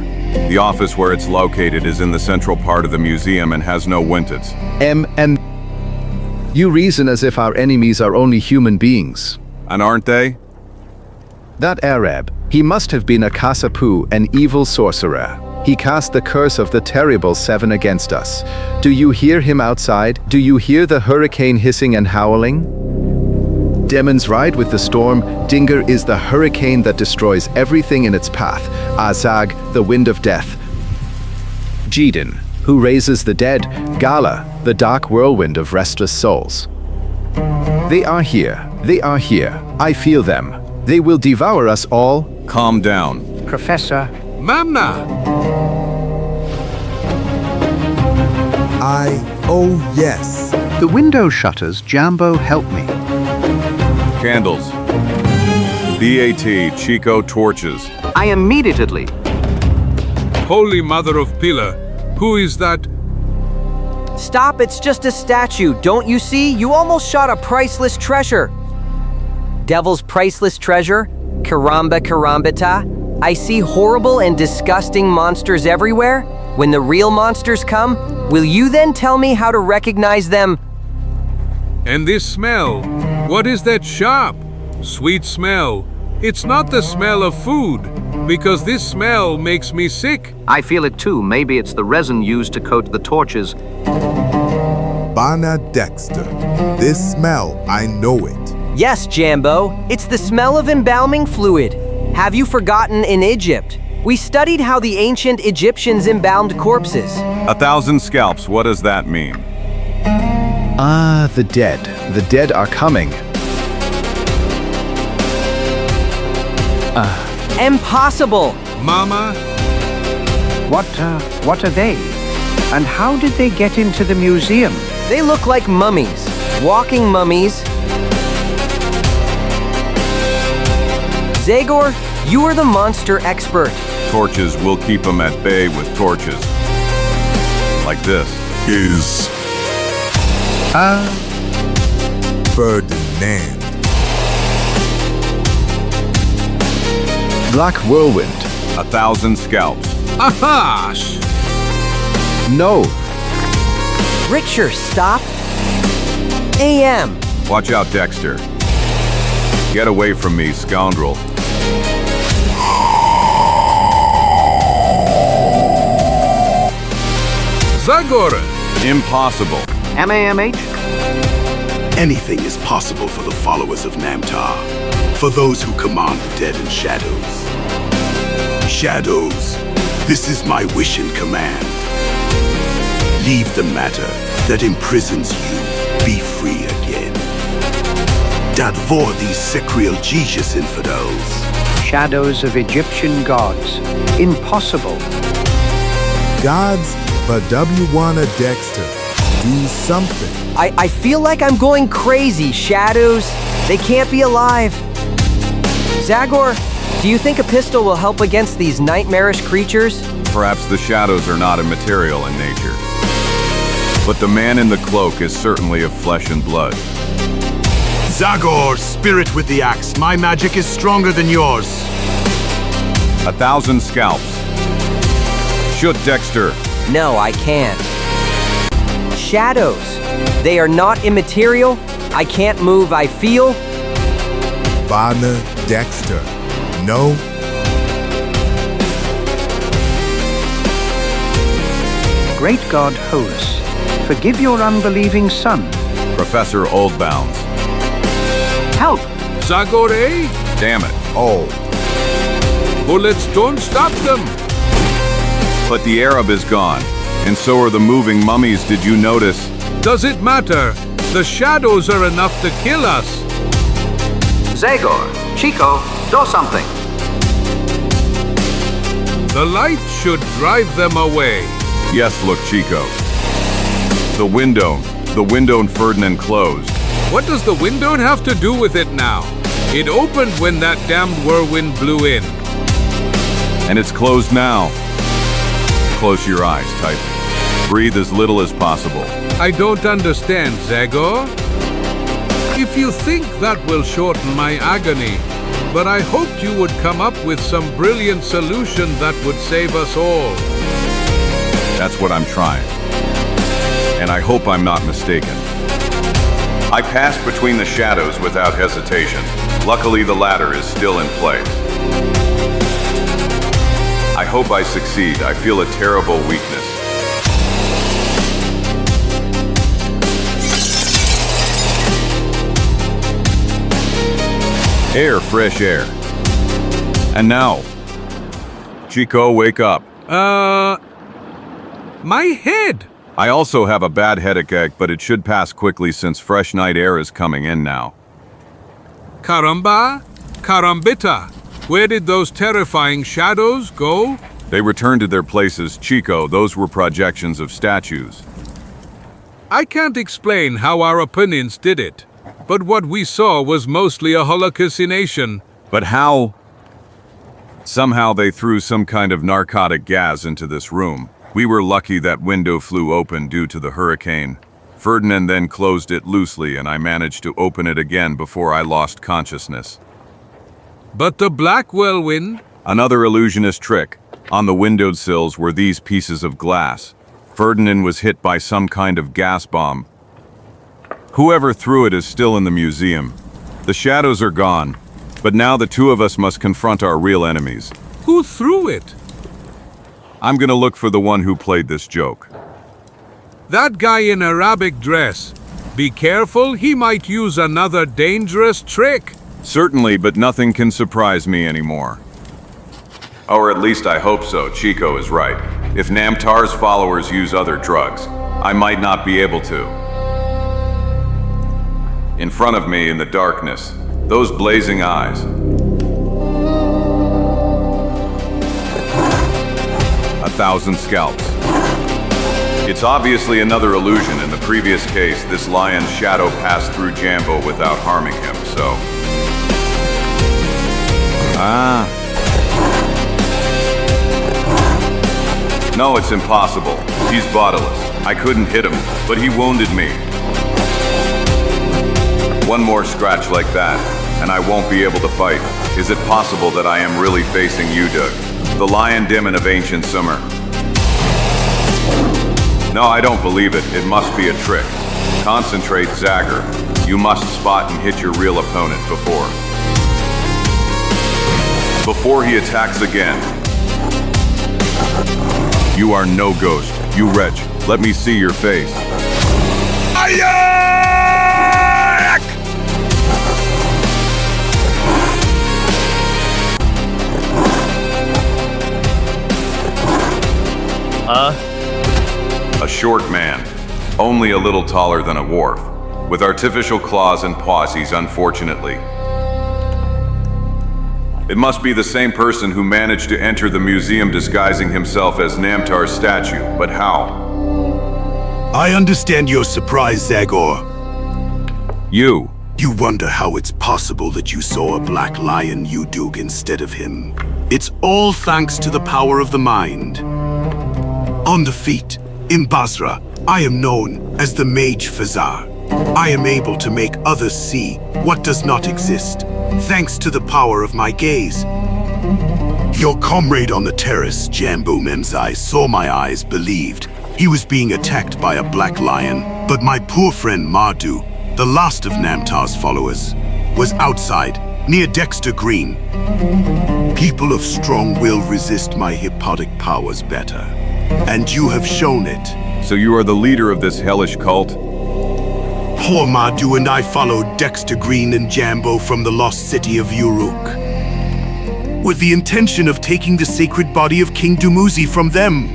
The office where it's located is in the central part of the museum and has no windows. And you reason as if our enemies are only human beings. And aren't they? That Arab, he must have been a Kasapu, an evil sorcerer. He cast the curse of the terrible 7 against us. Do you hear him outside? Do you hear the hurricane hissing and howling? Demons ride with the storm. Dinger is the hurricane that destroys everything in its path. Azag, the wind of death. Jidin, who raises the dead. Gala, the dark whirlwind of restless souls. They are here. They are here. I feel them. They will devour us all. Calm down. Professor. Mamna! Yes. The window shutters, Jambo, help me. Candles. BAT, Chico, torches. I immediately. Holy Mother of Pillar, who is that? Stop, it's just a statue. Don't you see? You almost shot a priceless treasure. Devil's priceless treasure? Karamba karambata? I see horrible and disgusting monsters everywhere. When the real monsters come, will you then tell me how to recognize them? And this smell? What is that sharp, sweet smell? It's not the smell of food, because this smell makes me sick. I feel it too. Maybe it's the resin used to coat the torches. Bana Dexter. This smell, I know it. Yes, Jambo. It's the smell of embalming fluid. Have you forgotten in Egypt? We studied how the ancient Egyptians embalmed corpses. 1,000 scalps, what does that mean? Ah, the dead. The dead are coming. Impossible! Mama? What are they? And how did they get into the museum? They look like mummies. Walking mummies. Zagor, you are the monster expert. Torches will keep them at bay with torches. Like this. Ferdinand. Black whirlwind. 1,000 scalps. Ahash! No. Richer, stop. AM. Watch out, Dexter. Get away from me, scoundrel. Zagor! Impossible. MAMH? Anything is possible for the followers of Namtar, for those who command the dead and shadows. Shadows, this is my wish and command. Leave the matter that imprisons you, be free again. Dadvor these secrial Jesus infidels. Shadows of Egyptian gods. Impossible. Gods, but W1 Dexter. Do something. I feel like I'm going crazy. Shadows, they can't be alive. Zagor, do you think a pistol will help against these nightmarish creatures? Perhaps the shadows are not immaterial in nature. But the man in the cloak is certainly of flesh and blood. Zagor, spirit with the axe. My magic is stronger than yours. 1,000 scalps. Shoot, Dexter. No, I can't. Shadows, they are not immaterial. I can't move, I feel. Bana Dexter. No. Great God Horus, forgive your unbelieving son. Professor Oldbounds. Help! Zagor, eh? Damn it. Oh. Bullets don't stop them. But the Arab is gone, and so are the moving mummies. Did you notice? Does it matter? The shadows are enough to kill us. Zagor, Chico, do something. The light should drive them away. Yes, look, Chico. The window and Ferdinand closed. What does the window have to do with it now? It opened when that damned whirlwind blew in. And it's closed now. Close your eyes tightly. Breathe as little as possible. I don't understand, Zagor. If you think that will shorten my agony, but I hoped you would come up with some brilliant solution that would save us all. That's what I'm trying. And I hope I'm not mistaken. I passed between the shadows without hesitation. Luckily, the ladder is still in place. I hope I succeed. I feel a terrible weakness. Air, fresh air. And now, Chico, wake up. My head! I also have a bad headache, but it should pass quickly since fresh night air is coming in now. Caramba, carambita. Where did those terrifying shadows go? They returned to their places. Chico, those were projections of statues. I can't explain how our opponents did it, but what we saw was mostly a hallucination. But how? Somehow they threw some kind of narcotic gas into this room. We were lucky that window flew open due to the hurricane. Ferdinand then closed it loosely and I managed to open it again before I lost consciousness. But the black whirlwind? Another illusionist trick. On the windowsills were these pieces of glass. Ferdinand was hit by some kind of gas bomb. Whoever threw it is still in the museum. The shadows are gone, but now the two of us must confront our real enemies. Who threw it? I'm gonna look for the one who played this joke. That guy in Arabic dress. Be careful, he might use another dangerous trick. Certainly, but nothing can surprise me anymore. Or at least I hope so. Chico is right. If Namtar's followers use other drugs, I might not be able to. In front of me in the darkness, those blazing eyes. 1,000 scalps. It's obviously another illusion. In the previous case, this lion's shadow passed through Jambo without harming him, so... No, it's impossible. He's bodiless. I couldn't hit him, but he wounded me. One more scratch like that, and I won't be able to fight. Is it possible that I am really facing you, Doug? The lion demon of ancient Sumer? No, I don't believe it. It must be a trick. Concentrate, Zagor. You must spot and hit your real opponent before he attacks again. You are no ghost, you wretch. Let me see your face. A short man, only a little taller than a dwarf, with artificial claws and paws, unfortunately. It must be the same person who managed to enter the museum disguising himself as Namtar's statue, but how? I understand your surprise, Zagor. You wonder how it's possible that you saw a black lion, Udug, instead of him. It's all thanks to the power of the mind. On the feet, in Basra, I am known as the Mage Fazar. I am able to make others see what does not exist, thanks to the power of my gaze. Your comrade on the terrace, Jambu Memzai, saw my eyes, believed he was being attacked by a black lion, but my poor friend Mardu, the last of Namtar's followers, was outside, near Dexter Green. People of strong will resist my hypnotic powers better, and you have shown it. So you are the leader of this hellish cult? Poor Mardu and I followed Dexter Green and Jambo from the lost city of Uruk, with the intention of taking the sacred body of King Dumuzi from them.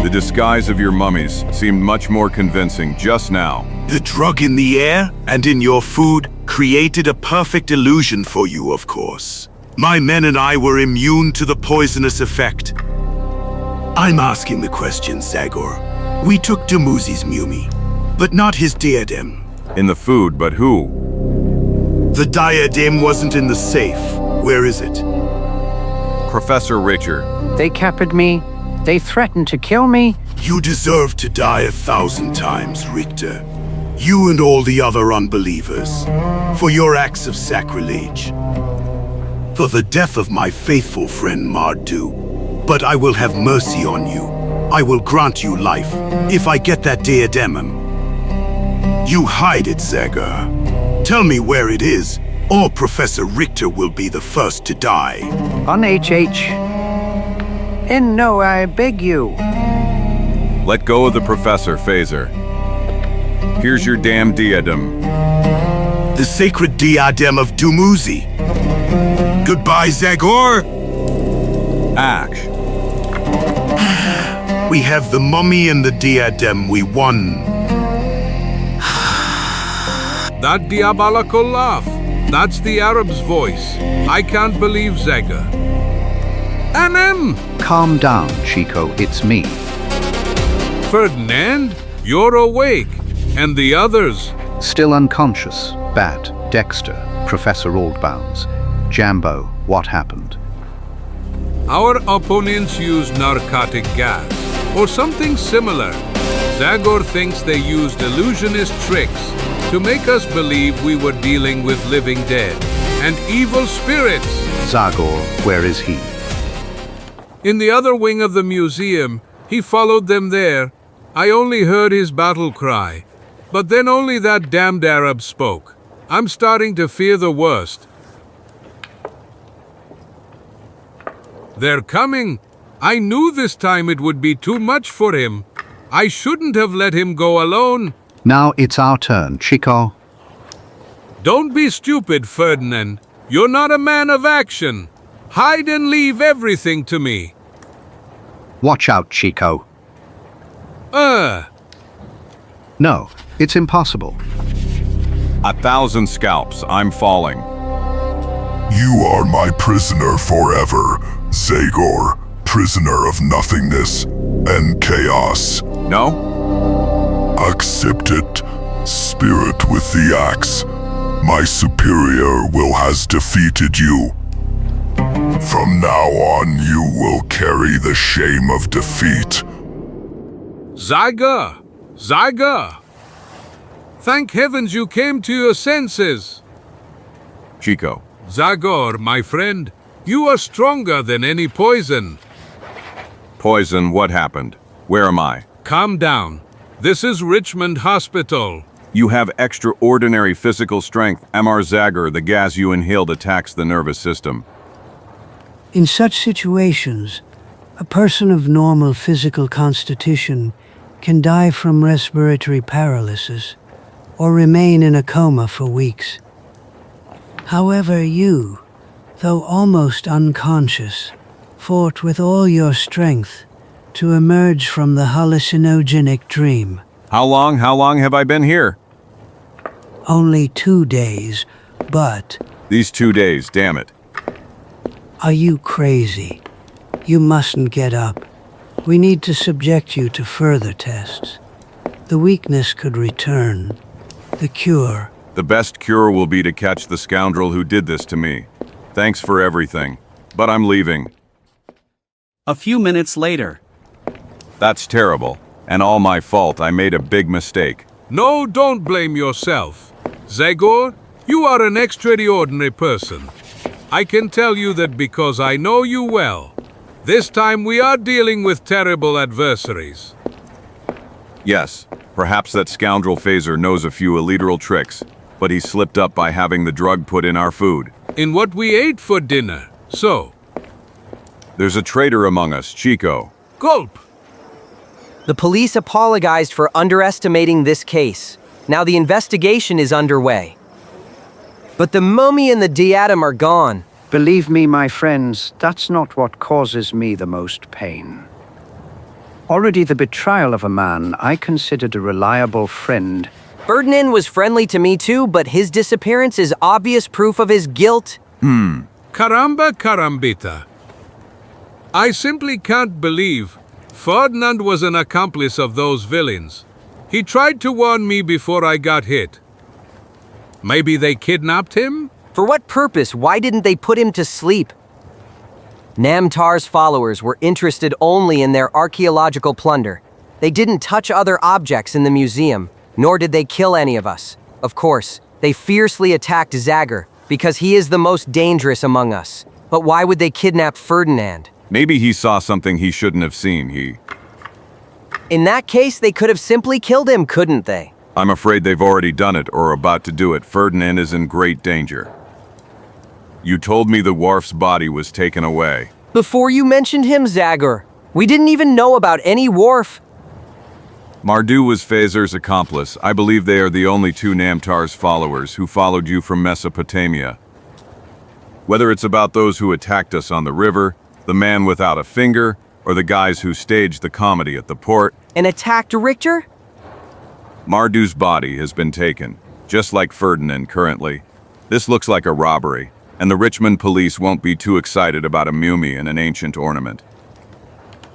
The disguise of your mummies seemed much more convincing just now. The drug in the air and in your food created a perfect illusion for you, of course. My men and I were immune to the poisonous effect. I'm asking the question, Zagor. We took Dumuzi's mummy, but not his diadem. In the food, but who? The diadem wasn't in the safe. Where is it? Professor Richter. They captured me. They threatened to kill me. You deserve to die 1,000 times, Richter. You and all the other unbelievers, for your acts of sacrilege. For the death of my faithful friend Mardu. But I will have mercy on you. I will grant you life, if I get that diadem. You hide it, Zagor. Tell me where it is, or Professor Richter will be the first to die. On HH. And no, I beg you. Let go of the Professor, Phaser. Here's your damn diadem. The sacred diadem of Dumuzi. Goodbye, Zagor. Ash. We have the mummy and the diadem. We won. That diabolical laugh. That's the Arab's voice. I can't believe Zagor. Anem! Calm down, Chico, it's me. Ferdinand, you're awake. And the others? Still unconscious. Bat, Dexter, Professor Oldbounds. Jambo, what happened? Our opponents used narcotic gas, or something similar. Zagor thinks they used illusionist tricks to make us believe we were dealing with living dead and evil spirits. Zagor, where is he? In the other wing of the museum. He followed them there. I only heard his battle cry. But then only that damned Arab spoke. I'm starting to fear the worst. They're coming. I knew this time it would be too much for him. I shouldn't have let him go alone. Now it's our turn, Chico. Don't be stupid, Ferdinand. You're not a man of action. Hide and leave everything to me. Watch out, Chico. No, it's impossible. 1,000 scalps, I'm falling. You are my prisoner forever, Zagor, prisoner of nothingness and chaos. No? Accept it, spirit with the axe. My superior will has defeated you. From now on, you will carry the shame of defeat. Zagor! Zagor! Thank heavens you came to your senses. Chico. Zagor, my friend, you are stronger than any poison. Poison, what happened? Where am I? Calm down. This is Richmond Hospital. You have extraordinary physical strength. Amar Zagor, the gas you inhaled attacks the nervous system. In such situations, a person of normal physical constitution can die from respiratory paralysis or remain in a coma for weeks. However, you, though almost unconscious, fought with all your strength to emerge from the hallucinogenic dream. How long have I been here? Only 2 days, but... These 2 days, damn it. Are you crazy? You mustn't get up. We need to subject you to further tests. The weakness could return. The cure. The best cure will be to catch the scoundrel who did this to me. Thanks for everything, but I'm leaving. A few minutes later. That's terrible, and all my fault. I made a big mistake. No, don't blame yourself. Zagor, you are an extraordinary person. I can tell you that because I know you well. This time we are dealing with terrible adversaries. Yes, perhaps that scoundrel Phaser knows a few illiteral tricks, but he slipped up by having the drug put in our food. In what we ate for dinner, so. There's a traitor among us, Chico. Gulp! The police apologized for underestimating this case. Now the investigation is underway. But the mummy and the diadem are gone. Believe me, my friends, that's not what causes me the most pain. Already the betrayal of a man I considered a reliable friend. Ferdinand was friendly to me too, but his disappearance is obvious proof of his guilt. Caramba carambita. I simply can't believe Ferdinand was an accomplice of those villains. He tried to warn me before I got hit. Maybe they kidnapped him? For what purpose? Why didn't they put him to sleep? Namtar's followers were interested only in their archaeological plunder. They didn't touch other objects in the museum, nor did they kill any of us. Of course, they fiercely attacked Zagor, because he is the most dangerous among us. But why would they kidnap Ferdinand? Maybe he saw something he shouldn't have seen, In that case, they could have simply killed him, couldn't they? I'm afraid they've already done it or are about to do it. Ferdinand is in great danger. You told me the Wharf's body was taken away. Before you mentioned him, Zagor, we didn't even know about any Wharf. Mardu was Fazer's accomplice. I believe they are the only two Namtar's followers who followed you from Mesopotamia. Whether it's about those who attacked us on the river, the man without a finger, or the guys who staged the comedy at the port. And attacked Richter? Mardu's body has been taken, just like Ferdinand currently. This looks like a robbery, and the Richmond police won't be too excited about a mummy and an ancient ornament.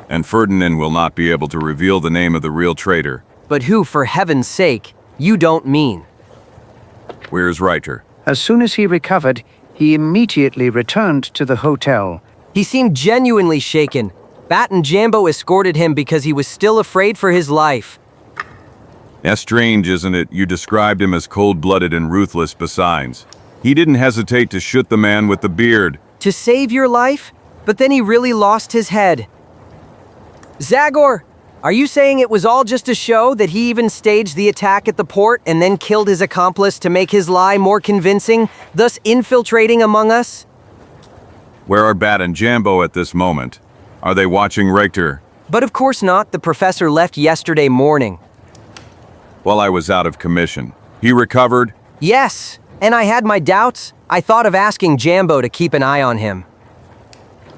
And Ferdinand will not be able to reveal the name of the real traitor. But who, for heaven's sake, you don't mean? Where's Reiter? As soon as he recovered, he immediately returned to the hotel. He seemed genuinely shaken. Bat and Jambo escorted him because he was still afraid for his life. That's strange, isn't it? You described him as cold-blooded and ruthless besides. He didn't hesitate to shoot the man with the beard. To save your life? But then he really lost his head. Zagor, are you saying it was all just a show, that he even staged the attack at the port and then killed his accomplice to make his lie more convincing, thus infiltrating among us? Where are Bat and Jambo at this moment? Are they watching Richter? But of course not. The professor left yesterday morning. While I was out of commission. He recovered? Yes, and I had my doubts. I thought of asking Jambo to keep an eye on him.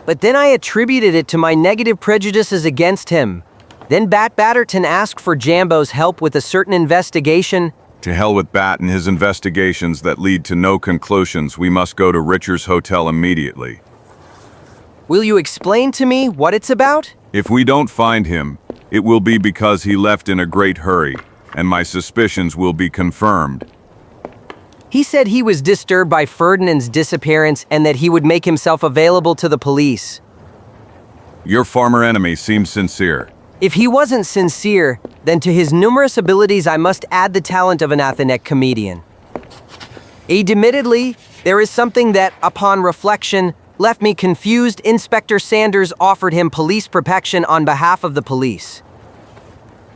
But then I attributed it to my negative prejudices against him. Then Bat Batterton asked for Jambo's help with a certain investigation. To hell with Bat and his investigations that lead to no conclusions. We must go to Richter's hotel immediately. Will you explain to me what it's about? If we don't find him, it will be because he left in a great hurry, and my suspicions will be confirmed. He said he was disturbed by Ferdinand's disappearance and that he would make himself available to the police. Your former enemy seems sincere. If he wasn't sincere, then to his numerous abilities I must add the talent of an Athenec comedian. Admittedly, there is something that, upon reflection, left me confused. Inspector Sanders offered him police protection on behalf of the police.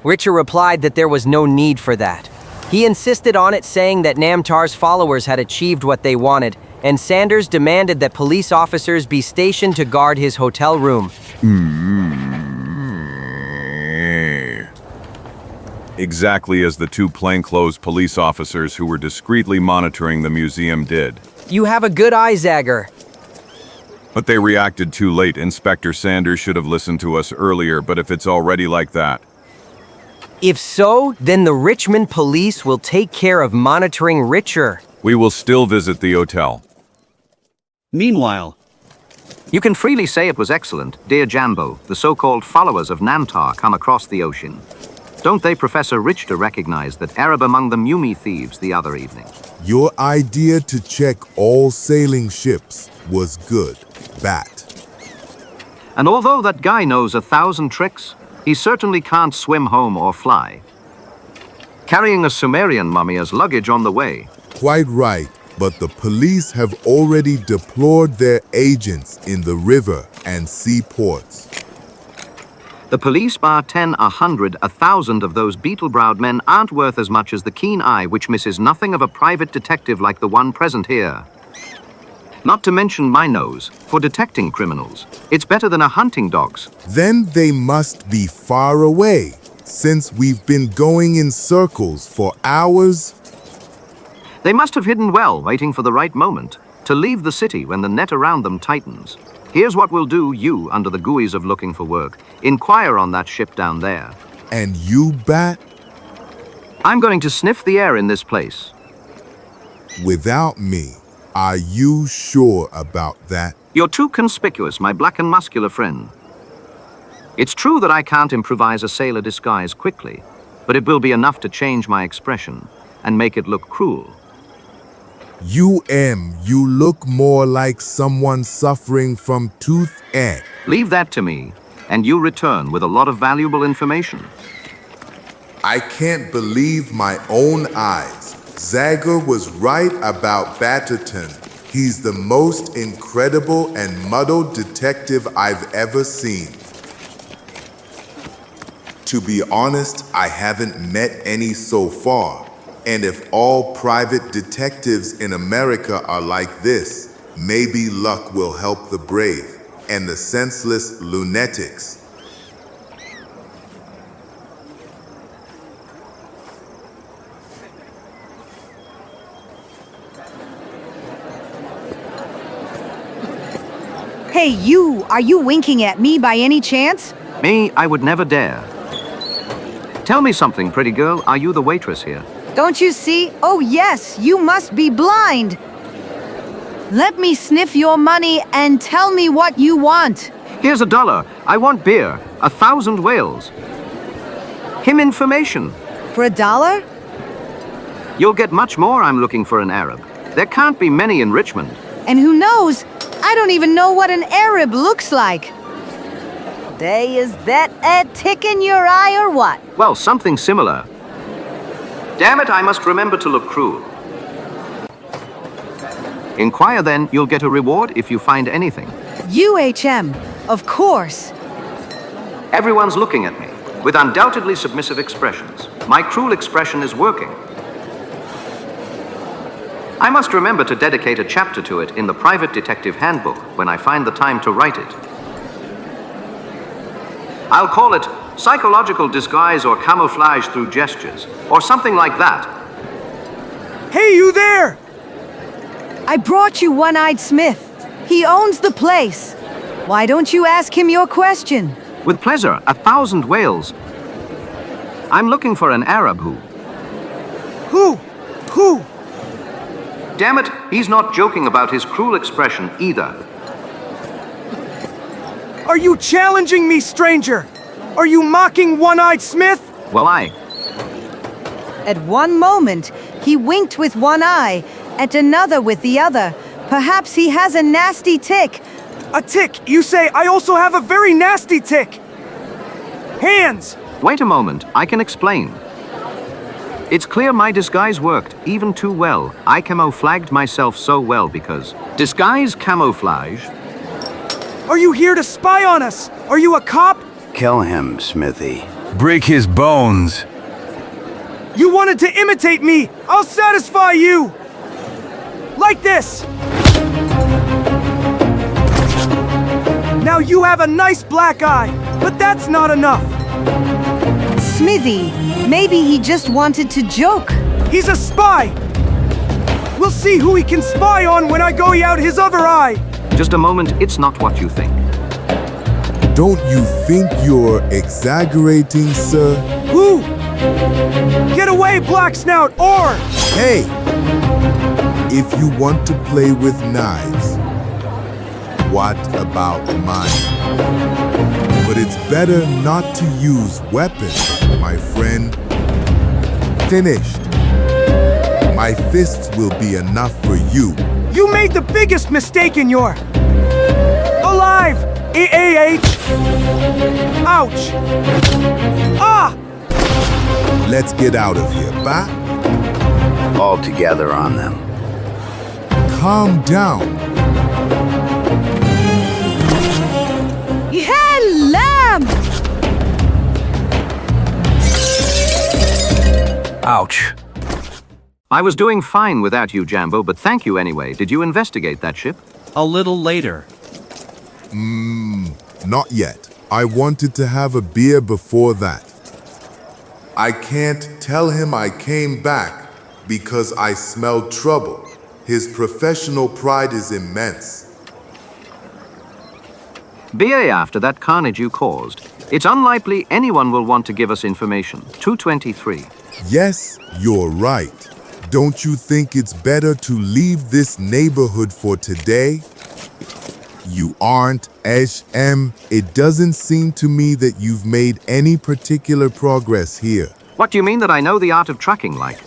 Richter replied that there was no need for that. He insisted on it, saying that Namtar's followers had achieved what they wanted, and Sanders demanded that police officers be stationed to guard his hotel room. Exactly as the two plainclothes police officers who were discreetly monitoring the museum did. You have a good eye, Zagor. But they reacted too late. Inspector Sanders should have listened to us earlier, but if it's already like that. If so, then the Richmond police will take care of monitoring Richter. We will still visit the hotel. Meanwhile, you can freely say it was excellent, dear Jambo. The so-called followers of Namtar come across the ocean. Don't they, Professor Richter, recognize that Arab among the Mumi thieves the other evening? Your idea to check all sailing ships was good, Bat. And although that guy knows 1,000 tricks, he certainly can't swim home or fly. Carrying a Sumerian mummy as luggage on the way. Quite right, but the police have already deployed their agents in the river and seaports. The police, bar 10, 100, 1,000 of those beetle-browed men aren't worth as much as the keen eye which misses nothing of a private detective like the one present here. Not to mention my nose for detecting criminals. It's better than a hunting dog's. Then they must be far away, since we've been going in circles for hours. They must have hidden well, waiting for the right moment to leave the city when the net around them tightens. Here's what we'll do, you, under the guise of looking for work. Inquire on that ship down there. And you, Bat? I'm going to sniff the air in this place. Without me, are you sure about that? You're too conspicuous, my black and muscular friend. It's true that I can't improvise a sailor disguise quickly, but it will be enough to change my expression and make it look cruel. You look more like someone suffering from toothache. Leave that to me, and you return with a lot of valuable information. I can't believe my own eyes. Zagor was right about Batterton. He's the most incredible and muddled detective I've ever seen. To be honest, I haven't met any so far. And if all private detectives in America are like this, maybe luck will help the brave and the senseless lunatics. Hey, you! Are you winking at me by any chance? Me, I would never dare. Tell me something, pretty girl. Are you the waitress here? Don't you see? Oh yes, you must be blind. Let me sniff your money and tell me what you want. Here's $1. I want beer. 1,000 whales. Him information. For $1? You'll get much more. I'm looking for an Arab. There can't be many in Richmond. And who knows? I don't even know what an Arab looks like. Is that a tick in your eye or what? Well, something similar. Damn it, I must remember to look cruel. Inquire then, you'll get a reward if you find anything. UHM, of course. Everyone's looking at me, with undoubtedly submissive expressions. My cruel expression is working. I must remember to dedicate a chapter to it in the private detective handbook when I find the time to write it. I'll call it psychological disguise or camouflage through gestures, or something like that. Hey, you there! I brought you One-Eyed Smith. He owns the place. Why don't you ask him your question? With pleasure, 1,000 whales. I'm looking for an Arab who... Who? Damn it, he's not joking about his cruel expression either. Are you challenging me, stranger? Are you mocking One-Eyed Smith? Well, At one moment, he winked with one eye, at another with the other. Perhaps he has a nasty tick. A tick? You say I also have a very nasty tick. Hands! Wait a moment, I can explain. It's clear my disguise worked, even too well. I camouflaged myself so well because... Disguise camouflage? Are you here to spy on us? Are you a cop? Kill him, Smithy. Break his bones. You wanted to imitate me. I'll satisfy you. Like this. Now you have a nice black eye, but that's not enough. Smithy, maybe he just wanted to joke. He's a spy. We'll see who he can spy on when I go out his other eye. Just a moment, it's not what you think. Don't you think you're exaggerating, sir? Who? Get away, Black Snout, or... Hey! If you want to play with knives, what about mine? But it's better not to use weapons, my friend. Finished. My fists will be enough for you. You made the biggest mistake in your... Alive! AAH! Ouch! Ah! Let's get out of here, bye. All together on them. Calm down. Lamb! Ouch. I was doing fine without you, Jambo, but thank you anyway. Did you investigate that ship? A little later. Not yet. I wanted to have a beer before that. I can't tell him I came back because I smelled trouble. His professional pride is immense. BA after that carnage you caused. It's unlikely anyone will want to give us information. 223. Yes, you're right. Don't you think it's better to leave this neighborhood for today? You aren't, H.M. It doesn't seem to me that you've made any particular progress here. What do you mean that I know the art of tracking like?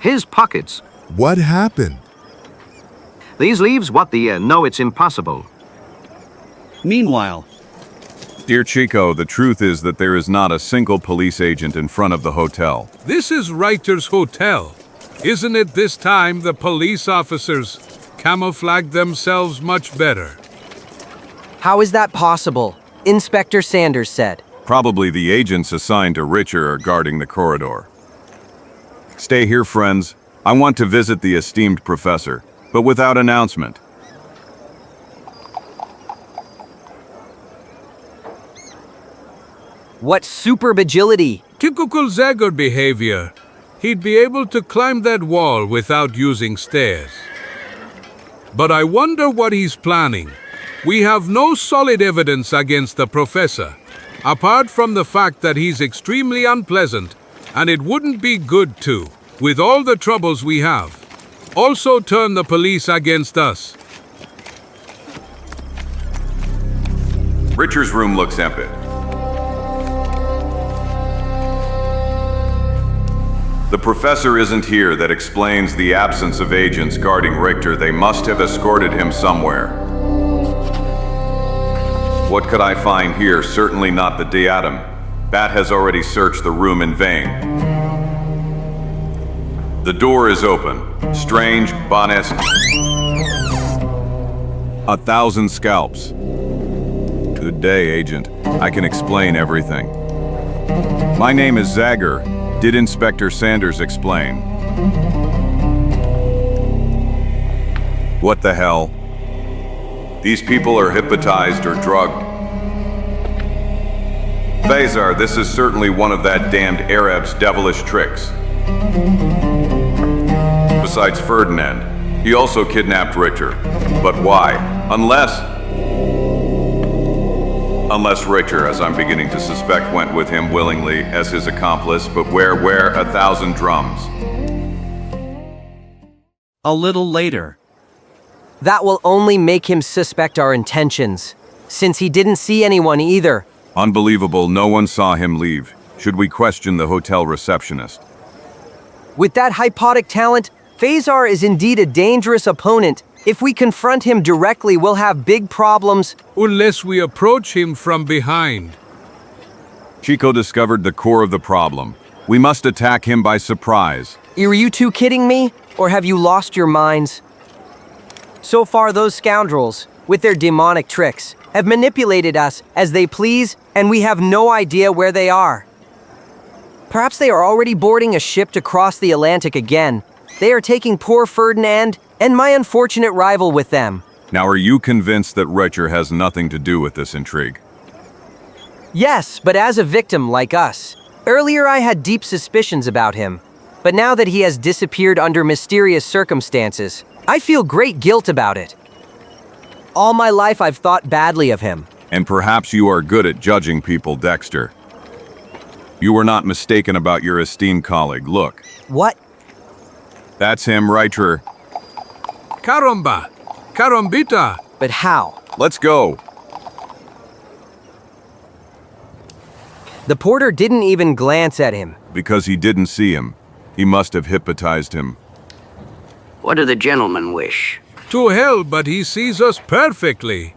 His pockets. What happened? These leaves, what the no, it's impossible. Meanwhile, Dear Chico, the truth is that there is not a single police agent in front of the hotel. This is Reiter's hotel. Isn't it this time the police officers camouflaged themselves much better? How is that possible? Inspector Sanders said. Probably the agents assigned to Richer are guarding the corridor. Stay here, friends. I want to visit the esteemed professor, but without announcement. What superb agility! Typical Zagor behavior. He'd be able to climb that wall without using stairs. But I wonder what he's planning. We have no solid evidence against the professor, apart from the fact that he's extremely unpleasant, and it wouldn't be good to, with all the troubles we have, also turn the police against us. Richer's room looks empty. The professor isn't here. That explains the absence of agents guarding Richter. They must have escorted him somewhere. What could I find here? Certainly not the diadem. Bat has already searched the room in vain. The door is open. Strange, bonnet. 1,000 scalps. Good day, agent. I can explain everything. My name is Zagor. Did Inspector Sanders explain? What the hell? These people are hypnotized or drugged. Thazar, this is certainly one of that damned Arab's devilish tricks. Besides Ferdinand, he also kidnapped Richter. But why? Unless Richter, as I'm beginning to suspect, went with him willingly as his accomplice, but where 1,000 drums? a little later. That will only make him suspect our intentions, since he didn't see anyone either. Unbelievable, no one saw him leave. Should we question the hotel receptionist? With that hypnotic talent, Phasar is indeed a dangerous opponent. If we confront him directly, we'll have big problems. Unless we approach him from behind. Chico discovered the core of the problem. We must attack him by surprise. Are you two kidding me? Or have you lost your minds? So far, those scoundrels, with their demonic tricks, have manipulated us as they please, and we have no idea where they are. Perhaps they are already boarding a ship to cross the Atlantic again. They are taking poor Ferdinand and my unfortunate rival with them. Now, are you convinced that Richer has nothing to do with this intrigue? Yes, but as a victim like us. Earlier I had deep suspicions about him. But now that he has disappeared under mysterious circumstances, I feel great guilt about it. All my life I've thought badly of him. And perhaps you are good at judging people, Dexter. You were not mistaken about your esteemed colleague. Look. What? That's him, Richer. Caramba! Carambita! But how? Let's go. The porter didn't even glance at him. Because he didn't see him. He must have hypnotized him. What do the gentlemen wish? To hell, but he sees us perfectly.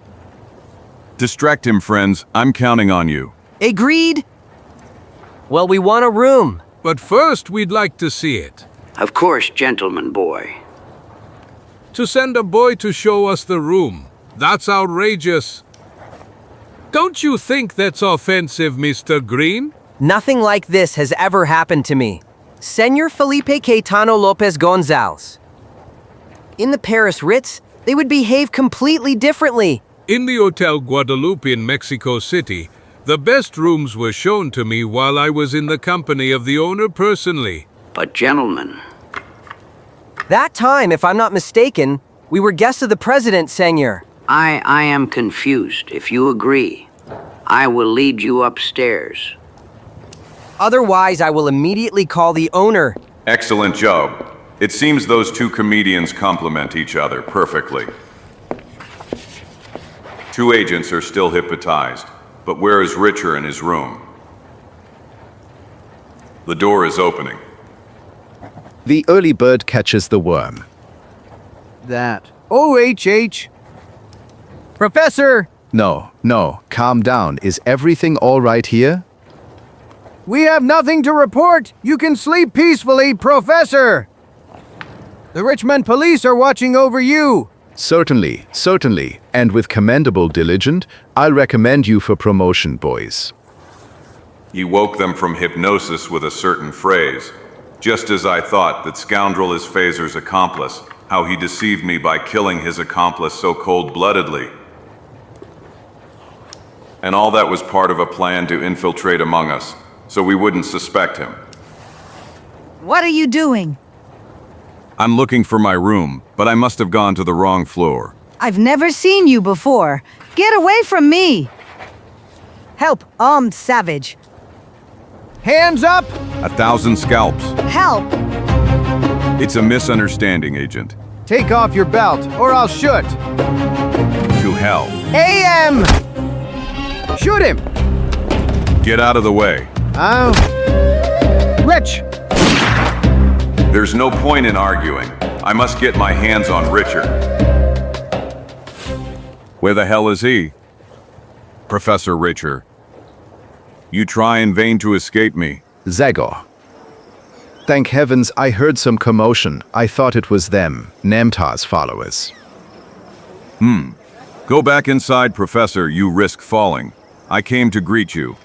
Distract him, friends. I'm counting on you. Agreed. Well, we want a room. But first, we'd like to see it. Of course, gentleman boy. To send a boy to show us the room. That's outrageous. Don't you think that's offensive, Mr. Green? Nothing like this has ever happened to me. Senor Felipe Caetano Lopez Gonzalez. In the Paris Ritz, they would behave completely differently. In the Hotel Guadalupe in Mexico City, the best rooms were shown to me while I was in the company of the owner personally. But gentlemen... That time, if I'm not mistaken, we were guests of the president, senor. I am confused. If you agree, I will lead you upstairs. Otherwise, I will immediately call the owner. Excellent job. It seems those two comedians complement each other perfectly. Two agents are still hypnotized, but where is Richer in his room? The door is opening. The early bird catches the worm. That. OHH! Professor! No, calm down. Is everything all right here? We have nothing to report. You can sleep peacefully, Professor. The Richmond police are watching over you. Certainly. And with commendable diligence, I'll recommend you for promotion, boys. He woke them from hypnosis with a certain phrase. Just as I thought that scoundrel is Phaser's accomplice, how he deceived me by killing his accomplice so cold-bloodedly. And all that was part of a plan to infiltrate among us, so we wouldn't suspect him. What are you doing? I'm looking for my room, but I must have gone to the wrong floor. I've never seen you before. Get away from me! Help, armed savage. Hands up! 1,000 scalps. Help! It's a misunderstanding, Agent. Take off your belt, or I'll shoot. To hell. AM! Shoot him! Get out of the way. Rich! There's no point in arguing. I must get my hands on Richer. Where the hell is he? Professor Richer. You try in vain to escape me. Zagor. Thank heavens I heard some commotion. I thought it was them, Namtar's followers. Go back inside, Professor. You risk falling. I came to greet you.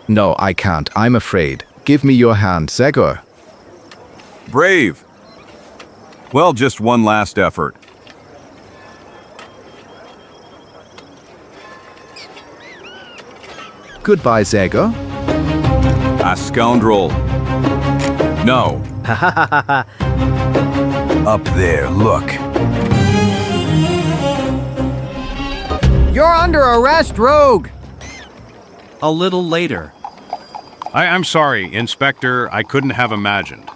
No, I can't. I'm afraid. Give me your hand, Zagor. Brave. Well, just one last effort. Goodbye, Zagor. A scoundrel. No. Up there, look. You're under arrest, rogue! A little later. I'm sorry, Inspector. I couldn't have imagined.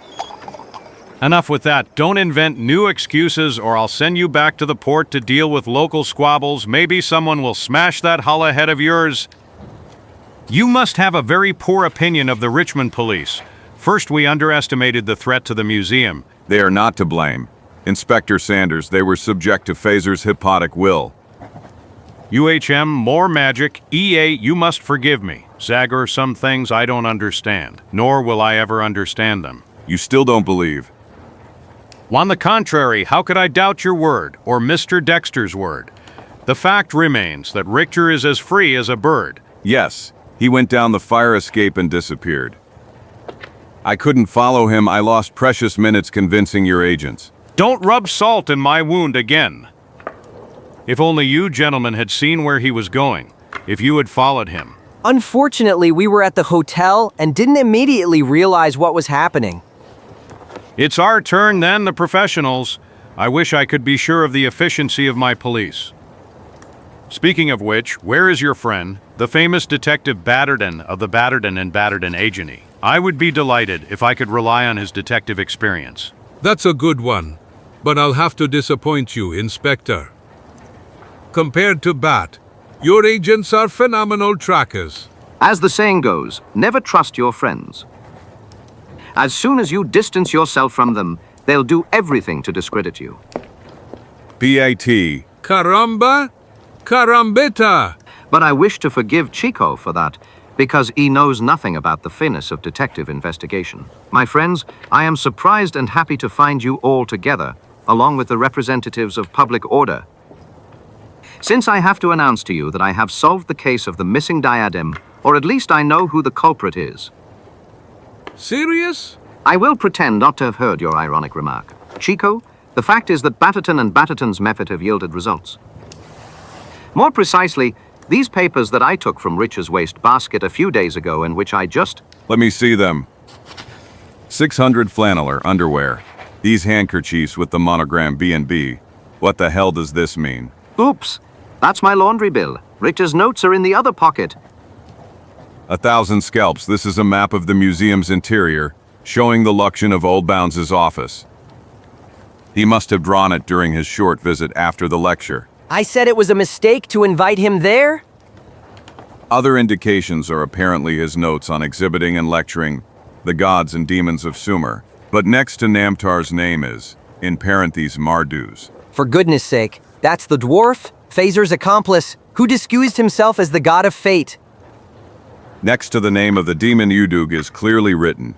Enough with that. Don't invent new excuses or I'll send you back to the port to deal with local squabbles. Maybe someone will smash that hull ahead of yours. You must have a very poor opinion of the Richmond police. First, we underestimated the threat to the museum. They are not to blame. Inspector Sanders, they were subject to Phaser's hypnotic will. UHM, more magic. EA, you must forgive me. Zagor, some things I don't understand, nor will I ever understand them. You still don't believe? On the contrary, how could I doubt your word, or Mr. Dexter's word? The fact remains that Richter is as free as a bird. Yes, he went down the fire escape and disappeared. I couldn't follow him. I lost precious minutes convincing your agents. Don't rub salt in my wound again. If only you gentlemen had seen where he was going, if you had followed him. Unfortunately, we were at the hotel and didn't immediately realize what was happening. It's our turn then, the professionals. I wish I could be sure of the efficiency of my police. Speaking of which, where is your friend, the famous Detective Batterton of the Batterton and Batterton Agency? I would be delighted if I could rely on his detective experience. That's a good one, but I'll have to disappoint you, Inspector. Compared to Bat, your agents are phenomenal trackers. As the saying goes, never trust your friends. As soon as you distance yourself from them, they'll do everything to discredit you. B.A.T. Caramba? Carambita! But I wish to forgive Chico for that, because he knows nothing about the finesse of detective investigation. My friends, I am surprised and happy to find you all together, along with the representatives of public order. Since I have to announce to you that I have solved the case of the missing diadem, or at least I know who the culprit is. Serious? I will pretend not to have heard your ironic remark. Chico, the fact is that Batterton and Batterton's method have yielded results. More precisely, these papers that I took from Rich's waste basket a few days ago and which I just... Let me see them. 600 flanneler underwear. These handkerchiefs with the monogram B&B. What the hell does this mean? Oops, that's my laundry bill. Richter's notes are in the other pocket. 1,000 scalps. This is a map of the museum's interior, showing the location of Oldbounds' office. He must have drawn it during his short visit after the lecture. I said it was a mistake to invite him there? Other indications are apparently his notes on exhibiting and lecturing the gods and demons of Sumer. But next to Namtar's name is, in parentheses, Marduk's. For goodness sake, that's the dwarf, Phaser's accomplice, who disguised himself as the god of fate. Next to the name of the demon Udug is clearly written,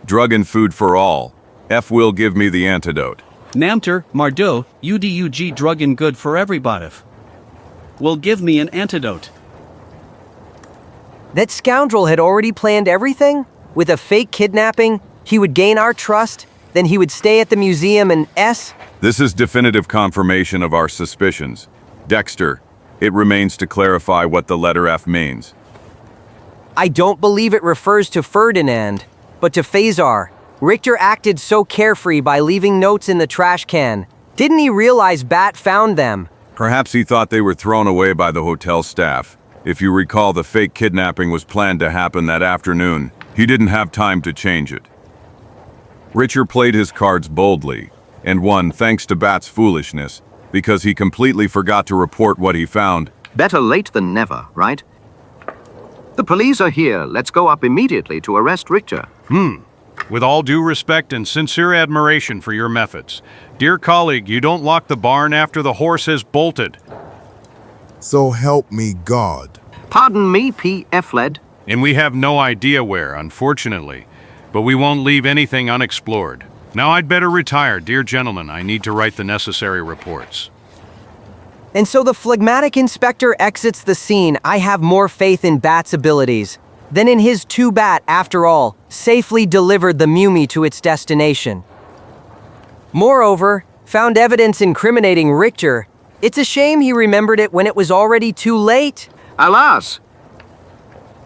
drug and food for all. F will give me the antidote. Namtar, Marduk, UDUG drug and good for everybody. Will give me an antidote. That scoundrel had already planned everything? With a fake kidnapping, he would gain our trust, then he would stay at the museum and This is definitive confirmation of our suspicions. Dexter, it remains to clarify what the letter F means. I don't believe it refers to Ferdinand, but to Phasar. Richter acted so carefree by leaving notes in the trash can. Didn't he realize Bat found them? Perhaps he thought they were thrown away by the hotel staff. If you recall, the fake kidnapping was planned to happen that afternoon. He didn't have time to change it. Richter played his cards boldly, and won thanks to Bat's foolishness, because he completely forgot to report what he found. Better late than never, right? The police are here. Let's go up immediately to arrest Richter. With all due respect and sincere admiration for your methods. Dear colleague, you don't lock the barn after the horse has bolted. So help me God. Pardon me, P.F. Led. And we have no idea where, unfortunately. But we won't leave anything unexplored. Now I'd better retire, dear gentlemen. I need to write the necessary reports. And so the phlegmatic inspector exits the scene. I have more faith in Bat's abilities than in his Bat, after all, safely delivered the Mumi to its destination. Moreover, found evidence incriminating Richter. It's a shame he remembered it when it was already too late. Alas!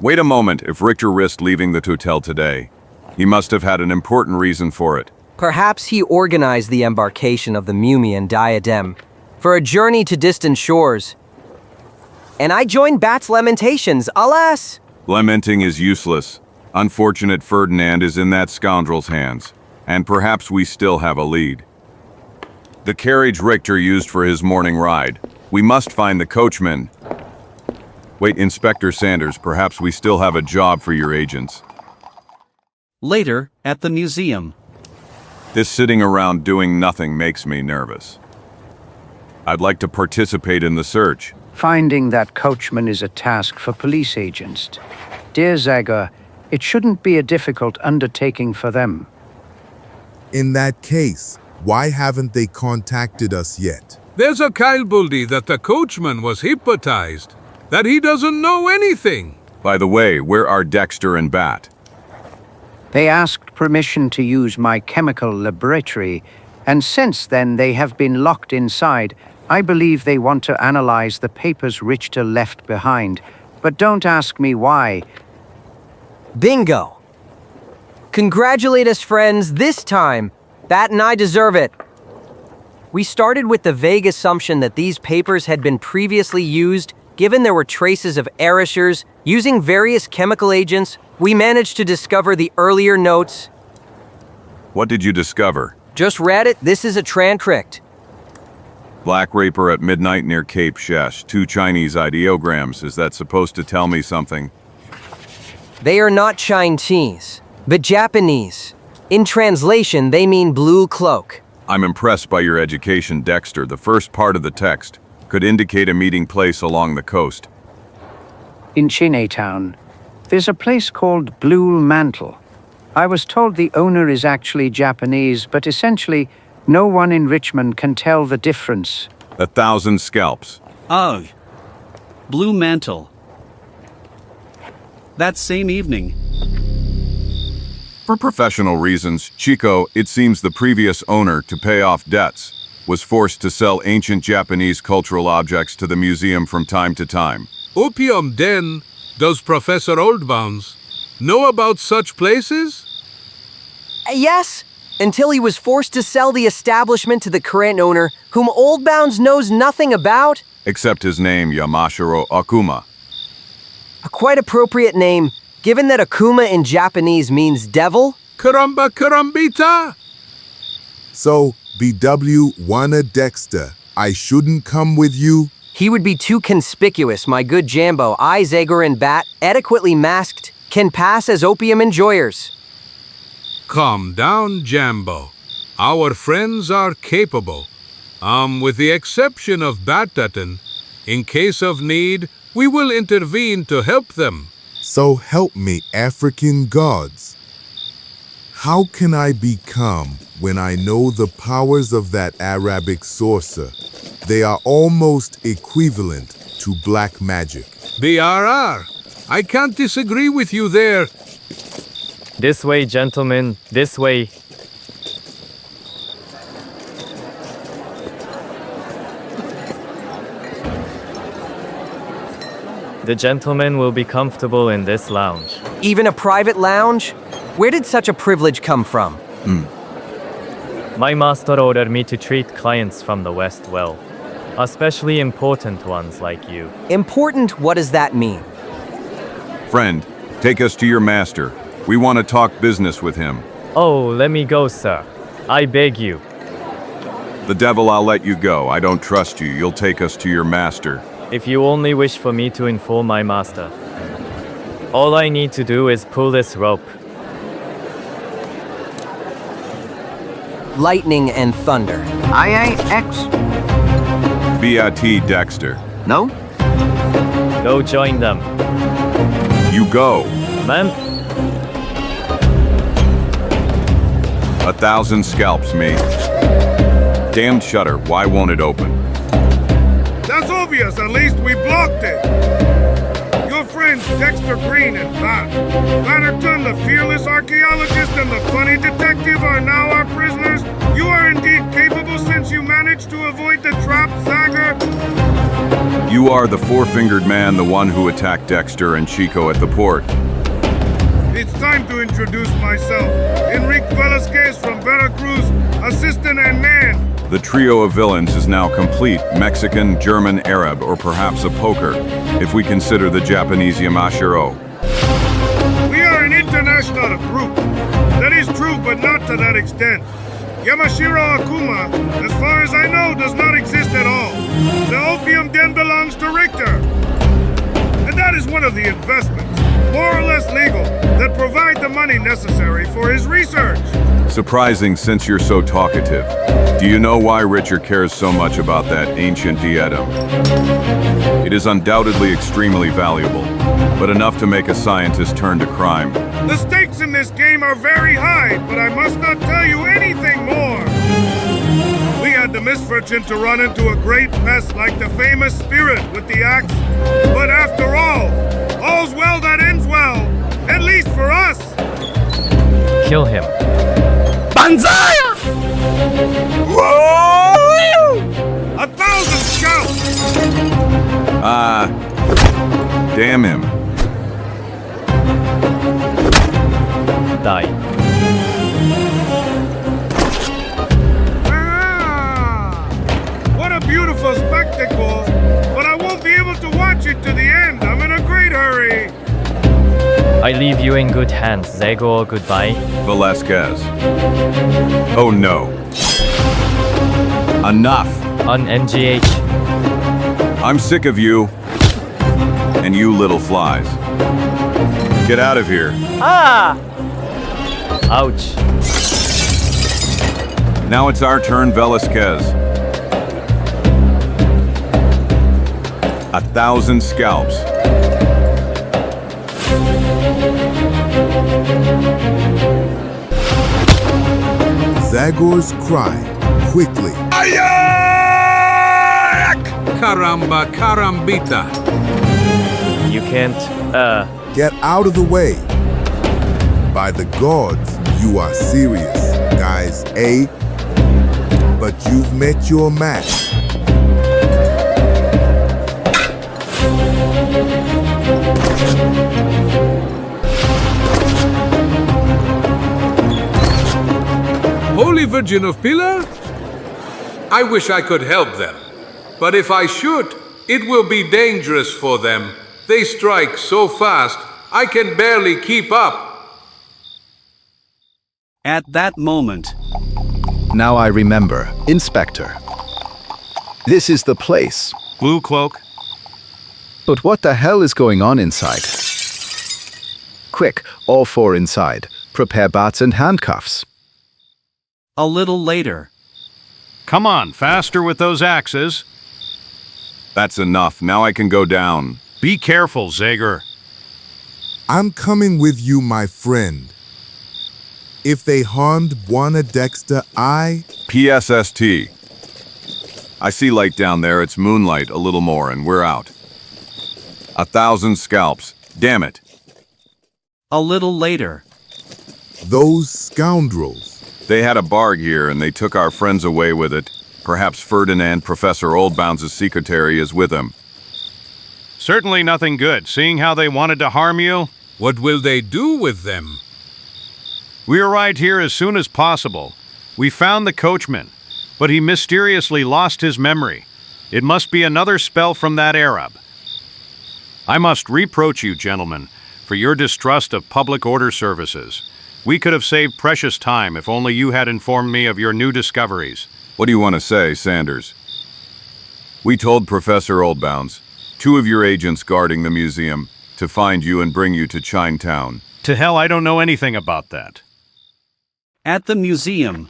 Wait a moment. If Richter risked leaving the hotel today, he must have had an important reason for it. Perhaps he organized the embarkation of the Mumi and Diadem for a journey to distant shores. And I joined Bat's lamentations, alas! Lamenting is useless. Unfortunate Ferdinand is in that scoundrel's hands, and perhaps we still have a lead. The carriage Richter used for his morning ride. We must find the coachman. Wait, Inspector Sanders, perhaps we still have a job for your agents. Later, at the museum. This sitting around doing nothing makes me nervous. I'd like to participate in the search. Finding that coachman is a task for police agents. Dear Zagor, it shouldn't be a difficult undertaking for them. In that case, why haven't they contacted us yet? There's a Keilbuldi that the coachman was hypnotized, that he doesn't know anything. By the way, where are Dexter and Bat? They asked permission to use my chemical laboratory, and since then they have been locked inside. I believe they want to analyze the papers Richter left behind, but don't ask me why. Bingo! Congratulate us, friends, this time. Bat and I deserve it. We started with the vague assumption that these papers had been previously used. Given there were traces of erasures using various chemical agents, we managed to discover the earlier notes. What did you discover? Just read it. This is a transcript. Black Raper at midnight near Cape Shesh. 2 Chinese ideograms. Is that supposed to tell me something? They are not Chinese, but Japanese. In translation, they mean blue cloak. I'm impressed by your education, Dexter. The first part of the text could indicate a meeting place along the coast. In Chinatown, there's a place called Blue Mantle. I was told the owner is actually Japanese, but essentially, no one in Richmond can tell the difference. 1,000 scalps. Oh. Blue Mantle. That same evening. For professional reasons, Chico, it seems the previous owner, to pay off debts, was forced to sell ancient Japanese cultural objects to the museum from time to time. Opium den, does Professor Oldbounds know about such places? Yes, until he was forced to sell the establishment to the current owner, whom Oldbounds knows nothing about. Accept his name, Yamashiro Akuma. A quite appropriate name, given that Akuma in Japanese means devil. Karamba karambita! So, BW Wana Dexter, I shouldn't come with you? He would be too conspicuous, my good Jambo. I, Zagor and Bat, adequately masked, can pass as opium enjoyers. Calm down, Jambo. Our friends are capable. With the exception of Batatan, in case of need, we will intervene to help them. So help me, African gods. How can I be calm when I know the powers of that Arabic sorcerer? They are almost equivalent to black magic. BRR, I can't disagree with you there. This way, gentlemen, this way. The gentlemen will be comfortable in this lounge. Even a private lounge? Where did such a privilege come from? My master ordered me to treat clients from the West well, especially important ones like you. Important? What does that mean? Friend, take us to your master. We want to talk business with him. Oh, let me go, sir. I beg you. The devil, I'll let you go. I don't trust you. You'll take us to your master. If you only wish for me to inform my master, all I need to do is pull this rope. Lightning and thunder. IAX? BIT Dexter. No? Go join them. You go. Ma'am? 1,000 scalps, mate. Damned shutter, why won't it open? That's obvious, at least we blocked it. Your friends Dexter Green and Bat, Bannerton, the fearless archaeologist, and the funny detective are now our prisoners. You are indeed capable since you managed to avoid the trap, Zagor. You are the four-fingered man, the one who attacked Dexter and Chico at the port. It's time to introduce myself. Enrique Velasquez from Veracruz, assistant and man. The trio of villains is now complete, Mexican, German, Arab, or perhaps a poker, if we consider the Japanese Yamashiro. We are an international group. That is true, but not to that extent. Yamashiro Akuma, as far as I know, does not exist at all. The opium den belongs to Richter. And that is one of the investments, more or less legal, that provide the money necessary for his research. Surprising since you're so talkative. Do you know why Richard cares so much about that ancient diadem? It is undoubtedly extremely valuable, but enough to make a scientist turn to crime. The stakes in this game are very high, but I must not tell you anything more. We had the misfortune to run into a great pest like the famous spirit with the axe. But after all, all's well that ends well, at least for us. Kill him. Banzai! Whoa! 1,000 scalps! Damn him. Die. What a beautiful spectacle! But I won't be able to watch it to the end. I'm in a great hurry. I leave you in good hands, Zagor. Goodbye. Velasquez. Oh no. Enough. On NGH. I'm sick of you. And you little flies. Get out of here. Ah! Ouch. Now it's our turn, Velasquez. 1,000 scalps. Zagor's cry, quickly. Caramba carambita. You can't, Get out of the way. By the gods, you are serious, guys, eh? But you've met your match. Holy Virgin of Pilar? I wish I could help them. But if I should, It will be dangerous for them. They strike so fast, I can barely keep up. At that moment. Now I remember, Inspector. This is the place. Blue cloak. But what the hell is going on inside? Quick, all four inside. Prepare bats and handcuffs. A little later. Come on, faster with those axes. That's enough. Now I can go down. Be careful, Zagor. I'm coming with you, my friend. If they harmed Bwana Dexter, PSST. I see light down there. It's moonlight a little more, and we're out. 1,000 scalps. Damn it. A little later. Those scoundrels. They had a barg here, and they took our friends away with it. Perhaps Ferdinand, Professor Oldbounds' secretary, is with them. Certainly nothing good, seeing how they wanted to harm you. What will they do with them? We arrived here as soon as possible. We found the coachman, but he mysteriously lost his memory. It must be another spell from that Arab. I must reproach you, gentlemen, for your distrust of public order services. We could have saved precious time if only you had informed me of your new discoveries. What do you want to say, Sanders? We told Professor Oldbounds, 2 of your agents guarding the museum, to find you and bring you to Chinatown. To hell, I don't know anything about that. At the museum.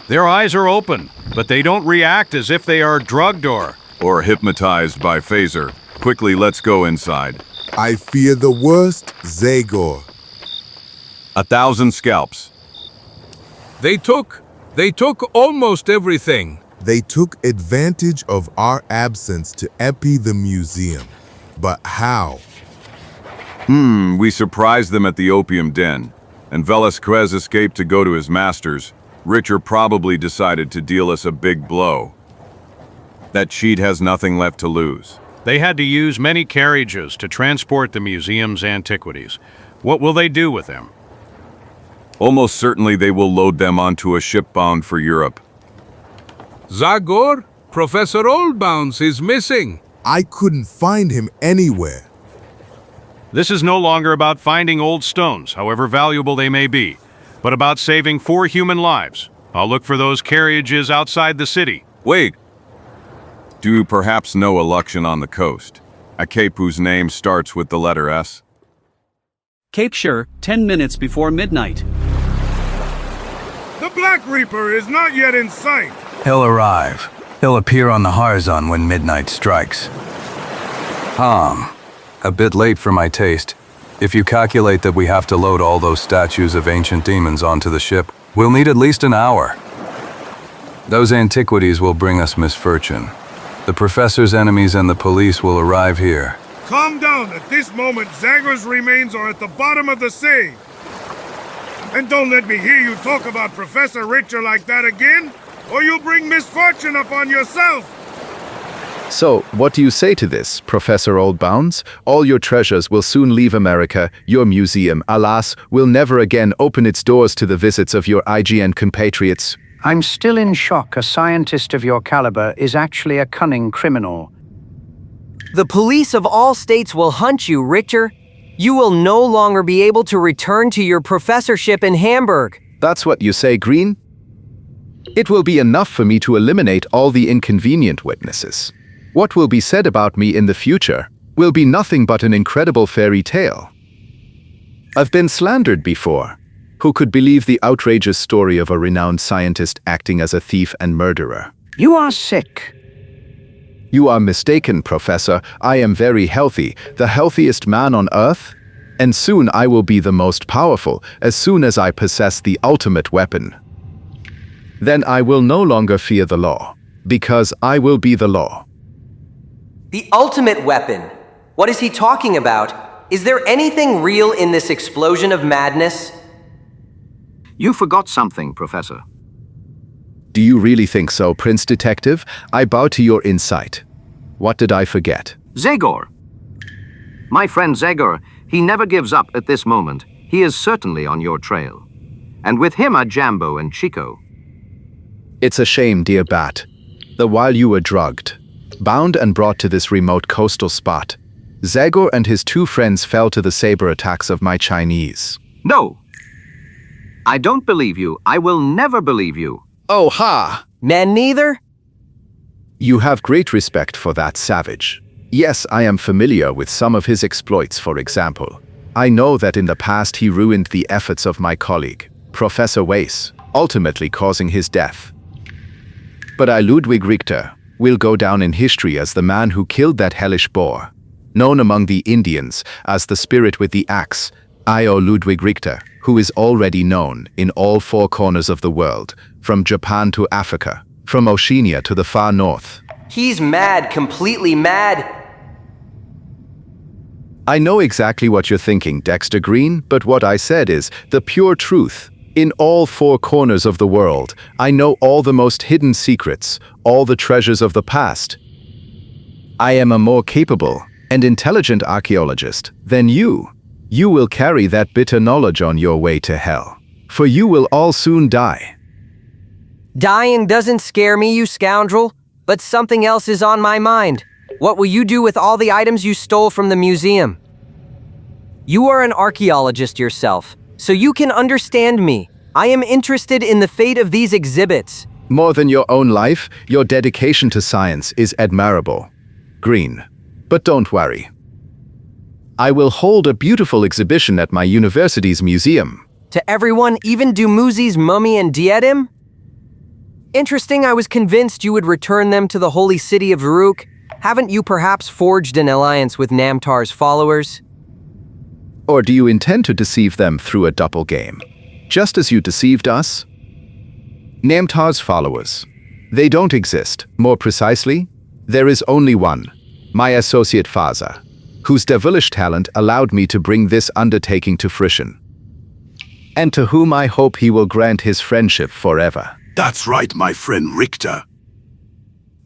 Their eyes are open, but they don't react as if they are drugged or hypnotized by phaser. Quickly, let's go inside. I fear the worst, Zagor. 1,000 scalps. They took almost everything. They took advantage of our absence to empty the museum. But how? We surprised them at the opium den, and Velasquez escaped to go to his masters. Richer probably decided to deal us a big blow. That cheat has nothing left to lose. They had to use many carriages to transport the museum's antiquities. What will they do with them? Almost certainly they will load them onto a ship bound for Europe. Zagor, Professor Oldbounds is missing. I couldn't find him anywhere. This is no longer about finding old stones, however valuable they may be, but about saving 4 human lives. I'll look for those carriages outside the city. Wait! Do you perhaps know a Luxion on the coast? A cape whose name starts with the letter S? Cape Sure, 10 minutes before midnight. The Black Reaper is not yet in sight. He'll arrive. He'll appear on the horizon when midnight strikes. A bit late for my taste. If you calculate that we have to load all those statues of ancient demons onto the ship, we'll need at least an hour. Those antiquities will bring us misfortune. The professor's enemies and the police will arrive here. Calm down. At this moment, Zagor's remains are at the bottom of the sea. And don't let me hear you talk about Professor Richer like that again, or you'll bring misfortune upon yourself. So, what do you say to this, Professor Oldbounds? All your treasures will soon leave America. Your museum, alas, will never again open its doors to the visits of your IGN compatriots. I'm still in shock. A scientist of your caliber is actually a cunning criminal. The police of all states will hunt you, Richter. You will no longer be able to return to your professorship in Hamburg. That's what you say, Green? It will be enough for me to eliminate all the inconvenient witnesses. What will be said about me in the future will be nothing but an incredible fairy tale. I've been slandered before. Who could believe the outrageous story of a renowned scientist acting as a thief and murderer? You are sick. You are mistaken, Professor. I am very healthy, the healthiest man on Earth. And soon I will be the most powerful, as soon as I possess the ultimate weapon. Then I will no longer fear the law, because I will be the law. The ultimate weapon? What is he talking about? Is there anything real in this explosion of madness? You forgot something, Professor. Do you really think so, Prince Detective? I bow to your insight. What did I forget? Zagor. My friend Zagor, he never gives up at this moment. He is certainly on your trail. And with him are Jambo and Chico. It's a shame, dear Bat, that while you were drugged, bound and brought to this remote coastal spot. Zagor and his 2 friends fell to the saber attacks of my Chinese. No. I don't believe you. I will never believe you. Oh ha! Men neither? You have great respect for that savage. Yes, I am familiar with some of his exploits, for example. I know that in the past he ruined the efforts of my colleague, Professor Weiss, ultimately causing his death. But I, Ludwig Richter, will go down in history as the man who killed that hellish boar. Known among the Indians as the spirit with the axe, I, Ludwig Richter, who is already known in all 4 corners of the world, from Japan to Africa, from Oceania to the far north. He's mad, completely mad. I know exactly what you're thinking, Dexter Green, but what I said is the pure truth. In all 4 corners of the world, I know all the most hidden secrets, all the treasures of the past. I am a more capable and intelligent archaeologist than you. You will carry that bitter knowledge on your way to hell, for you will all soon die. Dying doesn't scare me, you scoundrel, but something else is on my mind. What will you do with all the items you stole from the museum? You are an archaeologist yourself, so you can understand me. I am interested in the fate of these exhibits. More than your own life, your dedication to science is admirable, Green. But don't worry. I will hold a beautiful exhibition at my university's museum. To everyone, even Dumuzi's mummy and diadem? Interesting, I was convinced you would return them to the holy city of Uruk. Haven't you perhaps forged an alliance with Namtar's followers? Or do you intend to deceive them through a double game, just as you deceived us? Namtar's followers. They don't exist. More precisely, there is only one, my associate Faza, whose devilish talent allowed me to bring this undertaking to fruition, and to whom I hope he will grant his friendship forever. That's right, my friend Richter.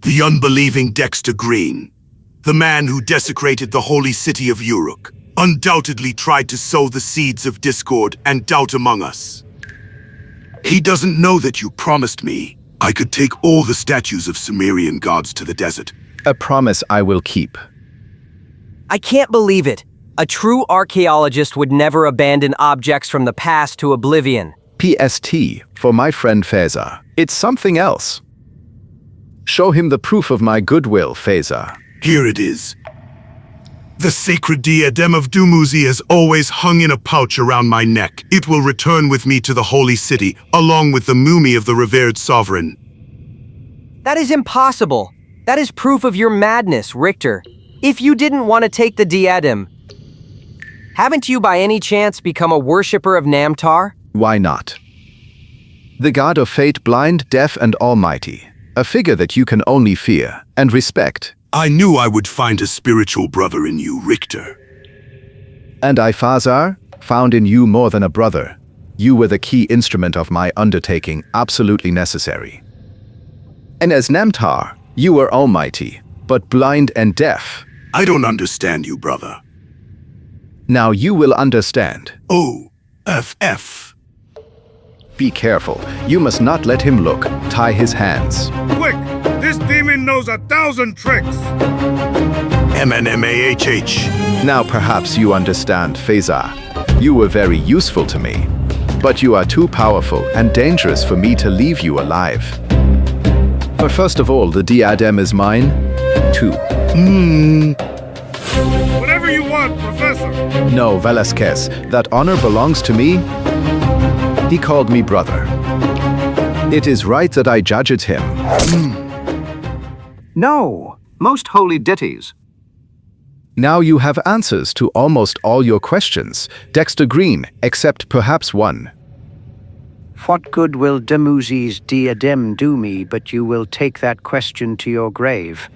The unbelieving Dexter Green, the man who desecrated the holy city of Uruk, undoubtedly tried to sow the seeds of discord and doubt among us. He doesn't know that you promised me I could take all the statues of Sumerian gods to the desert. A promise I will keep. I can't believe it. A true archaeologist would never abandon objects from the past to oblivion. PST, for my friend Feza. It's something else. Show him the proof of my goodwill, Feza. Here it is. The sacred diadem of Dumuzi is always hung in a pouch around my neck. It will return with me to the holy city, along with the mummy of the revered sovereign. That is impossible. That is proof of your madness, Richter. If you didn't want to take the diadem, haven't you by any chance become a worshipper of Namtar? Why not? The god of fate, blind, deaf, and almighty. A figure that you can only fear and respect. I knew I would find a spiritual brother in you, Richter. And I, Fazar, found in you more than a brother. You were the key instrument of my undertaking, absolutely necessary. And as Namtar, you were almighty, but blind and deaf. I don't understand you, brother. Now you will understand. O-F-F. Be careful. You must not let him look. Tie his hands. Quick! This demon knows 1,000 tricks! M-N-M-A-H-H. Now perhaps you understand, Feza. You were very useful to me. But you are too powerful and dangerous for me to leave you alive. But first of all, the diadem is mine, too. Whatever you want, Professor! No, Velasquez, that honor belongs to me. He called me brother. It is right that I judged him. No, most holy deities. Now you have answers to almost all your questions, Dexter Green, except perhaps one. What good will Dumuzi's diadem do me, but you will take that question to your grave?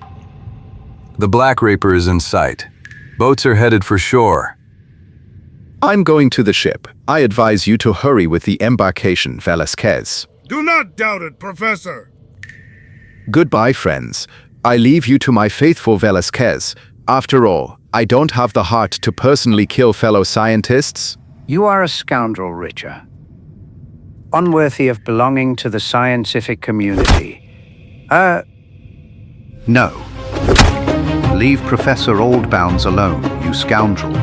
The Black Raper is in sight. Boats are headed for shore. I'm going to the ship. I advise you to hurry with the embarkation, Velasquez. Do not doubt it, Professor. Goodbye, friends. I leave you to my faithful Velasquez. After all, I don't have the heart to personally kill fellow scientists. You are a scoundrel, Richter. Unworthy of belonging to the scientific community. No. Leave Professor Oldbounds alone, you scoundrel.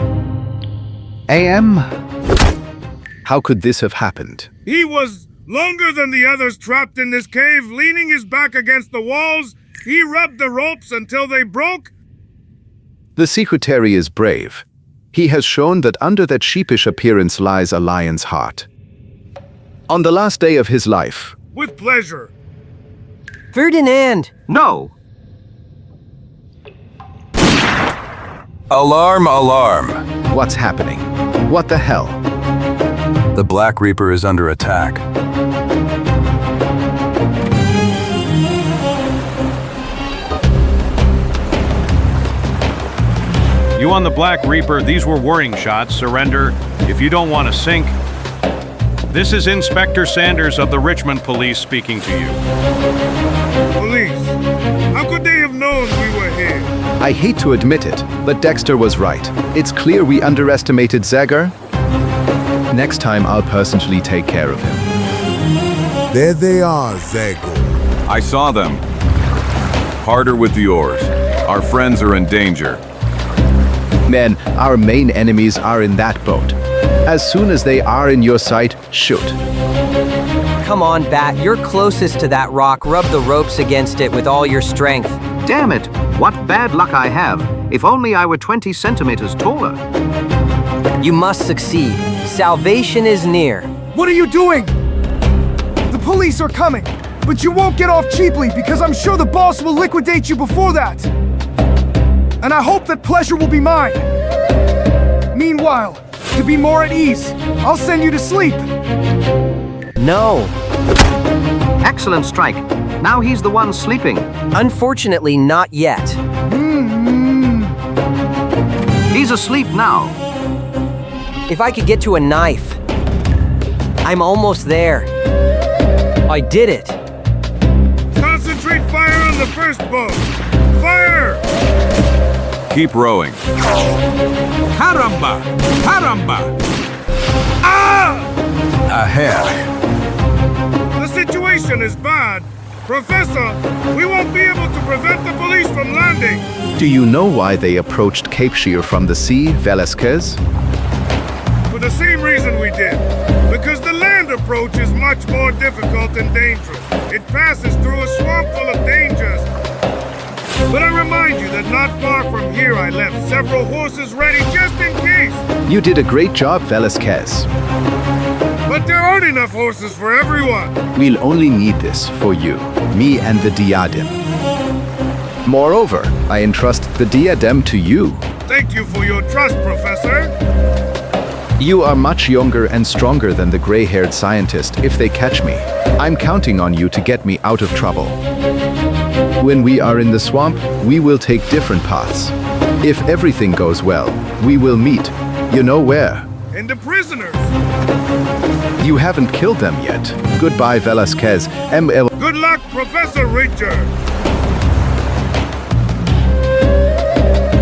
AM? How could this have happened? He was longer than the others trapped in this cave, leaning his back against the walls. He rubbed the ropes until they broke. The secretary is brave. He has shown that under that sheepish appearance lies a lion's heart. On the last day of his life. With pleasure. Ferdinand! No! Alarm, alarm. What's happening? What the hell? The Black Reaper is under attack. You on the Black Reaper, these were warning shots. Surrender if you don't want to sink. This is Inspector Sanders of the Richmond Police speaking to you. Police? How could they have known we were here? I hate to admit it, but Dexter was right. It's clear we underestimated Zagor. Next time, I'll personally take care of him. There they are, Zagor. I saw them. Harder with the oars. Our friends are in danger. Men, our main enemies are in that boat. As soon as they are in your sight, shoot. Come on, Bat, you're closest to that rock. Rub the ropes against it with all your strength. Damn it! What bad luck I have. If only I were 20 centimeters taller. You must succeed. Salvation is near. What are you doing? The police are coming, but you won't get off cheaply because I'm sure the boss will liquidate you before that. And I hope that pleasure will be mine. Meanwhile, to be more at ease, I'll send you to sleep. No. Excellent strike. Now he's the one sleeping. Unfortunately, not yet. He's asleep now. If I could get to a knife. I'm almost there. I did it. Concentrate fire on the first boat. Fire! Keep rowing. Caramba! Caramba! Ah! Ahead. The situation is bad. Professor, we won't be able to prevent the police from landing. Do you know why they approached Cape Shear from the sea, Velasquez? For the same reason we did. Because the land approach is much more difficult and dangerous. It passes through a swamp full of dangers. But I remind you that not far from here I left several horses ready just in case. You did a great job, Velasquez. But there aren't enough horses for everyone. We'll only need this for you, me and the diadem. Moreover, I entrust the diadem to you. Thank you for your trust, Professor. You are much younger and stronger than the gray-haired scientist if they catch me. I'm counting on you to get me out of trouble. When we are in the swamp, we will take different paths. If everything goes well, we will meet. You know where? And the prisoners. You haven't killed them yet. Goodbye, Velasquez. ML. Good luck, Professor Richard.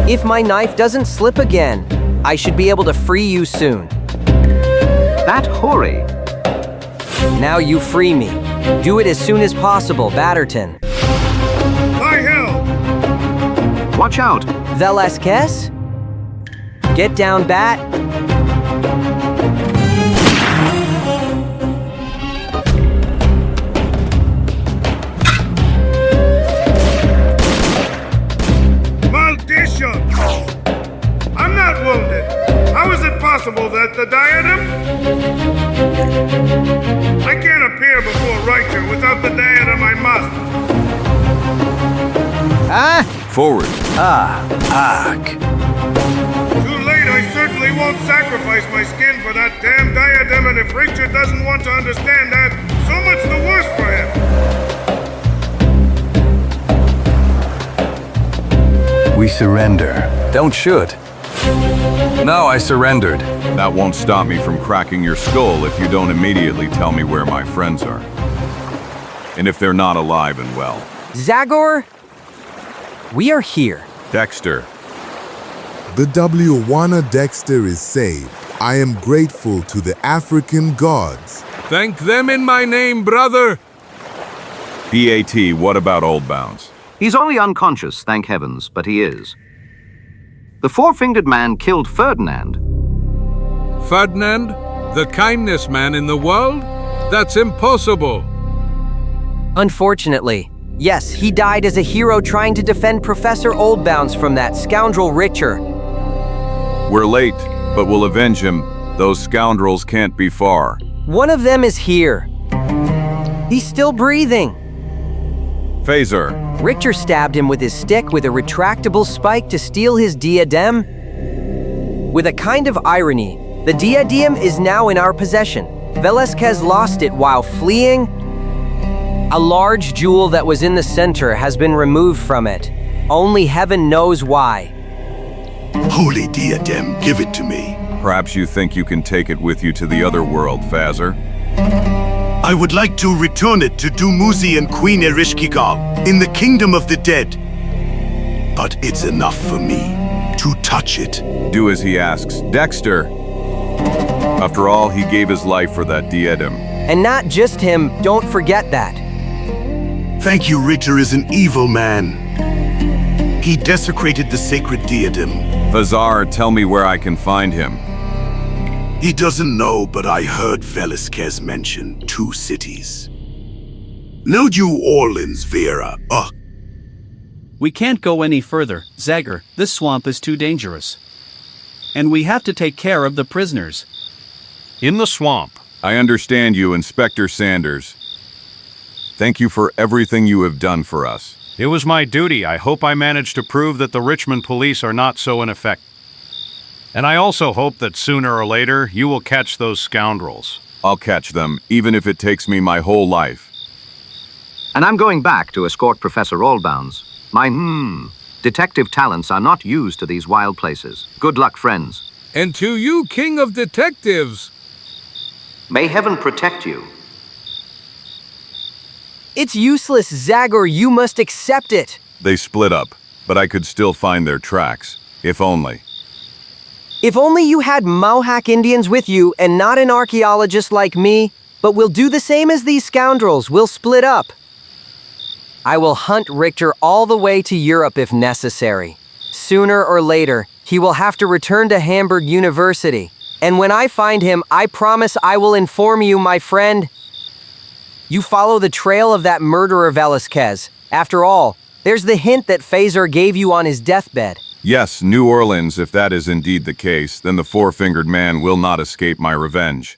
If my knife doesn't slip again, I should be able to free you soon. That hoary. Now you free me. Do it as soon as possible, Batterton. By hell! Watch out! Velasquez? Get down, Bat. Maldition! I'm not wounded. How is it possible that the diadem? I can't appear before Riker without the diadem. I must. Forward. Too late. I certainly won't sacrifice my skin for that damn diadem, and if Richard doesn't want to understand that, so much the worse for him. We surrender. Don't shoot. No, I surrendered. That won't stop me from cracking your skull if you don't immediately tell me where my friends are. And if they're not alive and well. Zagor? We are here. Dexter. The W1 Dexter is saved. I am grateful to the African gods. Thank them in my name, brother. BAT, what about Oldbounds? He's only unconscious, thank heavens, but he is. The four-fingered man killed Ferdinand. Ferdinand? The kindest man in the world? That's impossible. Unfortunately, yes, he died as a hero trying to defend Professor Oldbounds from that scoundrel Richter. We're late, but we'll avenge him. Those scoundrels can't be far. One of them is here. He's still breathing. Phaser. Richter stabbed him with his stick with a retractable spike to steal his diadem. With a kind of irony, the diadem is now in our possession. Velasquez lost it while fleeing. A large jewel that was in the center has been removed from it. Only heaven knows why. Holy diadem, give it to me. Perhaps you think you can take it with you to the other world, Phaser. I would like to return it to Dumuzi and Queen Erishkigal in the kingdom of the dead. But it's enough for me to touch it. Do as he asks. Dexter! After all, he gave his life for that diadem. And not just him, don't forget that. Thank you, Richter is an evil man. He desecrated the sacred diadem. Vazar, tell me where I can find him. He doesn't know, but I heard Velasquez mention 2 cities. New Orleans, Vera. We can't go any further, Zagor. This swamp is too dangerous. And we have to take care of the prisoners. In the swamp. I understand you, Inspector Sanders. Thank you for everything you have done for us. It was my duty. I hope I managed to prove that the Richmond police are not so ineffective. And I also hope that sooner or later you will catch those scoundrels. I'll catch them, even if it takes me my whole life. And I'm going back to escort Professor Oldbounds. My detective talents are not used to these wild places. Good luck, friends. And to you, King of Detectives. May heaven protect you. It's useless, Zagor. You must accept it. They split up, but I could still find their tracks, if only. If only you had Mohawk Indians with you and not an archaeologist like me, but we'll do the same as these scoundrels. We'll split up. I will hunt Richter all the way to Europe if necessary. Sooner or later, he will have to return to Hamburg University. And when I find him, I promise I will inform you, my friend. You follow the trail of that murderer Velasquez. After all, there's the hint that Phaser gave you on his deathbed. Yes, New Orleans, if that is indeed the case, then the four-fingered man will not escape my revenge.